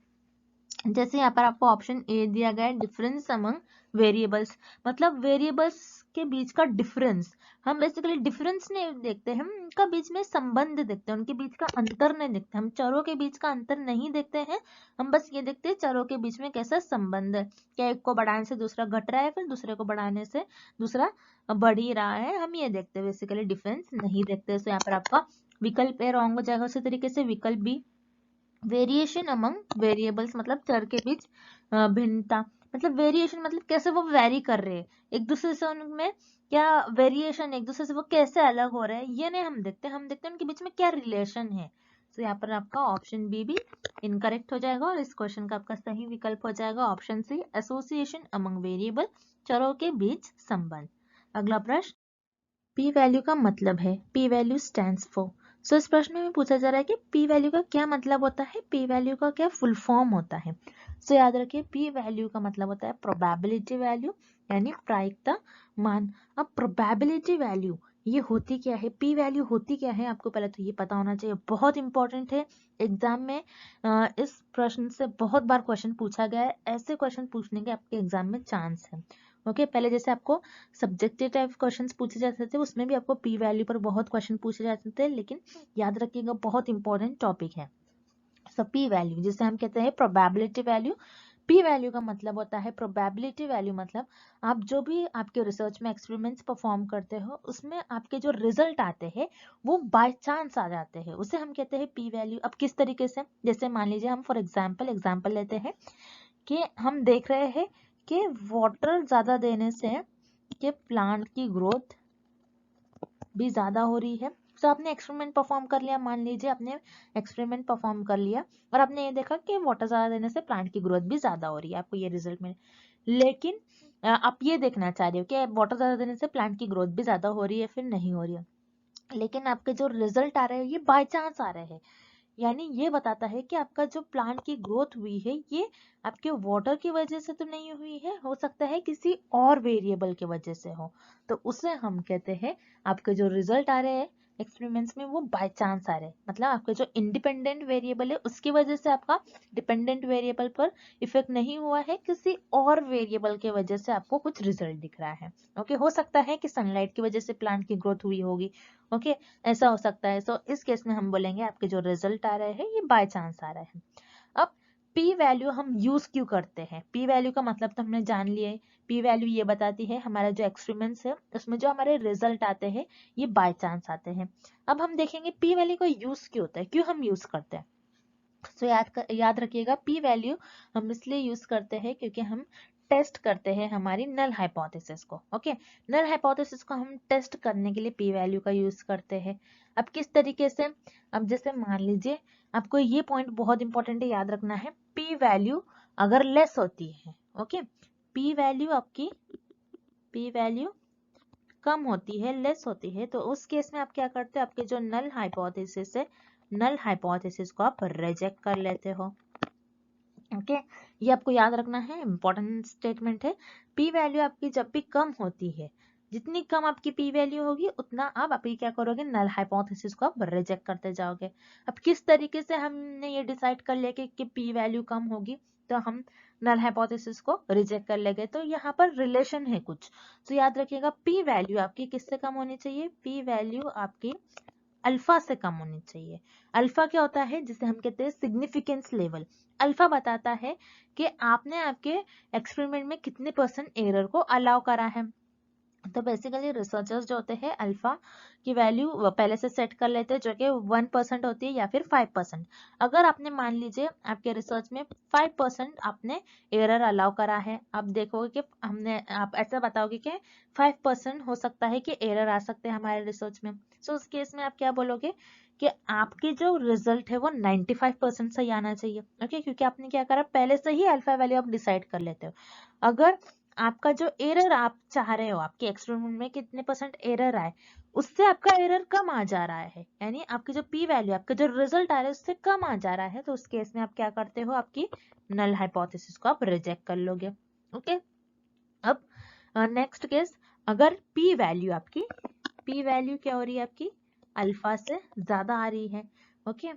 S1: जैसे यहाँ पर आपको ऑप्शन ए दिया गया है डिफरेंस अमंग वेरिएबल्स, मतलब वेरिएबल्स के बीच का डिफरेंस। हम बेसिकली डिफरेंस नहीं देखते हैं, हम उनका बीच में संबंध देखते हैं, उनके बीच का अंतर नहीं देखते, हम चरों के बीच का अंतर नहीं देखते हैं, हम बस ये देखते हैं चरों के बीच में कैसा संबंध है, क्या एक को बढ़ाने से दूसरा घट रहा है फिर दूसरे को बढ़ाने से दूसरा बढ़ ही रहा है, हम ये देखते हैं, बेसिकली डिफरेंस नहीं देखते। तो यहाँ पर आपका विकल्प ए रॉन्ग हो जाएगा। उसी तरीके से विकल्प बी वेरिएशन अमंग वेरिएबल्स, मतलब चर के बीच भिन्नता, मतलब वेरिएशन मतलब कैसे वो वेरी कर रहे हैं एक दूसरे से, उनमें क्या वेरिएशन एक दूसरे से वो कैसे अलग हो रहे हैं, ये नहीं हम देखते, हम देखते हैं उनके बीच में क्या रिलेशन है। तो यहाँ पर आपका ऑप्शन बी भी इनकरेक्ट हो जाएगा और इस क्वेश्चन का आपका सही विकल्प हो जाएगा option C association among variable, चरों के बीच संबंध। अगला प्रश्न, पी वैल्यू का मतलब है, पी वैल्यू स्टैंड्स फॉर। सो इस प्रश्न में पूछा जा रहा है कि पी वैल्यू का क्या मतलब होता है, पी वैल्यू का क्या फुल फॉर्म होता है। सो याद रखिए, पी वैल्यू का मतलब होता है प्रोबेबिलिटी वैल्यू, यानी प्रायिकता मान। अब प्रोबेबिलिटी वैल्यू ये होती क्या है, पी वैल्यू होती क्या है, आपको पहले तो ये पता होना चाहिए, बहुत इंपॉर्टेंट है एग्जाम में। इस प्रश्न से बहुत बार क्वेश्चन पूछा गया है, ऐसे क्वेश्चन पूछने के आपके एग्जाम में चांस है। ओके, पहले जैसे आपको सब्जेक्टिव टाइप क्वेश्चंस पूछे जाते थे उसमें भी आपको पी वैल्यू पर बहुत क्वेश्चन पूछे जाते थे, लेकिन याद रखिएगा बहुत इंपॉर्टेंट टॉपिक है। सो पी वैल्यू जिसे हम कहते हैं प्रोबेबिलिटी वैल्यू, पी वैल्यू का मतलब होता है प्रोबेबिलिटी वैल्यू, मतलब आप जो भी आपके रिसर्च में एक्सपेरिमेंट्स परफॉर्म करते हो उसमें आपके जो रिजल्ट आते हैं वो बाय चांस आ जाते हैं, उसे हम कहते हैं पी वैल्यू। अब किस तरीके से, जैसे मान लीजिए हम फॉर एग्जाम्पल लेते हैं कि हम देख रहे हैं कि वाटर ज्यादा देने से कि प्लांट की ग्रोथ भी ज्यादा हो रही है, तो आपने एक्सपेरिमेंट परफॉर्म कर लिया, मान लीजिए आपने एक्सपेरिमेंट परफॉर्म कर लिया और आपने ये देखा कि वाटर ज्यादा देने से प्लांट की ग्रोथ भी ज्यादा हो रही है, आपको ये रिजल्ट में। लेकिन आप ये देखना चाह रहे हो कि वाटर ज्यादा देने से प्लांट की ग्रोथ भी ज्यादा हो रही है फिर नहीं हो रही है, लेकिन आपके जो रिजल्ट आ रहे हैं ये बाय चांस आ रहे हैं, यानी ये बताता है कि आपका जो प्लांट की ग्रोथ हुई है ये आपके वाटर की वजह से तो नहीं हुई है, हो सकता है किसी और वेरिएबल की वजह से हो। तो उसे हम कहते हैं आपके जो रिजल्ट आ रहे हैं एक्सपेरिमेंट्स में वो बाय चांस आ रहे हैं, मतलब आपके जो इंडिपेंडेंट वेरिएबल है उसकी वजह से आपका डिपेंडेंट वेरिएबल पर इफेक्ट नहीं हुआ है, किसी और वेरिएबल की वजह से आपको कुछ रिजल्ट दिख रहा है। ओके, हो सकता है कि सनलाइट की वजह से प्लांट की ग्रोथ हुई होगी। ओके, ऐसा हो सकता है। सो इस केस में हम बोलेंगे आपके जो रिजल्ट आ रहे हैं ये बाय चांस आ रहे हैं। अब पी वैल्यू हम यूज क्यों करते हैं, पी वैल्यू का मतलब तो हमने जान लिया है। पी वैल्यू ये बताती है हमारा जो एक्सपेरिमेंट्स है उसमें जो हमारे रिजल्ट आते हैं ये बाय चांस आते हैं। अब हम देखेंगे पी वैल्यू का यूज क्यों होता है, क्यों हम यूज करते हैं। सो याद रखिएगा पी वैल्यू हम इसलिए यूज करते हैं क्योंकि हम टेस्ट करते हैं हमारी नल हाइपोथेसिस को। ओके, नल हाइपोथेसिस को हम टेस्ट करने के लिए पी वैल्यू का यूज करते हैं। अब किस तरीके से, अब जैसे मान लीजिए आपको ये पॉइंट बहुत इंपॉर्टेंट है, याद रखना है, पी वैल्यू अगर लेस होती है, ओके, पी वैल्यू आपकी पी वैल्यू कम होती है, लेस होती है, तो उस केस में आप क्या करते हो, आपके जो नल हाइपोथेसिस है, नल हाइपोथेसिस को आप रिजेक्ट कर लेते हो। ओके, ये आपको याद रखना है, इंपॉर्टेंट स्टेटमेंट है। पी वैल्यू आपकी जब भी कम होती है, जितनी कम आपकी पी वैल्यू होगी उतना आप अभी क्या करोगे, नल हाइपोथेसिस को आप रिजेक्ट करते जाओगे। अब किस तरीके से हमने ये डिसाइड कर लिया कि पी वैल्यू कम होगी तो हम नल हाइपोथेसिस को रिजेक्ट कर लेंगे, तो यहाँ पर रिलेशन है कुछ। तो याद रखिएगा पी वैल्यू आपकी किससे कम होनी चाहिए, पी वैल्यू आपकी अल्फा से कम होनी चाहिए। अल्फा क्या होता है, जिसे हम कहते हैं सिग्निफिकेंस लेवल। अल्फा बताता है कि आपने आपके एक्सपेरिमेंट में कितने % एरर को अलाउ करा है। तो बेसिकली रिसर्चर्स जो होते हैं अल्फा की वैल्यू पहले से सेट कर लेते हैं जो कि 1% होती है या फिर 5%। अगर आपने मान लीजिए आपके रिसर्च में 5% आपने एरर अलाउ करा है, आप देखोगे कि हमने, आप ऐसा बताओगे कि 5% हो सकता है कि एरर आ सकते हैं हमारे रिसर्च में। सो उस केस में आप क्या बोलोगे कि आपके जो रिजल्ट है वो 95% सही आना चाहिए। ओके, क्योंकि आपने क्या करा, पहले से ही अल्फा वैल्यू आप डिसाइड कर लेते हो। अगर आपका जो एरर आप चाह रहे हो आपके एक्सपेरिमेंट में कितने % एरर आए, उससे आपका एरर कम आ जा रहा है, यानी आपकी जो पी वैल्यू, आपका जो रिजल्ट आ रहा है उससे कम आ जा रहा है, तो उस केस में आप क्या करते हो, आपकी नल हाइपोथेसिस को आप रिजेक्ट कर लोगे। ओके, अब नेक्स्ट केस, अगर पी वैल्यू आपकी, पी वैल्यू क्या हो रही है आपकी, अल्फा से ज्यादा आ रही है। ओके,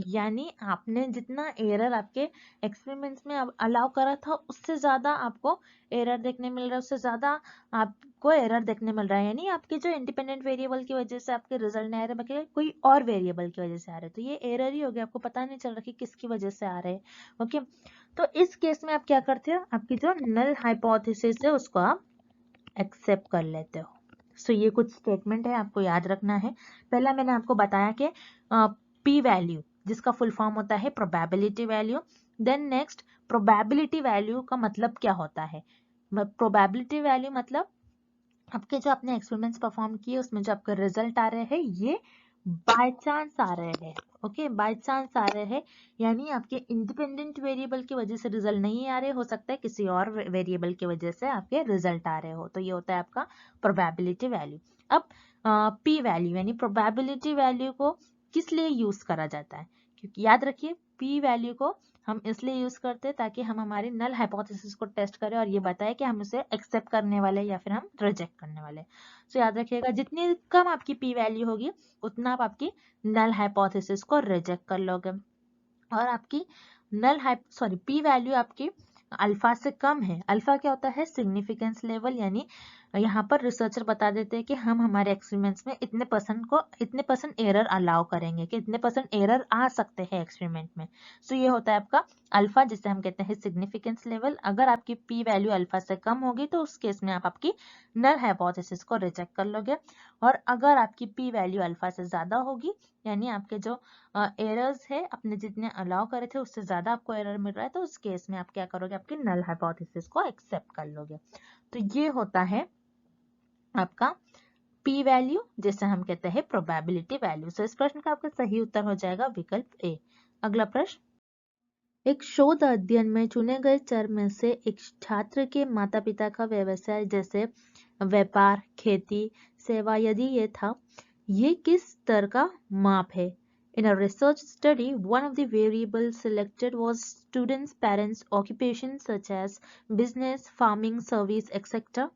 S1: यानी आपने जितना एरर आपके एक्सपेरिमेंट्स में अलाउ करा था उससे ज्यादा आपको एरर देखने मिल रहा है, उससे ज्यादा आपको एरर देखने मिल रहा है, यानी आपके जो इंडिपेंडेंट वेरिएबल की वजह से आपके रिजल्ट नहीं आ रहे बल्कि कोई और वेरिएबल की वजह से आ रहे हैं, तो ये एरर ही हो गया, आपको पता नहीं चल रहा कि किसकी वजह से आ रहे हैं। ओके, तो इस केस में आप क्या करते हो, आपकी जो नल हाइपोथेसिस है उसको आप एक्सेप्ट कर लेते हो। सो ये कुछ स्टेटमेंट है, आपको याद रखना है। पहला मैंने आपको बताया कि पी वैल्यू जिसका फुल फॉर्म होता है probability value. Then next, probability value का मतलब क्या होता है, प्रोबेबिलिटी वैल्यू मतलब आपके जो आपने एक्सपेरिमेंट्स परफॉर्म किए उसमें जो आपके रिजल्ट आ रहे हैं ये बाय चांस आ रहे हैं। ओके, बाय चांस आ रहे हैं, यानी आपके इंडिपेंडेंट वेरिएबल की वजह से रिजल्ट नहीं आ रहे, हो सकता है किसी और वेरिएबल की वजह से आपके रिजल्ट आ रहे हो, तो ये होता है आपका प्रोबेबिलिटी वैल्यू। अब पी वैल्यू यानी प्रोबेबिलिटी वैल्यू को किस लिए यूज करा जाता है, क्योंकि याद रखिए पी वैल्यू को हम इसलिए यूज करते हैं ताकि हम हमारी नल हाइपोथेसिस को टेस्ट करें और ये बताएं कि हम उसे एक्सेप्ट करने वाले या फिर हम रिजेक्ट करने वाले। सो याद रखिएगा जितनी कम आपकी पी वैल्यू होगी उतना आप आपकी नल हाइपोथेसिस को रिजेक्ट कर लोगे, और आपकी पी वैल्यू आपकी अल्फा से कम है। अल्फा क्या होता है, सिग्निफिकेंस लेवल, यानी यहाँ पर रिसर्चर बता देते हैं कि हम हमारे एक्सपेरिमेंट्स में इतने % एरर अलाउ करेंगे, कि इतने % एरर आ सकते हैं एक्सपेरिमेंट में। सो ये होता है आपका अल्फा, जिसे हम कहते हैं सिग्निफिकेंस लेवल। अगर आपकी पी वैल्यू अल्फा से कम होगी तो उस केस में आप आपकी नल हाइपोथेसिस को रिजेक्ट कर लोगे, और अगर आपकी पी वैल्यू अल्फा से ज्यादा होगी, यानी आपके जो एरर्स है आपने जितने अलाउ करे थे उससे ज्यादा आपको एरर मिल रहा है, तो उस केस में आप क्या करोगे, आपकी नल हाइपोथेसिस को एक्सेप्ट कर लोगे। तो ये होता है आपका पी वैल्यू, जिसे हम कहते हैं प्रोबेबिलिटी वैल्यू। सो इस प्रश्न का आपका सही उत्तर हो जाएगा विकल्प ए। अगला प्रश्न, एक शोध अध्ययन में चुने गए चर में से एक छात्र के माता पिता का व्यवसाय जैसे व्यापार, खेती, सेवा यदि ये था, ये किस स्तर का माप है? In a research study, one of the variables selected was students' parents' occupations such as business, farming, service, etc.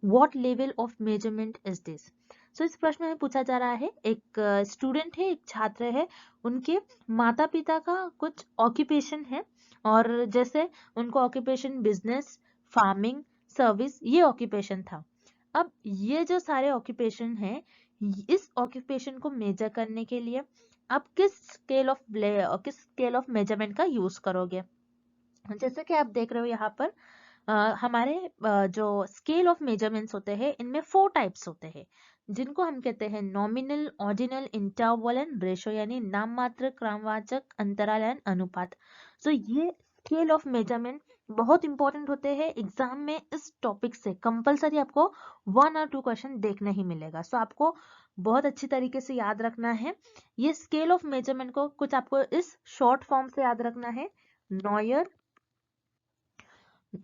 S1: What level of measurement is this? So इस प्रश्न में पूछा जा रहा है, एक स्टूडेंट है, एक छात्र है, उनके माता पिता का कुछ ऑक्यूपेशन है और जैसे उनको ऑक्यूपेशन बिजनेस, फार्मिंग, सर्विस, ये ऑक्यूपेशन था। अब ये जो सारे ऑक्यूपेशन हैं, इस ऑक्यूपेशन को मेजर करने के लिए आप किस स्केल ऑफ मेजरमेंट का यूज करोगे? जैसे कि आप देख रहे हो यहाँ पर हमारे जो स्केल ऑफ मेजरमेंट्स होते हैं, इनमें 4 टाइप्स होते हैं, जिनको हम कहते हैं nominal, ordinal, interval and ratio, यानी नाममात्र, क्रमवाचक, अंतराल एंड अनुपात। सो ये स्केल ऑफ मेजरमेंट बहुत इंपॉर्टेंट होते हैं एग्जाम में। इस टॉपिक से कंपलसरी आपको 1 और 2 क्वेश्चन देखने ही मिलेगा। सो आपको बहुत अच्छी तरीके से याद रखना है ये स्केल ऑफ मेजरमेंट को। कुछ आपको इस शॉर्ट फॉर्म से याद रखना है, नॉयर,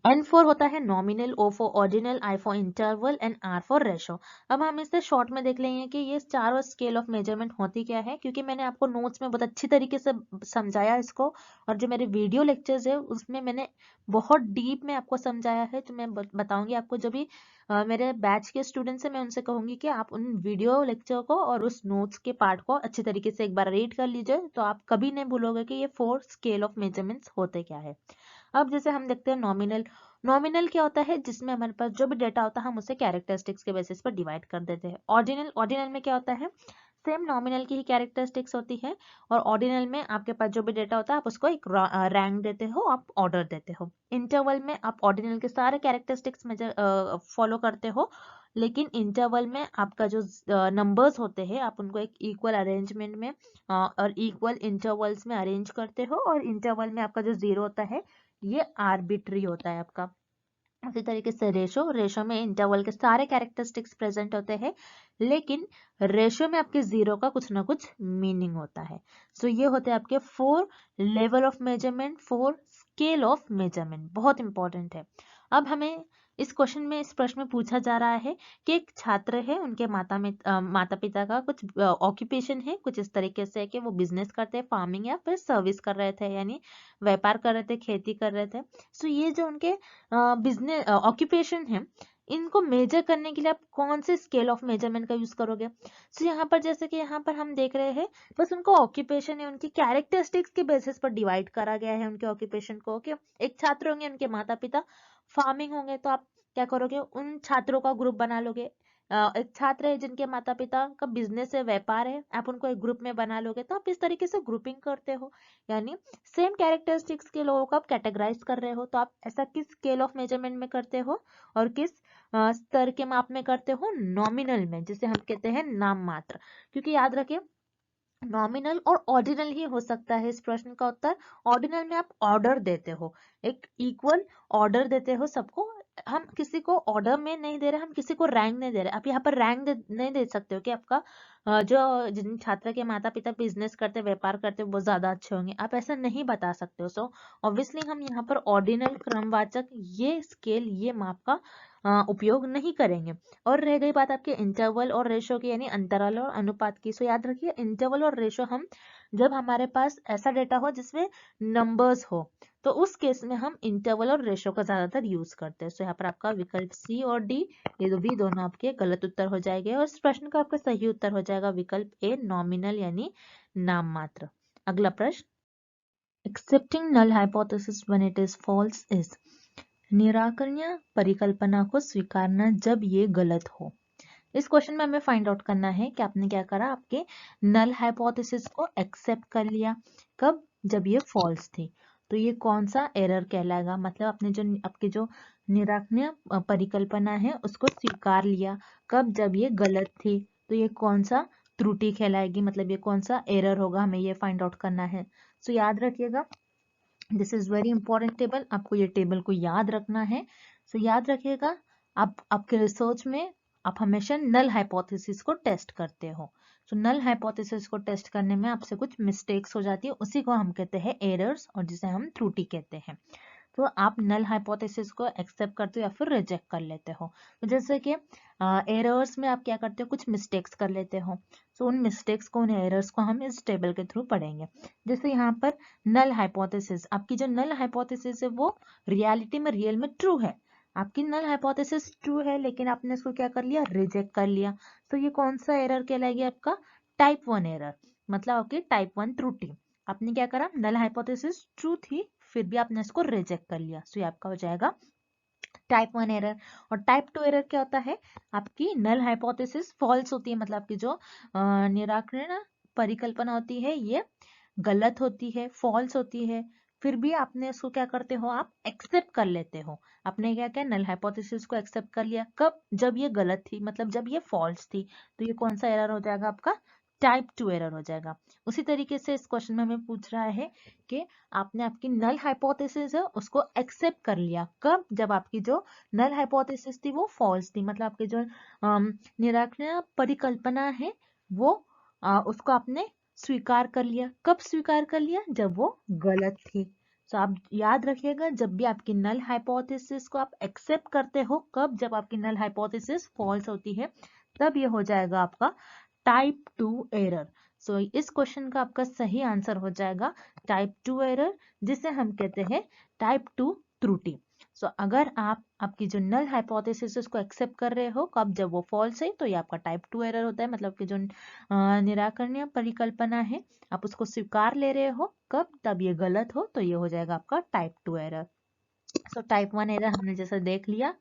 S1: N फॉर होता है nominal, O for ordinal, I for interval and R for ratio. अब हम इसे शॉर्ट में देख लेंगे कि ये चारों स्केल ऑफ मेजरमेंट होती क्या है, क्योंकि मैंने आपको नोट्स में बहुत अच्छी तरीके से समझाया इसको, और जो मेरे वीडियो लेक्चर्स है उसमें मैंने बहुत डीप में आपको समझाया है। तो मैं बताऊंगी आपको, जो भी मेरे बैच के स्टूडेंट्स हैं, मैं उनसे कहूंगी कि आप उन वीडियो लेक्चर को और उस नोट्स के पार्ट को अच्छी तरीके से एक बार रीड कर लीजिए, तो आप कभी नहीं भूलोगे कि ये 4 स्केल ऑफ मेजरमेंट्स होते क्या है। अब जैसे हम देखते हैं नॉमिनल। नॉमिनल क्या होता है? जिसमें हमारे पास जो भी डेटा होता है हम उसे कैरेक्टरिस्टिक्स के बेसिस पर डिवाइड कर देते हैं। ऑर्डिनल, ऑर्डिनल में क्या होता है? सेम नॉमिनल की ही कैरेक्टरिस्टिक्स होती है, और ऑर्डिनल में आपके पास जो भी डेटा होता है आप उसको एक रैंक देते हो, आप ऑर्डर देते हो। इंटरवल में आप ऑर्डिनल के सारे कैरेक्टरिस्टिक्स मेजर फॉलो करते हो, लेकिन इंटरवल में आपका जो नंबर्स होते हैं आप उनको एक इक्वल अरेंजमेंट में और इक्वल इंटरवल्स में अरेंज करते हो, और इंटरवल में आपका जो 0 होता है ये आर्बिट्री होता है आपका। उसी तरीके से रेशो, रेशो में इंटरवल के सारे कैरेक्टरिस्टिक्स प्रेजेंट होते हैं, लेकिन रेशो में आपके 0 का कुछ ना कुछ मीनिंग होता है। सो ये होते हैं आपके 4 level of measurement, 4 scale of measurement, बहुत इंपॉर्टेंट है। अब हमें इस क्वेश्चन में, इस प्रश्न में पूछा जा रहा है कि एक छात्र है, उनके माता पिता का कुछ ऑक्यूपेशन है, कुछ इस तरीके से है कि वो बिजनेस करते हैं, फार्मिंग या फिर सर्विस कर रहे थे, यानी व्यापार कर रहे थे, खेती कर रहे थे। सो ये जो उनके बिजनेस ऑक्यूपेशन है, इनको मेजर करने के लिए आप कौन से स्केल ऑफ मेजरमेंट का यूज करोगे? सो यहाँ पर जैसे कि यहाँ पर हम देख रहे हैं, बस उनको ऑक्यूपेशन है, उनकी कैरेक्टरिस्टिक्स के बेसिस पर डिवाइड करा गया है उनके ऑक्यूपेशन को। कि एक छात्र होंगे, उनके माता पिता फार्मिंग होंगे, तो आप क्या करोगे? उन छात्रों का ग्रुप बना लोगे। एक छात्र है जिनके माता पिता का बिजनेस है, व्यापार है, आप उनको एक ग्रुप में बना लोगे। तो आप इस तरीके से ग्रुपिंग करते हो, यानी सेम कैरेक्टरिस्टिक्स के लोगों को आप कैटेगराइज कर रहे हो। तो आप ऐसा किस स्केल ऑफ मेजरमेंट में करते हो और किस स्तर के माप में करते हो? नॉमिनल में, जिसे हम कहते हैं नाम मात्र। क्योंकि याद रखिए, नॉमिनल और ऑर्डिनल ही हो सकता है इस प्रश्न का उत्तर। ऑर्डिनल में आप ऑर्डर देते हो, एक इक्वल ऑर्डर देते हो सबको। हम किसी को ऑर्डर में नहीं दे रहे, हम किसी को रैंक नहीं दे रहे। आप यहाँ पर रैंक नहीं दे सकते हो कि आपका जो जिन छात्र के माता पिता बिजनेस करते, व्यापार करते, वो ज्यादा अच्छे होंगे, आप ऐसा नहीं बता सकते हो। सो ऑब्वियसली हम यहाँ पर ऑर्डिनल, क्रमवाचक, ये स्केल, ये माप का उपयोग नहीं करेंगे। और रह गई बात आपके इंटरवल और रेशो की, यानी अंतराल और अनुपात की। सो याद रखिए, इंटरवल और रेशो हम जब हमारे पास ऐसा डेटा हो जिसमें नंबर्स हो, तो उस केस में हम इंटरवल और रेशो का ज्यादातर यूज करते हैं। सो यहाँ पर आपका विकल्प सी और डी, ये भी दोनों आपके गलत उत्तर हो जाएंगे, और इस प्रश्न का आपका सही उत्तर हो जाएगा विकल्प ए, नॉमिनल यानी नाम मात्र। अगला प्रश्न, accepting null hypothesis when it is false is, निराकरणीय परिकल्पना को स्वीकारना जब ये गलत हो। इस क्वेश्चन में हमें फाइंड आउट करना है कि आपने क्या करा, आपके नल हाइपोथेसिस को एक्सेप्ट कर लिया। कब? जब ये फॉल्स थी। तो ये कौन सा एरर कहलाएगा? मतलब आपने जो आपके जो निराकरणीय परिकल्पना है उसको स्वीकार लिया। कब? जब ये गलत थी। तो ये कौन सा त्रुटि कहलाएगी, मतलब ये कौन सा एरर होगा, हमें ये फाइंड आउट करना है। सो याद रखिएगा, this is very important table, आपको ये टेबल को याद रखना है। सो याद रखिएगा, आप आपके रिसर्च में आप हमेशा नल हाइपोथेसिस को टेस्ट करते हो। तो नल हाइपोथेसिस को टेस्ट करने में आपसे कुछ मिस्टेक्स हो जाती है, उसी को हम कहते हैं एरर्स और जिसे हम त्रुटि कहते हैं। तो आप नल हाइपोथेसिस को एक्सेप्ट करते हो या फिर रिजेक्ट कर लेते हो। तो जैसे कि एरर्स में आप क्या करते हो, कुछ मिस्टेक्स कर लेते हो। तो उन मिस्टेक्स को, उन एरर्स को हम इस टेबल के थ्रू पढ़ेंगे। जैसे यहाँ पर नल हाइपोथेसिस, आपकी जो नल हाइपोथेसिस है वो रियलिटी में, रियल में ट्रू है। आपकी नल हाइपोथेसिस ट्रू है, लेकिन आपने इसको क्या कर लिया, रिजेक्ट कर लिया। तो ये कौन सा एरर कहलाएगी, आपका टाइप 1 एरर, मतलब आपकी टाइप 1 त्रुटि। आपने क्या करा, नल हाइपोथेसिस ट्रू थी, फिर भी आपने इसको रिजेक्ट कर लिया। सो ये आपका हो जाएगा टाइप 1 एरर। और टाइप 2 एरर क्या होता है, आपकी नल हाइपोथेसिस फॉल्स होती है, मतलब आपकी जो निराकरण परिकल्पना होती है ये गलत होती है, फॉल्स होती है, फिर भी आपने इसको क्या करते हो, आप एक्सेप्ट कर लेते हो। आपने क्या किया, नल हाइपोथेसिस को एक्सेप्ट कर लिया, कब, जब ये गलत थी, मतलब जब ये फॉल्स थी। तो ये कौन सा एरर हो जाएगा, आपका टाइप 2 एरर हो जाएगा। उसी तरीके से इस क्वेश्चन में हमें पूछ रहा है कि आपने आपकी नल हाइपोथेसिस है उसको एक्सेप्ट कर लिया, कब, जब आपकी जो नल हाइपोथेसिस थी वो फॉल्स थी, मतलब आपकी जो निराकरण परिकल्पना है वो उसको आपने स्वीकार कर लिया। कब स्वीकार कर लिया, जब वो गलत थी। तो आप याद रखिएगा, जब भी आपकी नल हाइपोथेसिस को आप एक्सेप्ट करते हो, कब, जब आपकी नल हाइपोथेसिस फॉल्स होती है, तब ये हो जाएगा आपका टाइप 2 एरर। सो इस क्वेश्चन का आपका सही आंसर हो जाएगा टाइप 2 एरर, जिसे हम कहते हैं टाइप 2 त्रुटि। सो अगर आप आपकी जो नल हाइपोथेसिस को एक्सेप्ट कर रहे हो, कब, जब वो फॉल्स है, तो ये आपका टाइप 2 एरर होता है, मतलब कि जो निराकरणीय परिकल्पना है आप उसको स्वीकार ले रहे हो, कब, तब ये गलत हो, तो ये हो जाएगा आपका type 2 error. So type 1 error हमने जैसे देख लिया।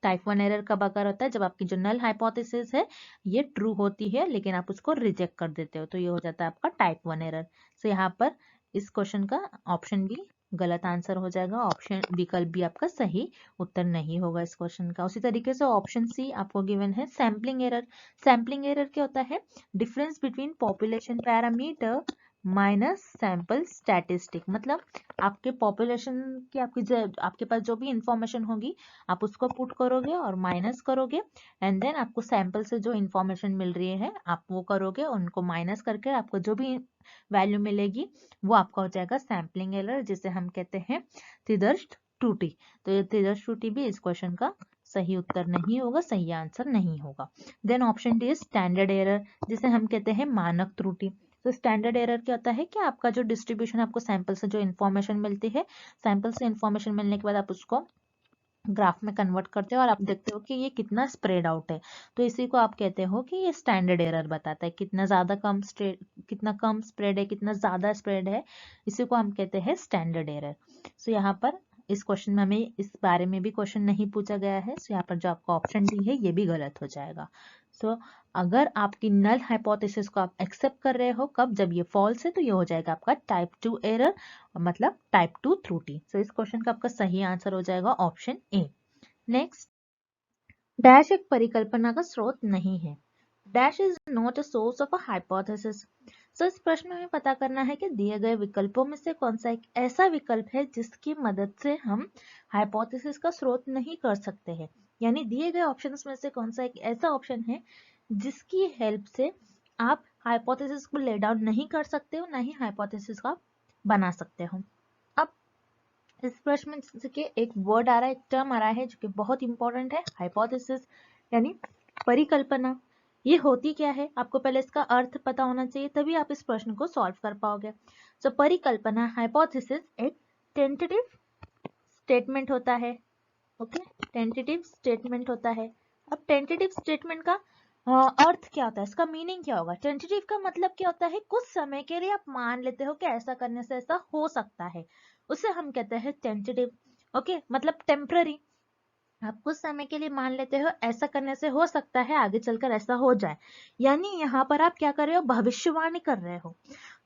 S1: टाइप 1 एरर कब अगर होता है, जब आपकी जो नल हाइपोथेसिस है ये ट्रू होती है, लेकिन आप उसको रिजेक्ट कर देते हो, तो ये हो जाता है आपका टाइप 1 एरर। सो यहाँ पर इस क्वेश्चन का ऑप्शन बी गलत आंसर हो जाएगा, ऑप्शन विकल्प भी आपका सही उत्तर नहीं होगा इस क्वेश्चन का। उसी तरीके से ऑप्शन सी आपको गिवन है सैम्पलिंग एरर। सैम्पलिंग एरर क्या होता है, difference between population parameter minus sample statistic, मतलब आपके पॉपुलेशन की, आपके पास जो भी इंफॉर्मेशन होगी आप उसको पुट करोगे और माइनस करोगे, एंड देन आपको सैंपल से जो इंफॉर्मेशन मिल रही है आप वो करोगे, उनको माइनस करके आपको जो भी वैल्यू मिलेगी वो आपका हो जाएगा सैम्पलिंग एरर, जिसे हम कहते हैं त्रिदर्श त्रुटि। तो ये त्रिदर्श त्रुटि भी इस क्वेश्चन का सही उत्तर नहीं होगा, सही आंसर नहीं होगा। Then option D is standard error, जिसे हम कहते हैं मानक त्रुटि। तो स्टैंडर्ड एरर क्या होता है कि आपका जो डिस्ट्रीब्यूशन, आपको सैंपल से जो इन्फॉर्मेशन मिलती है, सैंपल से इन्फॉर्मेशन मिलने के बाद आप उसको ग्राफ में कन्वर्ट करते हो और आप देखते हो कि ये कितना स्प्रेड आउट है, तो इसी को आप कहते हो कि ये स्टैंडर्ड एरर बताता है, कितना ज्यादा कम कितना कम स्प्रेड है, कितना ज्यादा स्प्रेड है, इसी को हम कहते हैं स्टैंडर्ड एरर। सो यहाँ पर इस क्वेश्चन में हमें इस बारे में भी क्वेश्चन नहीं पूछा गया है, सो यहाँ पर जो आपका ऑप्शन डी है ये भी गलत हो जाएगा। सो अगर आपकी नल हाइपोथेसिस को आप एक्सेप्ट कर रहे हो, कब, जब ये फॉल्स है, तो ये हो जाएगा आपका टाइप 2 एरर, मतलब टाइप 2 त्रुटि। सो इस क्वेश्चन का आपका सही आंसर हो जाएगा ऑप्शन ए। नेक्स्ट, डैश एक परिकल्पना का स्रोत नहीं है। Dash is not a source of a hypothesis. So इस प्रश्न में हमें पता करना है कि दिए गए विकल्पों में से कौन सा एक ऐसा विकल्प है जिसकी मदद से हम हाइपोथेसिस का स्रोत नहीं कर सकते हैं, यानी दिए गए ऑप्शंस में से कौन सा एक ऐसा ऑप्शन है जिसकी हेल्प से आप हाइपोथेसिस को ले डाउन नहीं कर सकते हो, ना ही हाइपोथेसिस को बना सकते हो। अब इस प्रश्न में के एक वर्ड आ रहा है, एक टर्म आ रहा है जो कि बहुत इंपॉर्टेंट है, हाइपोथेसिस यानी परिकल्पना। ये होती क्या है, आपको पहले इसका अर्थ पता होना चाहिए, तभी आप इस प्रश्न को सॉल्व कर पाओगे। सो परिकल्पना, हाइपोथेसिस एक टेंटेटिव स्टेटमेंट होता है। ओके, टेंटेटिव स्टेटमेंट होता है। अब टेंटेटिव स्टेटमेंट का अर्थ क्या होता है, इसका मीनिंग क्या होगा। टेंटेटिव का मतलब क्या होता है, कुछ समय के लिए आप मान लेते हो कि ऐसा करने से ऐसा हो सकता है, उसे हम कहते हैं टेंटेटिव। ओके, मतलब टेम्पररी, आप कुछ समय के लिए मान लेते हो ऐसा करने से हो सकता है आगे चलकर ऐसा हो जाए, यानी यहाँ पर आप क्या कर रहे हो, भविष्यवाणी कर रहे हो।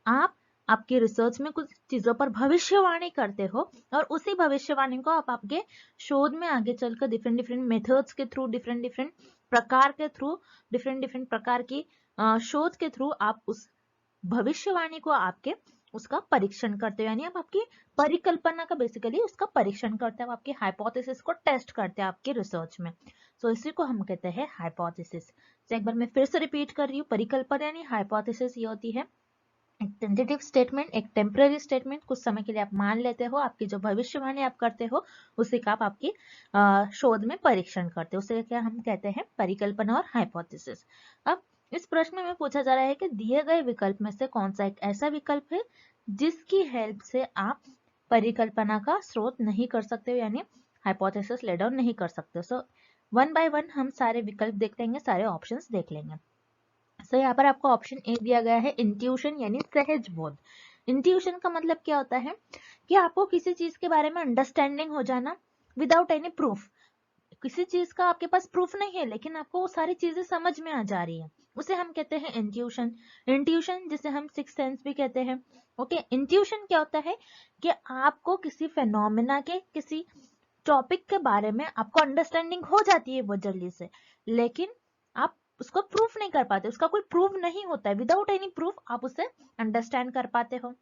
S1: आप आपकी रिसर्च में कुछ चीजों पर भविष्यवाणी करते हो और उसी भविष्यवाणी को आप आपके शोध में आगे चलकर डिफरेंट डिफरेंट मेथड्स के थ्रू, डिफरेंट डिफरेंट प्रकार के थ्रू, डिफरेंट डिफरेंट प्रकार की शोध के थ्रू आप उस भविष्यवाणी को आपके उसका परीक्षण करते हो, यानी आप आपकी परिकल्पना का बेसिकली उसका परीक्षण करते हैं, आप आपकी हाइपोथेसिस को टेस्ट करते हैं आपके रिसर्च में। सो इसी को हम कहते हैं हाइपोथेसिस। तो एक बार मैं फिर से रिपीट कर रही हूँ, परिकल्पना यानी हाइपोथेसिस ये होती है एक टेंटेटिव स्टेटमेंट, एक टेम्पररी स्टेटमेंट, कुछ समय के लिए आप मान लेते हो, आपकी जो भविष्यवाणी आप करते हो उसी का आप आपकी शोध में परीक्षण करते हो, उसे क्या हम कहते हैं परिकल्पना और हाइपोथेसिस। अब इस प्रश्न में पूछा जा रहा है कि दिए गए विकल्प में से कौन सा एक ऐसा विकल्प है जिसकी हेल्प से आप परिकल्पना का स्रोत नहीं कर सकते हो, यानी हाइपोथेसिस ले डाउन नहीं कर सकते हो। सो वन बाय वन हम सारे विकल्प देख लेंगे, सारे ऑप्शंस देख लेंगे। सो यहाँ पर आपको ऑप्शन ए दिया गया है इंट्यूशन यानी सहज बोध। इंट्यूशन का मतलब क्या होता है कि आपको किसी चीज के बारे में अंडरस्टैंडिंग हो जाना विदाउट एनी प्रूफ। किसी चीज का आपके पास प्रूफ नहीं है लेकिन आपको वो सारी चीजें समझ में आ जा रही है, उसे हम कहते हैं इंट्यूशन। इंट्यूशन जिसे हम सिक्स सेंस भी कहते हैं। ओके, इंट्यूशन क्या होता है कि आपको किसी फेनोमेना के किसी टॉपिक के बारे में आपको अंडरस्टैंडिंग हो जाती है बहुत जल्दी से, लेकिन आप उसको प्रूफ नहीं कर पाते, उसका कोई प्रूफ नहीं होता है, विदाउट एनी प्रूफ आप उसे अंडरस्टैंड कर पाते हो,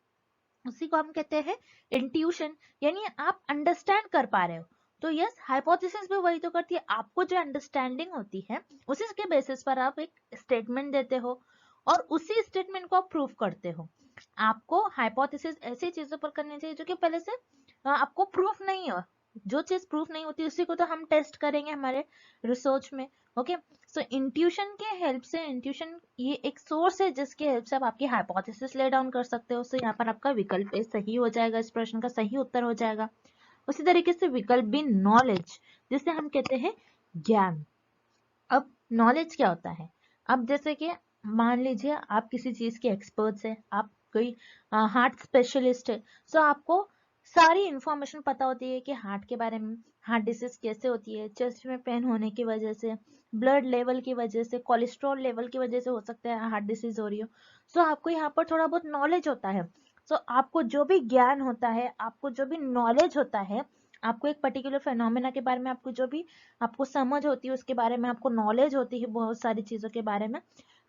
S1: उसी को हम कहते हैं इंट्यूशन, यानी आप अंडरस्टैंड कर पा रहे हो। तो यस, हाइपोथेसिस भी वही तो करती है, आपको जो अंडरस्टैंडिंग होती है उसी के बेसिस पर आप एक स्टेटमेंट देते हो और उसी स्टेटमेंट को आप प्रूफ करते हो। आपको हाइपोथेसिस ऐसी चीजों पर करनी चाहिए जो कि पहले से आपको प्रूफ नहीं हो। जो चीज प्रूफ नहीं होती उसी को तो हम टेस्ट करेंगे हमारे रिसर्च में। ओके, सो इंट्यूशन के हेल्प से, इंट्यूशन ये एक सोर्स है जिसके हेल्प से आप आपकी हाइपोथेसिस ले डाउन कर सकते हो। सो यहाँ पर आपका विकल्प ए सही हो जाएगा, इस प्रश्न का सही उत्तर हो जाएगा। उसी तरीके से विकल्प बी नॉलेज, जिसे हम कहते हैं ज्ञान। अब नॉलेज क्या होता है? अब जैसे कि मान लीजिए आप किसी चीज के एक्सपर्ट्स हैं, आप कोई हार्ट स्पेशलिस्ट है, सो आपको सारी इंफॉर्मेशन पता होती है कि हार्ट के बारे में, हार्ट डिसीज कैसे होती है, चेस्ट में पेन होने की वजह से, ब्लड लेवल की वजह से, कोलेस्ट्रॉल लेवल की वजह से हो सकता है हार्ट डिसीज हो रही हो। सो आपको यहाँ पर थोड़ा बहुत नॉलेज होता है। सो आपको जो भी ज्ञान होता है, आपको जो भी नॉलेज होता है, आपको एक पर्टिकुलर फेनोमेना के बारे में आपको जो भी आपको समझ होती है, उसके बारे में आपको नॉलेज होती है बहुत सारी चीजों के बारे में,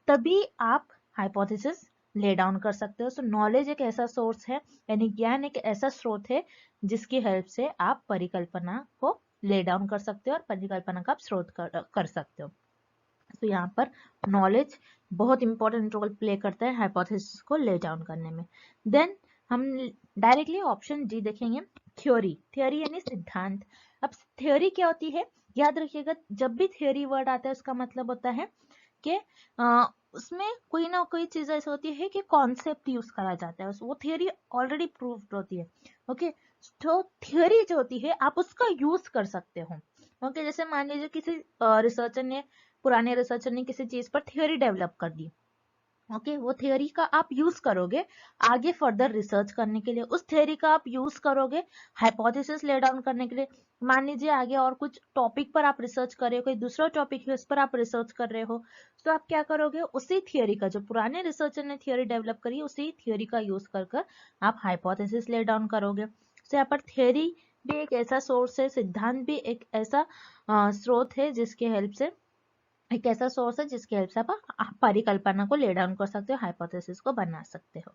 S1: तभी आप हाइपोथेसिस ले डाउन कर सकते हो। सो नॉलेज एक ऐसा सोर्स है, यानी ज्ञान एक ऐसा स्रोत है जिसकी हेल्प से आप परिकल्पना को ले डाउन कर सकते हो और परिकल्पना का आप स्रोत कर सकते हो। तो यहाँ पर नॉलेज बहुत इंपॉर्टेंट रोल प्ले करता है हाइपोथेसिस को ले डाउन करने में। देन हम डायरेक्टली ऑप्शन डी देखेंगे, थ्योरी। थ्योरी यानी सिद्धांत। अब थ्योरी क्या होती है, याद रखिएगा, जब भी थ्योरी वर्ड आता है उसका मतलब होता है कि उसमें कोई ना कोई चीज ऐसी होती है कि कॉन्सेप्ट यूज करा जाता है, वो थ्योरी ऑलरेडी प्रूव्ड होती है। ओके, तो थ्योरी जो होती है आप उसका यूज कर सकते हो। ओके, जैसे मान लीजिए किसी रिसर्चर ने, पुराने रिसर्चर ने किसी चीज पर थ्योरी डेवलप कर दी। ओके, वो थ्योरी का आप यूज करोगे आगे फर्दर रिसर्च करने के लिए, उस थ्योरी का आप यूज करोगे हाइपोथेसिस ले डाउन करने के लिए। मान लीजिए आगे और कुछ टॉपिक पर आप रिसर्च कर रहे हो, कोई दूसरा टॉपिक है उस पर आप रिसर्च कर रहे हो, तो आप क्या करोगे, उसी थ्योरी का, जो पुराने रिसर्चर ने थ्योरी डेवलप करी, उसी थ्योरी का यूज कर आप हाइपोथेसिस ले डाउन करोगे। तो यहाँ पर थ्योरी भी एक ऐसा सोर्स है, सिद्धांत भी एक ऐसा स्रोत है जिसके हेल्प से, एक ऐसा सोर्स है जिसकी हेल्प से आप परिकल्पना को ले डाउन कर सकते हो, हाइपोथेसिस को बना सकते हो।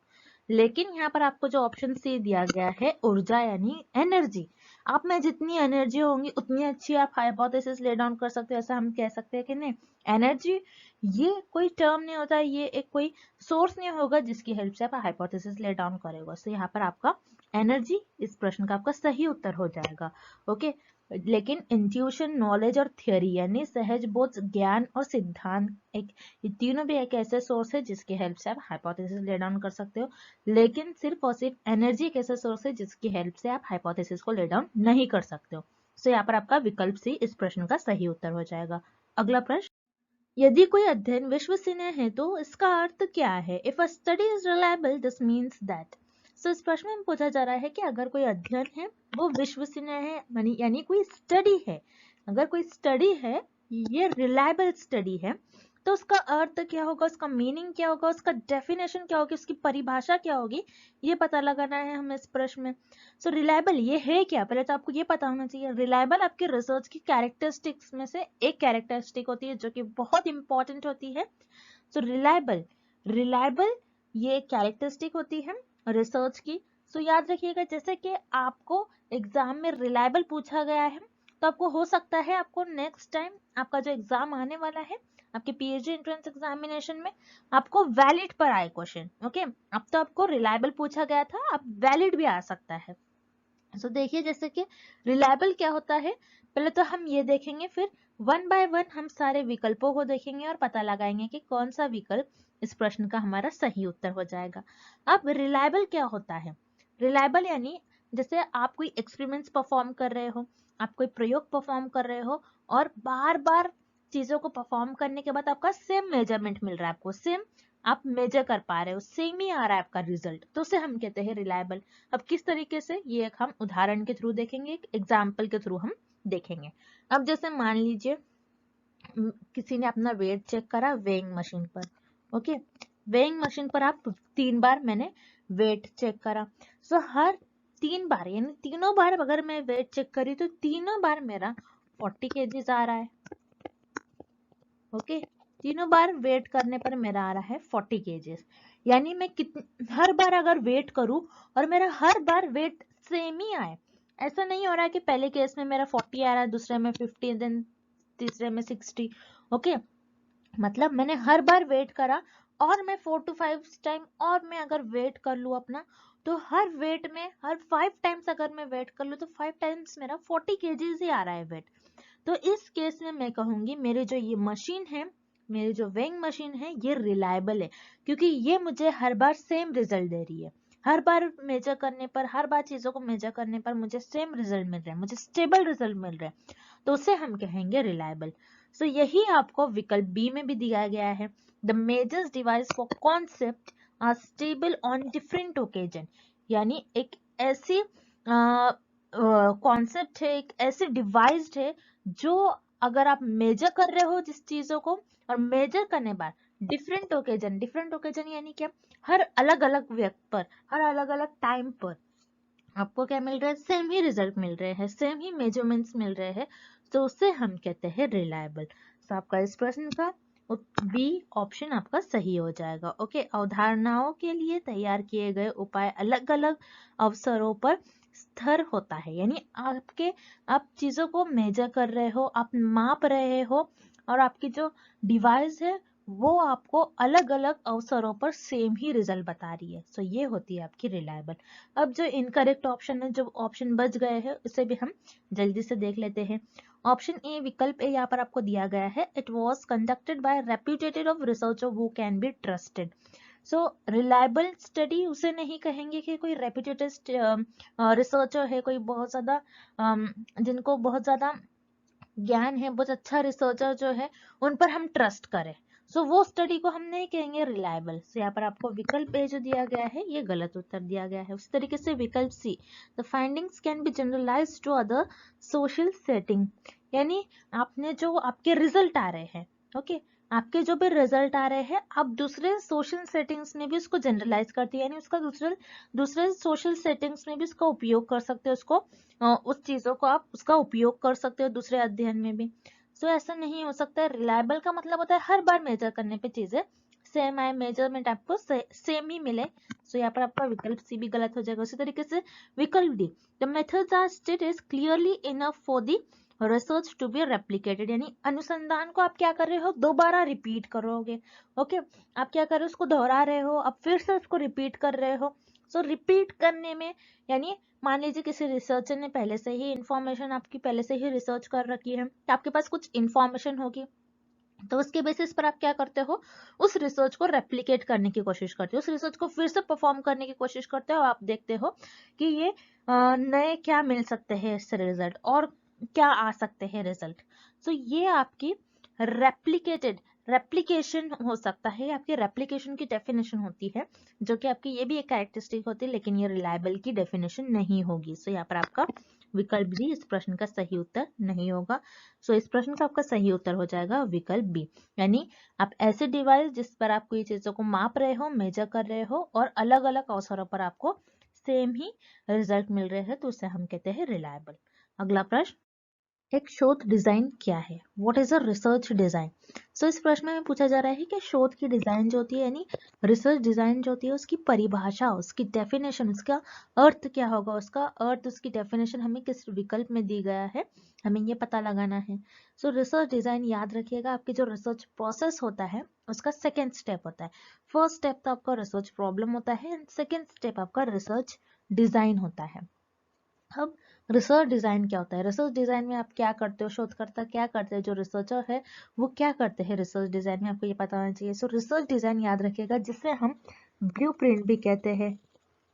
S1: लेकिन यहाँ पर आपको जो ऑप्शन सी दिया गया है ऊर्जा यानी एनर्जी, आप में जितनी एनर्जी होंगी उतनी अच्छी आप हाइपोथेसिस ले डाउन कर सकते हो, ऐसा हम कह सकते हैं कि नहीं। एनर्जी ये कोई टर्म नहीं होता, ये एक कोई सोर्स नहीं होगा जिसकी हेल्प से आप हाइपोथेसिस ले डाउन करेगा। तो यहाँ पर आपका एनर्जी इस प्रश्न का आपका सही उत्तर हो जाएगा। ओके, लेकिन इंट्यूशन, नॉलेज और थ्योरी यानी सहज बोध, ज्ञान और सिद्धांत, एक ये तीनों भी एक ऐसे सोर्स है जिसकी हेल्प से आप हाइपोथेसिस ले डाउन कर सकते हो। लेकिन सिर्फ और सिर्फ एनर्जी एक ऐसा सोर्स है जिसकी हेल्प से आप हाइपोथेसिस को ले डाउन नहीं कर सकते हो। तो यहाँ पर आपका विकल्प सी इस प्रश्न का सही उत्तर हो जाएगा। अगला प्रश्न, यदि कोई अध्ययन विश्वसनीय है तो इसका अर्थ क्या है? If a study is reliable this means that. So इस प्रश्न में पूछा जा रहा है कि अगर कोई अध्ययन है वो विश्वसनीय है, यानी कोई स्टडी है, अगर कोई स्टडी है ये रिलायबल स्टडी है, तो उसका अर्थ क्या होगा, उसका मीनिंग क्या होगा, उसका डेफिनेशन क्या होगी, उसकी परिभाषा क्या होगी, ये पता लगाना है हमें इस प्रश्न में। सो रिलायबल ये है क्या, पहले तो आपको ये पता होना चाहिए। रिलायबल आपके रिसर्च की कैरेक्टरिस्टिक्स में से एक कैरेक्टरिस्टिक होती है जो कि बहुत इंपॉर्टेंट होती है। सो रिलायबल, रिलायबल ये कैरेक्टरिस्टिक होती है रिसर्च की। सो याद रखिएगा, जैसे कि आपको एग्जाम में रिलायबल पूछा गया है, तो आपको हो सकता है आपको नेक्स्ट टाइम आपका जो एग्जाम आने वाला है आपके पीएचडी एंट्रेंस एग्जामिनेशन में आपको वैलिड पर आए क्वेश्चन। ओके, अब तो आपको रिलायबल पूछा गया था, अब वैलिड भी आ सकता है। सो देखिए, जैसे कि रिलायबल क्या होता है, पहले तो हम ये देखेंगे, फिर वन बाय वन हम सारे विकल्पों को देखेंगे और पता लगाएंगे कि कौन सा विकल्प इस प्रश्न का हमारा सही उत्तर हो जाएगा। अब रिलायबल क्या होता है? रिलायबल यानी जैसे आप कोई एक्सपेरिमेंट्स परफॉर्म कर रहे हो, आप कोई प्रयोग परफॉर्म कर रहे हो और बार बार चीजों को परफॉर्म करने के बाद आपका सेम मेजरमेंट मिल रहा है, आपको सेम आप मेजर कर पा रहे हो, सेम ही आ रहा है आपका रिजल्ट, तो उसे हम कहते हैं रिलायबल। अब किस तरीके से, ये एक हम उदाहरण के थ्रू देखेंगे, एक एग्जाम्पल के थ्रू हम देखेंगे। अब जैसे मान लीजिए किसी ने अपना वेट चेक करा वेइंग मशीन पर। ओके, वेइंग मशीन पर आप 3 बार मैंने वेट चेक करा। सो हर 3 बार यानी तीनों बार अगर मैं वेट चेक करी तो तीनों बार मेरा 40 केजीज आ रहा है। ओके, तीनों बार वेट करने पर मेरा आ रहा है 40 केजीज। यानी मैं हर बार अगर वेट करूं और मेरा हर बार वेट सेम ही आए, ऐसा नहीं हो रहा है कि पहले केस में मेरा 40 आ रहा है, दूसरे में 50, देन तीसरे में 60। ओके, मतलब मैंने हर बार वेट करा और मैं 4 to 5 टाइम और मैं अगर वेट कर लूं अपना, तो हर वेट में हर 5 टाइम्स अगर मैं वेट कर लूं तो 5 टाइम्स मेरा 40 केजीज ही आ रहा है वेट। तो इस केस में मैं कहूंगी मेरी जो ये मशीन है, मेरी जो वेइंग मशीन है, ये रिलायबल है, क्योंकि ये मुझे हर बार सेम रिजल्ट दे रही है। हर बार मेजर करने पर, हर बार चीजों को मेजर करने पर मुझे सेम रिजल्ट मिल रहा है, मुझे स्टेबल रिजल्ट मिल रहा है, तो उसे हम कहेंगे रिलायबल। सो यही आपको विकल्प बी में भी दिया गया है। The measures device for concept are stable on different occasion, यानी एक ऐसी कॉन्सेप्ट है, एक ऐसी डिवाइस है जो अगर आप मेजर कर रहे हो जिस चीजों को, और मेजर करने बाद डिफरेंट ओकेजन यानी क्या, हर अलग अलग व्यक्ति पर, हर अलग अलग टाइम पर आपको क्या मिल रहा है, सेम ही रिजल्ट मिल रहे हैं, सेम ही मेजरमेंट्स मिल रहे हैं, तो उसे हम कहते हैं रिलायबल। तो आपका इस प्रश्न का बी ऑप्शन आपका सही हो जाएगा। ओके, अवधारणाओं के लिए तैयार किए गए उपाय अलग अलग अवसरों पर स्थिर होता है, यानी आप चीजों को मेजर कर रहे हो, आप माप रहे हो, और आपकी जो डिवाइस है वो आपको अलग अलग अवसरों पर सेम ही रिजल्ट बता रही है। सो ये होती है आपकी रिलायबल। अब जो इनकरेक्ट ऑप्शन है, जो ऑप्शन बच गए हैं, उसे भी हम जल्दी से देख लेते हैं। ऑप्शन ए, विकल्प ए यहाँ पर आपको दिया गया है, it was conducted by reputed of researcher who can be trusted. So reliable study उसे नहीं कहेंगे कि कोई रेप्यूटेड रिसर्चर है, कोई बहुत ज्यादा जिनको बहुत ज्यादा ज्ञान है, बहुत अच्छा रिसर्चर जो है, उन पर हम ट्रस्ट करें। सो वो स्टडी को हम नहीं कहेंगे रिलायबल। सो यहाँ पर आपको विकल्प ए जो दिया गया है ये गलत उत्तर दिया गया है। उस तरीके से विकल्प C, the findings can be generalised to other social setting, यानी आपने जो आपके रिजल्ट आ रहे हैं, ओके, आपके जो भी रिजल्ट आ रहे हैं, आप दूसरे सोशल सेटिंग्स में भी उसको जनरलाइज करते हैं, यानी उसका दूसरे सोशल सेटिंग्स में भी उसका उपयोग कर सकते हो, उसको उस चीजों को आप उसका उपयोग कर सकते हो दूसरे अध्ययन में भी। सो ऐसा नहीं हो सकता है। रिलायबल का मतलब होता है हर बार मेजर करने पे चीजें सेम आए, मेजरमेंट आपको सेम ही मिले। सो यहाँ पर आपका विकल्प सी भी गलत हो जाएगा। उसी तरीके से विकल्प डी, the methods are stated clearly enough for the research to be replicated, यानी अनुसंधान को आप क्या कर रहे हो, दोबारा रिपीट करोगे। ओके, आप क्या कर रहे हो, उसको दोहरा रहे हो, आप फिर से उसको रिपीट कर रहे हो। सो रिपीट करने में, यानी मान लीजिए किसी रिसर्चर ने पहले से ही इंफॉर्मेशन आपकी पहले से ही रिसर्च कर रखी है, तो आपके पास कुछ इंफॉर्मेशन होगी, तो उसके बेसिस पर आप क्या करते हो, उस रिसर्च को रेप्लिकेट करने की कोशिश करते हो, उस रिसर्च को फिर से परफॉर्म करने की कोशिश करते हो। आप देखते हो कि ये नए क्या मिल सकते हैं इससे रिजल्ट, और क्या आ सकते हैं रिजल्ट। सो ये आपकी रेप्लिकेशन हो सकता है, आपके रेप्लिकेशन की डेफिनेशन होती है, जो कि आपकी ये भी एक कैरेक्टरिस्टिक होती है, लेकिन ये रिलायबल की डेफिनेशन नहीं होगी। सो यहाँ पर आपका विकल्प भी इस प्रश्न का सही उत्तर नहीं होगा। सो इस प्रश्न का आपका सही उत्तर हो जाएगा विकल्प बी, यानी आप ऐसे डिवाइस जिस पर आप कोई चीजों को माप रहे हो, मेजर कर रहे हो, और अलग अलग अवसरों पर आपको सेम ही रिजल्ट मिल रहे हैं, तो उसे हम कहते हैं रिलायबल। अगला प्रश्न, एक शोध डिजाइन क्या है? What is a research design? So इस प्रश्न में पूछा जा रहा है कि शोध की डिजाइन जो होती है यानी रिसर्च डिजाइन जो होती है उसकी परिभाषा, उसकी डेफिनेशन, उसका अर्थ क्या होगा, उसका अर्थ, उसकी डेफिनेशन हमें किस विकल्प में दी गया है, हमें ये पता लगाना है। सो रिसर्च डिजाइन याद रखिएगा, आपकी जो रिसर्च प्रोसेस होता है उसका सेकेंड स्टेप होता है। फर्स्ट स्टेप तो आपका रिसर्च प्रॉब्लम होता है एंड सेकेंड स्टेप आपका रिसर्च डिजाइन होता है। अब रिसर्च डिजाइन क्या होता है? रिसर्च डिजाइन में आप क्या करते हो, शोधकर्ता क्या करते हैं, जो रिसर्चर है वो क्या करते हैं रिसर्च डिजाइन में, आपको ये पता होना चाहिए। सो रिसर्च डिजाइन याद रखिएगा, जिसे हम ब्लूप्रिंट भी कहते हैं।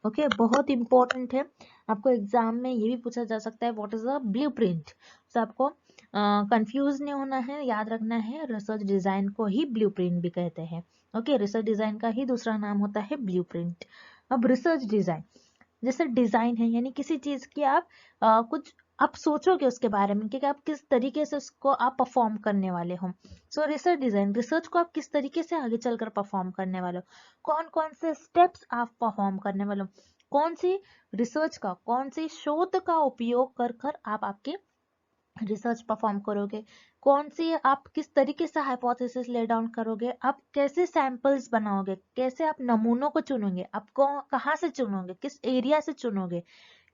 S1: ओके, बहुत इंपॉर्टेंट है, आपको एग्जाम में ये भी पूछा जा सकता है व्हाट इज अ ब्लूप्रिंट। सो आपको कंफ्यूज नहीं होना है, याद रखना है रिसर्च डिजाइन को ही ब्लूप्रिंट भी कहते हैं। ओके, रिसर्च डिजाइन का ही दूसरा नाम होता है ब्लूप्रिंट। अब रिसर्च डिजाइन जैसे डिजाइन है यानी किसी चीज की आप कुछ आप सोचोगे उसके बारे में कि आप किस तरीके से उसको आप परफॉर्म करने वाले हो। सो रिसर्च डिजाइन, रिसर्च को आप किस तरीके से आगे चलकर परफॉर्म करने वाले हो, कौन कौन से स्टेप्स आप परफॉर्म करने वाले हो, कौन सी रिसर्च का, कौन सी शोध का उपयोग कर कर आप आपके रिसर्च परफॉर्म करोगे, कौन सी आप किस तरीके से हाइपोथेसिस ले डाउन करोगे, आप कैसे सैंपल्स बनाओगे, कैसे आप नमूनों को चुनोगे, आप कहाँ से चुनोगे, किस एरिया से चुनोगे,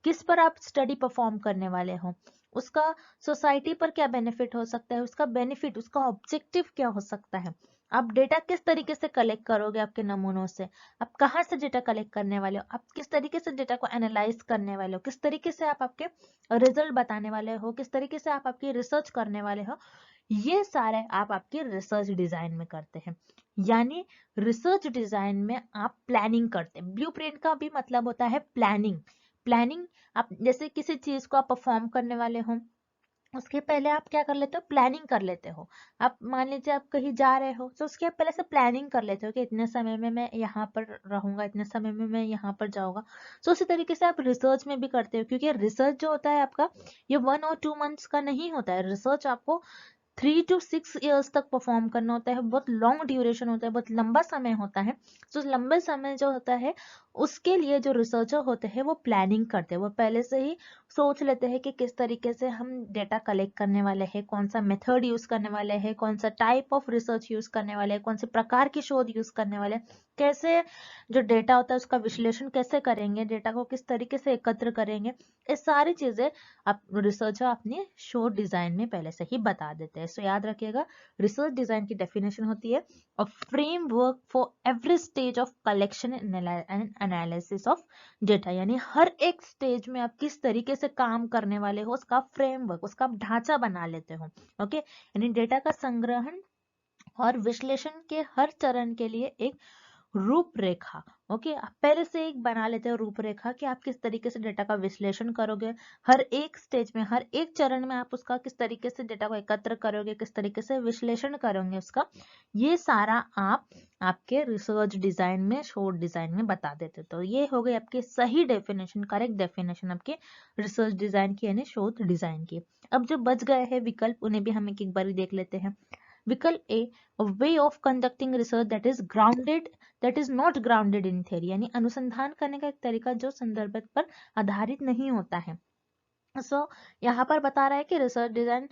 S1: किस पर आप स्टडी परफॉर्म करने वाले हो, उसका सोसाइटी पर क्या बेनिफिट हो सकता है, उसका बेनिफिट, उसका ऑब्जेक्टिव क्या हो सकता है, आप डेटा किस तरीके से कलेक्ट करोगे आपके नमूनों से, आप कहाँ से डेटा कलेक्ट करने वाले हो, आप किस तरीके से डेटा को एनालाइज करने वाले हो, किस तरीके से आप आपके रिजल्ट बताने वाले हो, किस तरीके से आप आपकी रिसर्च करने वाले हो, ये सारे आप आपके रिसर्च डिजाइन में करते हैं। यानी रिसर्च डिजाइन में आप प्लानिंग करते हैं। ब्लूप्रिंट का भी मतलब होता है प्लानिंग। प्लानिंग, आप जैसे किसी चीज को आप परफॉर्म करने वाले हो उसके पहले आप क्या कर लेते हो, प्लानिंग कर लेते हो। आप मान लीजिए आप कहीं जा रहे हो तो उसके आप पहले से प्लानिंग कर लेते हो कि इतने समय में मैं यहाँ पर रहूंगा, इतने समय में मैं यहाँ पर जाऊंगा। तो उसी तरीके से आप रिसर्च में भी करते हो, क्योंकि रिसर्च जो होता है आपका ये 1 और 2 मंथ्स का नहीं होता है। रिसर्च आपको 3 to 6 years तक परफॉर्म करना होता है, बहुत लॉन्ग ड्यूरेशन होता है, बहुत लंबा समय होता है। तो लंबे समय जो होता है उसके लिए जो रिसर्चर होते हैं वो प्लानिंग करते हैं, वो पहले से ही सोच लेते हैं कि किस तरीके से हम डेटा कलेक्ट करने वाले हैं, कौन सा मेथड यूज करने वाले हैं, कौन सा टाइप ऑफ रिसर्च यूज करने वाले हैं, कौन से प्रकार की शोध यूज करने वाले हैं, कैसे जो डेटा होता है उसका विश्लेषण कैसे करेंगे, डेटा को किस तरीके से एकत्र करेंगे, ये सारी चीजें आप रिसर्चर अपने शोध डिजाइन में पहले से ही बता देते हैं। सो याद रखिएगा, रिसर्च डिजाइन की डेफिनेशन होती है a framework for every stage of collection and analysis of data. यानी हर एक स्टेज में आप किस तरीके से काम करने वाले हो उसका फ्रेमवर्क, उसका ढांचा बना लेते हो। ओके, यानी डेटा का संग्रहण और विश्लेषण के हर चरण के लिए एक रूपरेखा। ओके, आप पहले से एक बना लेते हो रूपरेखा कि आप किस तरीके से डेटा का विश्लेषण करोगे, हर एक स्टेज में, हर एक चरण में आप उसका किस तरीके से डेटा को एकत्र करोगे, किस तरीके से विश्लेषण करोगे उसका, ये सारा आप आपके रिसर्च डिजाइन में, शोध डिजाइन में बता देते हो। तो ये हो गई आपकी सही डेफिनेशन, करेक्ट डेफिनेशन आपके रिसर्च डिजाइन की यानी शोध डिजाइन की। अब जो बच गए हैं विकल्प उन्हें भी हम एक बार देख लेते हैं। विकल्प A, way of conducting research that is grounded, that is not grounded in theory, यानी अनुसंधान करने का एक तरीका जो संदर्भ पर आधारित नहीं होता है। यहाँ पर बता रहा है कि रिसर्च डिजाइन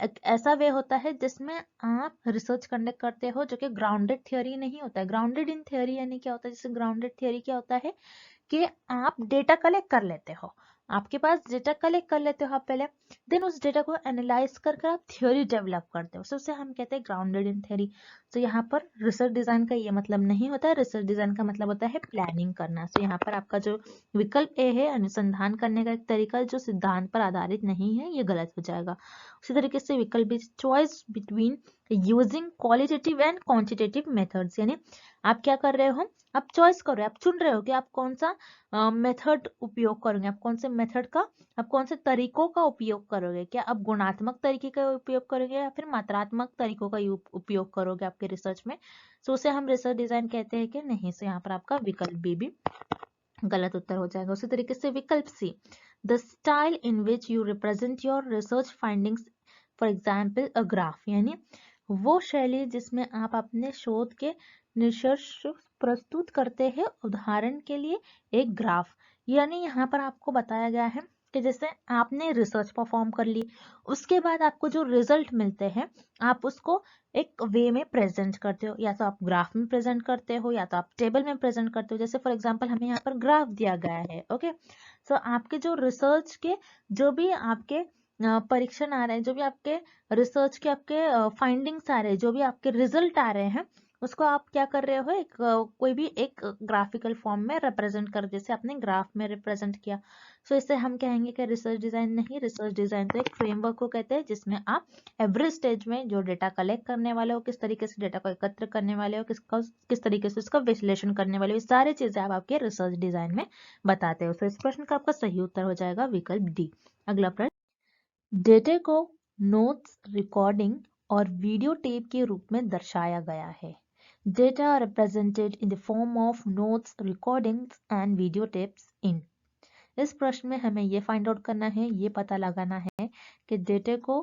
S1: एक ऐसा वे होता है जिसमें आप रिसर्च कंडक्ट करते हो जो कि ग्राउंडेड थ्योरी नहीं होता है। ग्राउंडेड इन थ्योरी यानी क्या होता है, जैसे ग्राउंडेड थ्योरी क्या होता है कि आप डेटा कलेक्ट कर लेते हो, आपके पास डेटा कलेक्ट कर लेते हो आप पहले, देन उस डेटा को एनालाइज कर आप थ्योरी डेवलप करते हो, उसे हम कहते हैं ग्राउंडेड इन थ्योरी। तो यहाँ पर रिसर्च डिजाइन का ये मतलब नहीं होता है, रिसर्च डिजाइन का मतलब होता है प्लानिंग करना। तो यहाँ पर आपका जो विकल्प ए है, अनुसंधान करने का एक तरीका जो सिद्धांत पर आधारित नहीं है, ये गलत हो जाएगा। उसी तरीके से विकल्प B, choice between using qualitative and quantitative methods, यानी आप क्या कर रहे हो, आप चॉइस कर रहे हो, आप चुन रहे हो कि आप कौन सा मेथड उपयोग करोगे, आप कौन से मेथड का, आप कौन से तरीकों का उपयोग करोगे, क्या आप गुणात्मक तरीके का उपयोग करोगे या फिर मात्रात्मक तरीकों का उपयोग करोगे आपके रिसर्च में। सो उसे हम रिसर्च डिजाइन कहते हैं कि नहीं। सो यहाँ पर आपका विकल्प बी भी गलत उत्तर हो जाएगा। उसी तरीके से विकल्प C, the style in which you represent your research findings, for example a graph, यानी वो शैली जिसमें आप अपने शोध के निष्कर्ष प्रस्तुत करते हैं, उदाहरण के लिए एक ग्राफ। यानी यहाँ पर आपको बताया गया है कि जैसे आपने रिसर्च परफॉर्म कर ली, उसके बाद आपको जो रिजल्ट मिलते हैं आप उसको एक वे में प्रेजेंट करते हो, या तो आप ग्राफ में प्रेजेंट करते हो या तो आप टेबल में प्रेजेंट करते हो। जैसे फॉर एग्जांपल हमें यहाँ पर ग्राफ दिया गया है, ओके। सो आपके जो रिसर्च के जो भी आपके परीक्षण आ रहे हैं, जो भी आपके रिसर्च के आपके फाइंडिंग्स आ रहे हैं, जो भी आपके रिजल्ट आ रहे हैं, उसको आप क्या कर रहे हो, एक कोई भी एक ग्राफिकल फॉर्म में रिप्रेजेंट कर, जैसे आपने ग्राफ में रिप्रेजेंट किया। सो इससे हम कहेंगे कि रिसर्च डिजाइन नहीं, रिसर्च डिजाइन तो एक फ्रेमवर्क को कहते हैं जिसमें आप एवरी स्टेज में जो डेटा कलेक्ट करने वाले हो, किस तरीके से डेटा को एकत्र करने वाले हो, किस तरीके से उसका विश्लेषण करने वाले हो, ये सारी चीजें आप आपके रिसर्च डिजाइन में बताते हो। सो इस प्रश्न का आपका सही उत्तर हो जाएगा विकल्प डी। अगला प्रश्न, डेटा को नोट्स, रिकॉर्डिंग और वीडियो टेप के रूप में दर्शाया गया है। Data are represented in the form of notes, recordings and video tapes in। इस प्रश्न में हमें ये फाइंड आउट करना है, ये पता लगाना है कि डेटा को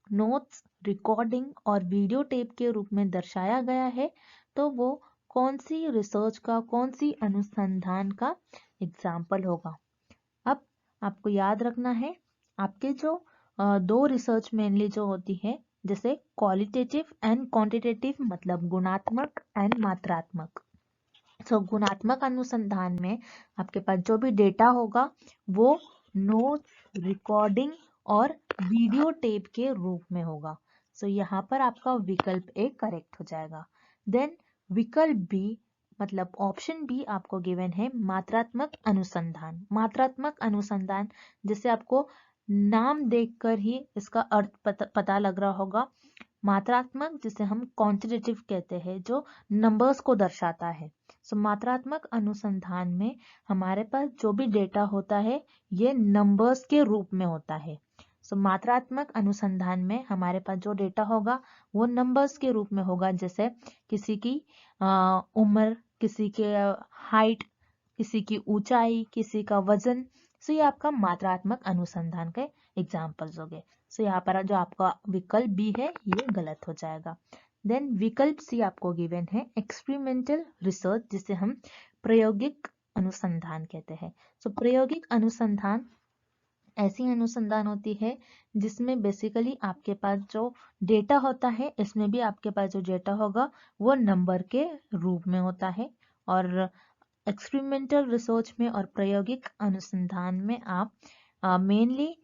S1: नोट्स, रिकॉर्डिंग और वीडियो टेप के रूप में दर्शाया गया है, तो वो कौन सी रिसर्च का, कौन सी अनुसंधान का एग्जाम्पल होगा। अब आपको याद रखना है, आपके जो दो रिसर्च मेनली जो होती है, जैसे क्वालिटेटिव एंड क्वांटिटेटिव, मतलब गुणात्मक एंड मात्रात्मक। तो गुणात्मक अनुसंधान में आपके पास जो भी डेटा होगा वो नोट्स, रिकॉर्डिंग और वीडियो टेप के रूप में होगा। सो यहाँ पर आपका विकल्प ए करेक्ट हो जाएगा। देन विकल्प बी, मतलब ऑप्शन बी आपको गिवन है मात्रात्मक अनुसंधान। मात्रात्मक अनुसंधान, जैसे आपको नाम देखकर ही इसका अर्थ पता लग रहा होगा। मात्रात्मक जिसे हम क्वांटिटेटिव कहते हैं, जो नंबर्स को दर्शाता है। सो मात्रात्मक अनुसंधान में हमारे पास जो भी डेटा होता है ये नंबर्स के रूप में होता है। सो मात्रात्मक अनुसंधान में हमारे पास जो डेटा होगा वो नंबर्स के रूप में होगा, जैसे किसी की उम्र, किसी के हाइट, किसी की ऊंचाई, किसी का वजन। सो ये आपका मात्रात्मक अनुसंधान के एग्जाम्पल्स हो गए। सो यहाँ पर जो आपका विकल्प बी है ये गलत हो जाएगा। देन विकल्प सी आपको गिवन है एक्सपेरिमेंटल रिसर्च, जिसे हम प्रायोगिक अनुसंधान कहते हैं। सो प्रायोगिक अनुसंधान ऐसी अनुसंधान होती है जिसमें बेसिकली आपके पास जो डेटा होता है, इसमें भी आपके पास जो डेटा होगा वो नंबर के रूप में होता है। और एक्सपेरिमेंटल रिसर्च में और प्रायोगिक अनुसंधान में आप मेनली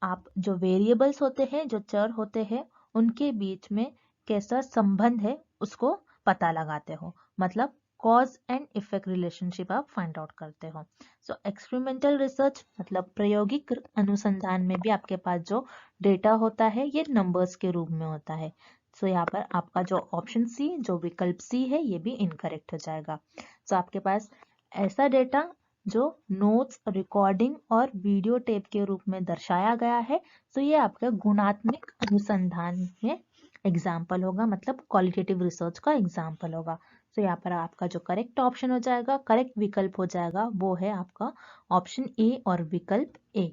S1: आप जो वेरिएबल्स होते हैं, जो चर होते हैं, उनके बीच में कैसा संबंध है उसको पता लगाते हो, मतलब कॉज एंड इफेक्ट रिलेशनशिप आप फाइंड आउट करते हो। सो एक्सपेरिमेंटल रिसर्च मतलब प्रायोगिक अनुसंधान में भी आपके पास जो डेटा होता है ये नंबर्स के रूप में होता है। सो यहाँ पर आपका जो ऑप्शन सी, जो विकल्प सी है, ये भी इनकरेक्ट हो जाएगा। सो आपके पास ऐसा डेटा जो नोट्स, रिकॉर्डिंग और वीडियो टेप के रूप में दर्शाया गया है, तो ये आपका गुणात्मक अनुसंधान में एग्जाम्पल होगा, मतलब क्वालिटेटिव रिसर्च का एग्जाम्पल होगा। तो यहाँ पर आपका जो करेक्ट ऑप्शन हो जाएगा, करेक्ट विकल्प हो जाएगा, वो है आपका ऑप्शन ए और विकल्प ए।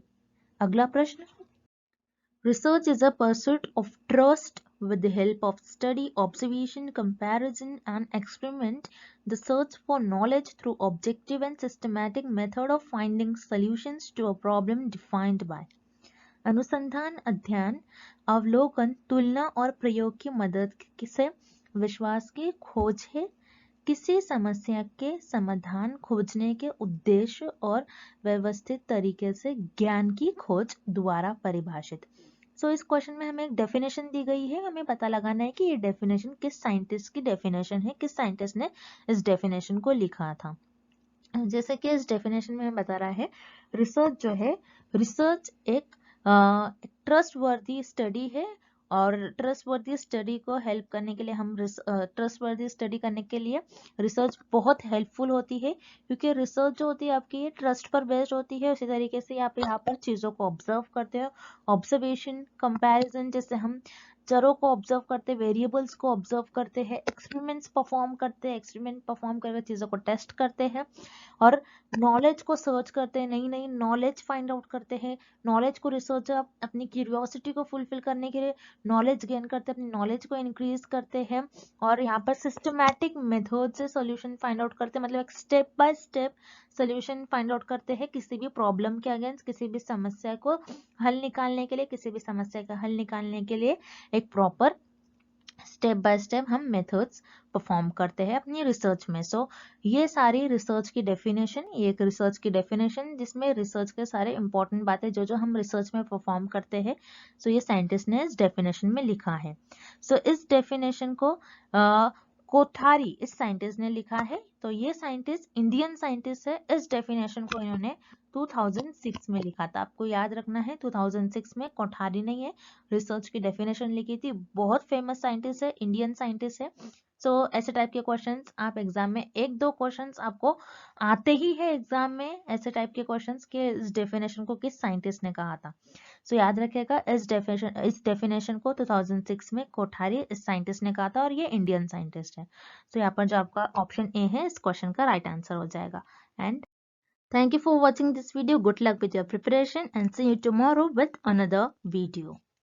S1: अगला प्रश्न, research is a pursuit of trust with the help of study, observation, comparison, and experiment. The search for knowledge through objective and systematic method of finding solutions to a problem defined by। अनुसंधान, अध्ययन, अवलोकन, तुलना और प्रयोग की मदद से विश्वास की खोज है। किसी समस्या के समाधान खोजने के उद्देश्य और व्यवस्थित तरीके से ज्ञान की खोज द्वारा परिभाषित। सो इस क्वेश्चन में हमें एक डेफिनेशन दी गई है, हमें पता लगाना है कि ये डेफिनेशन किस साइंटिस्ट की डेफिनेशन है, किस साइंटिस्ट ने इस डेफिनेशन को लिखा था। जैसे कि इस डेफिनेशन में हमें बता रहा है, रिसर्च जो है, रिसर्च एक ट्रस्ट वर्दी स्टडी है, और ट्रस्ट वर्दी स्टडी को हेल्प करने के लिए हम ट्रस्ट वर्दी स्टडी करने के लिए रिसर्च बहुत हेल्पफुल होती है, क्योंकि रिसर्च जो होती है आपकी ये ट्रस्ट पर बेस्ड होती है। उसी तरीके से आप यहाँ पर चीज़ों को ऑब्जर्व करते हो, ऑब्जर्वेशन, कंपैरिजन, जैसे हम चरों को ऑब्जर्व करते हैं, वेरिएबल्स को ऑब्जर्व करते हैं, एक्सपेरिमेंट्स परफॉर्म करते हैं, एक्सपेरिमेंट परफॉर्म करके चीज़ों को टेस्ट करते हैं और नॉलेज को सर्च करते हैं, नई नई नॉलेज फाइंड आउट करते हैं, नॉलेज को रिसर्च अपनी क्यूरियोसिटी को फुलफिल करने के लिए नॉलेज गेन करते हैं, अपनी नॉलेज को इंक्रीज करते हैं और यहाँ पर सिस्टमैटिक मेथड से सोल्यूशन फाइंड आउट करते हैं, मतलब एक step by step solution find out करते हैं किसी भी प्रॉब्लम के अगेंस्ट, किसी भी समस्या को हल निकालने के लिए, किसी भी समस्या का हल निकालने के लिए एक प्रॉपर स्टेप बाय स्टेप हम मेथड्स परफॉर्म करते हैं अपनी रिसर्च में। सो ये सारी रिसर्च की डेफिनेशन, ये एक रिसर्च की डेफिनेशन जिसमें रिसर्च के सारे इंपॉर्टेंट बातें जो जो हम रिसर्च में परफॉर्म करते हैं, सो ये साइंटिस्ट ने इस डेफिनेशन में लिखा है। सो इस डेफिनेशन को कोठारी इस साइंटिस्ट ने लिखा है। तो ये साइंटिस्ट इंडियन साइंटिस्ट है। इस डेफिनेशन को इन्होंने 2006 में लिखा था। आपको याद रखना है 2006 में, कोठारी नहीं है, रिसर्च की डेफिनेशन लिखी थी। बहुत फेमस साइंटिस्ट है, इंडियन साइंटिस्ट है। सो ऐसे टाइप के क्वेश्चंस आप एग्जाम में, एक दो क्वेश्चंस आपको आते ही है एग्जाम में, ऐसे टाइप के क्वेश्चंस के इस डेफिनेशन को किस साइंटिस्ट ने कहा था। सो याद रखिएगा इस डेफिनेशन को 2006 में कोठारी इस साइंटिस्ट ने कहा था और ये इंडियन साइंटिस्ट है। सो यहाँ पर जो आपका ऑप्शन ए है इस क्वेश्चन का राइट आंसर हो जाएगा। And thank you for watching this video. Good luck with your preparation and see you tomorrow with another video.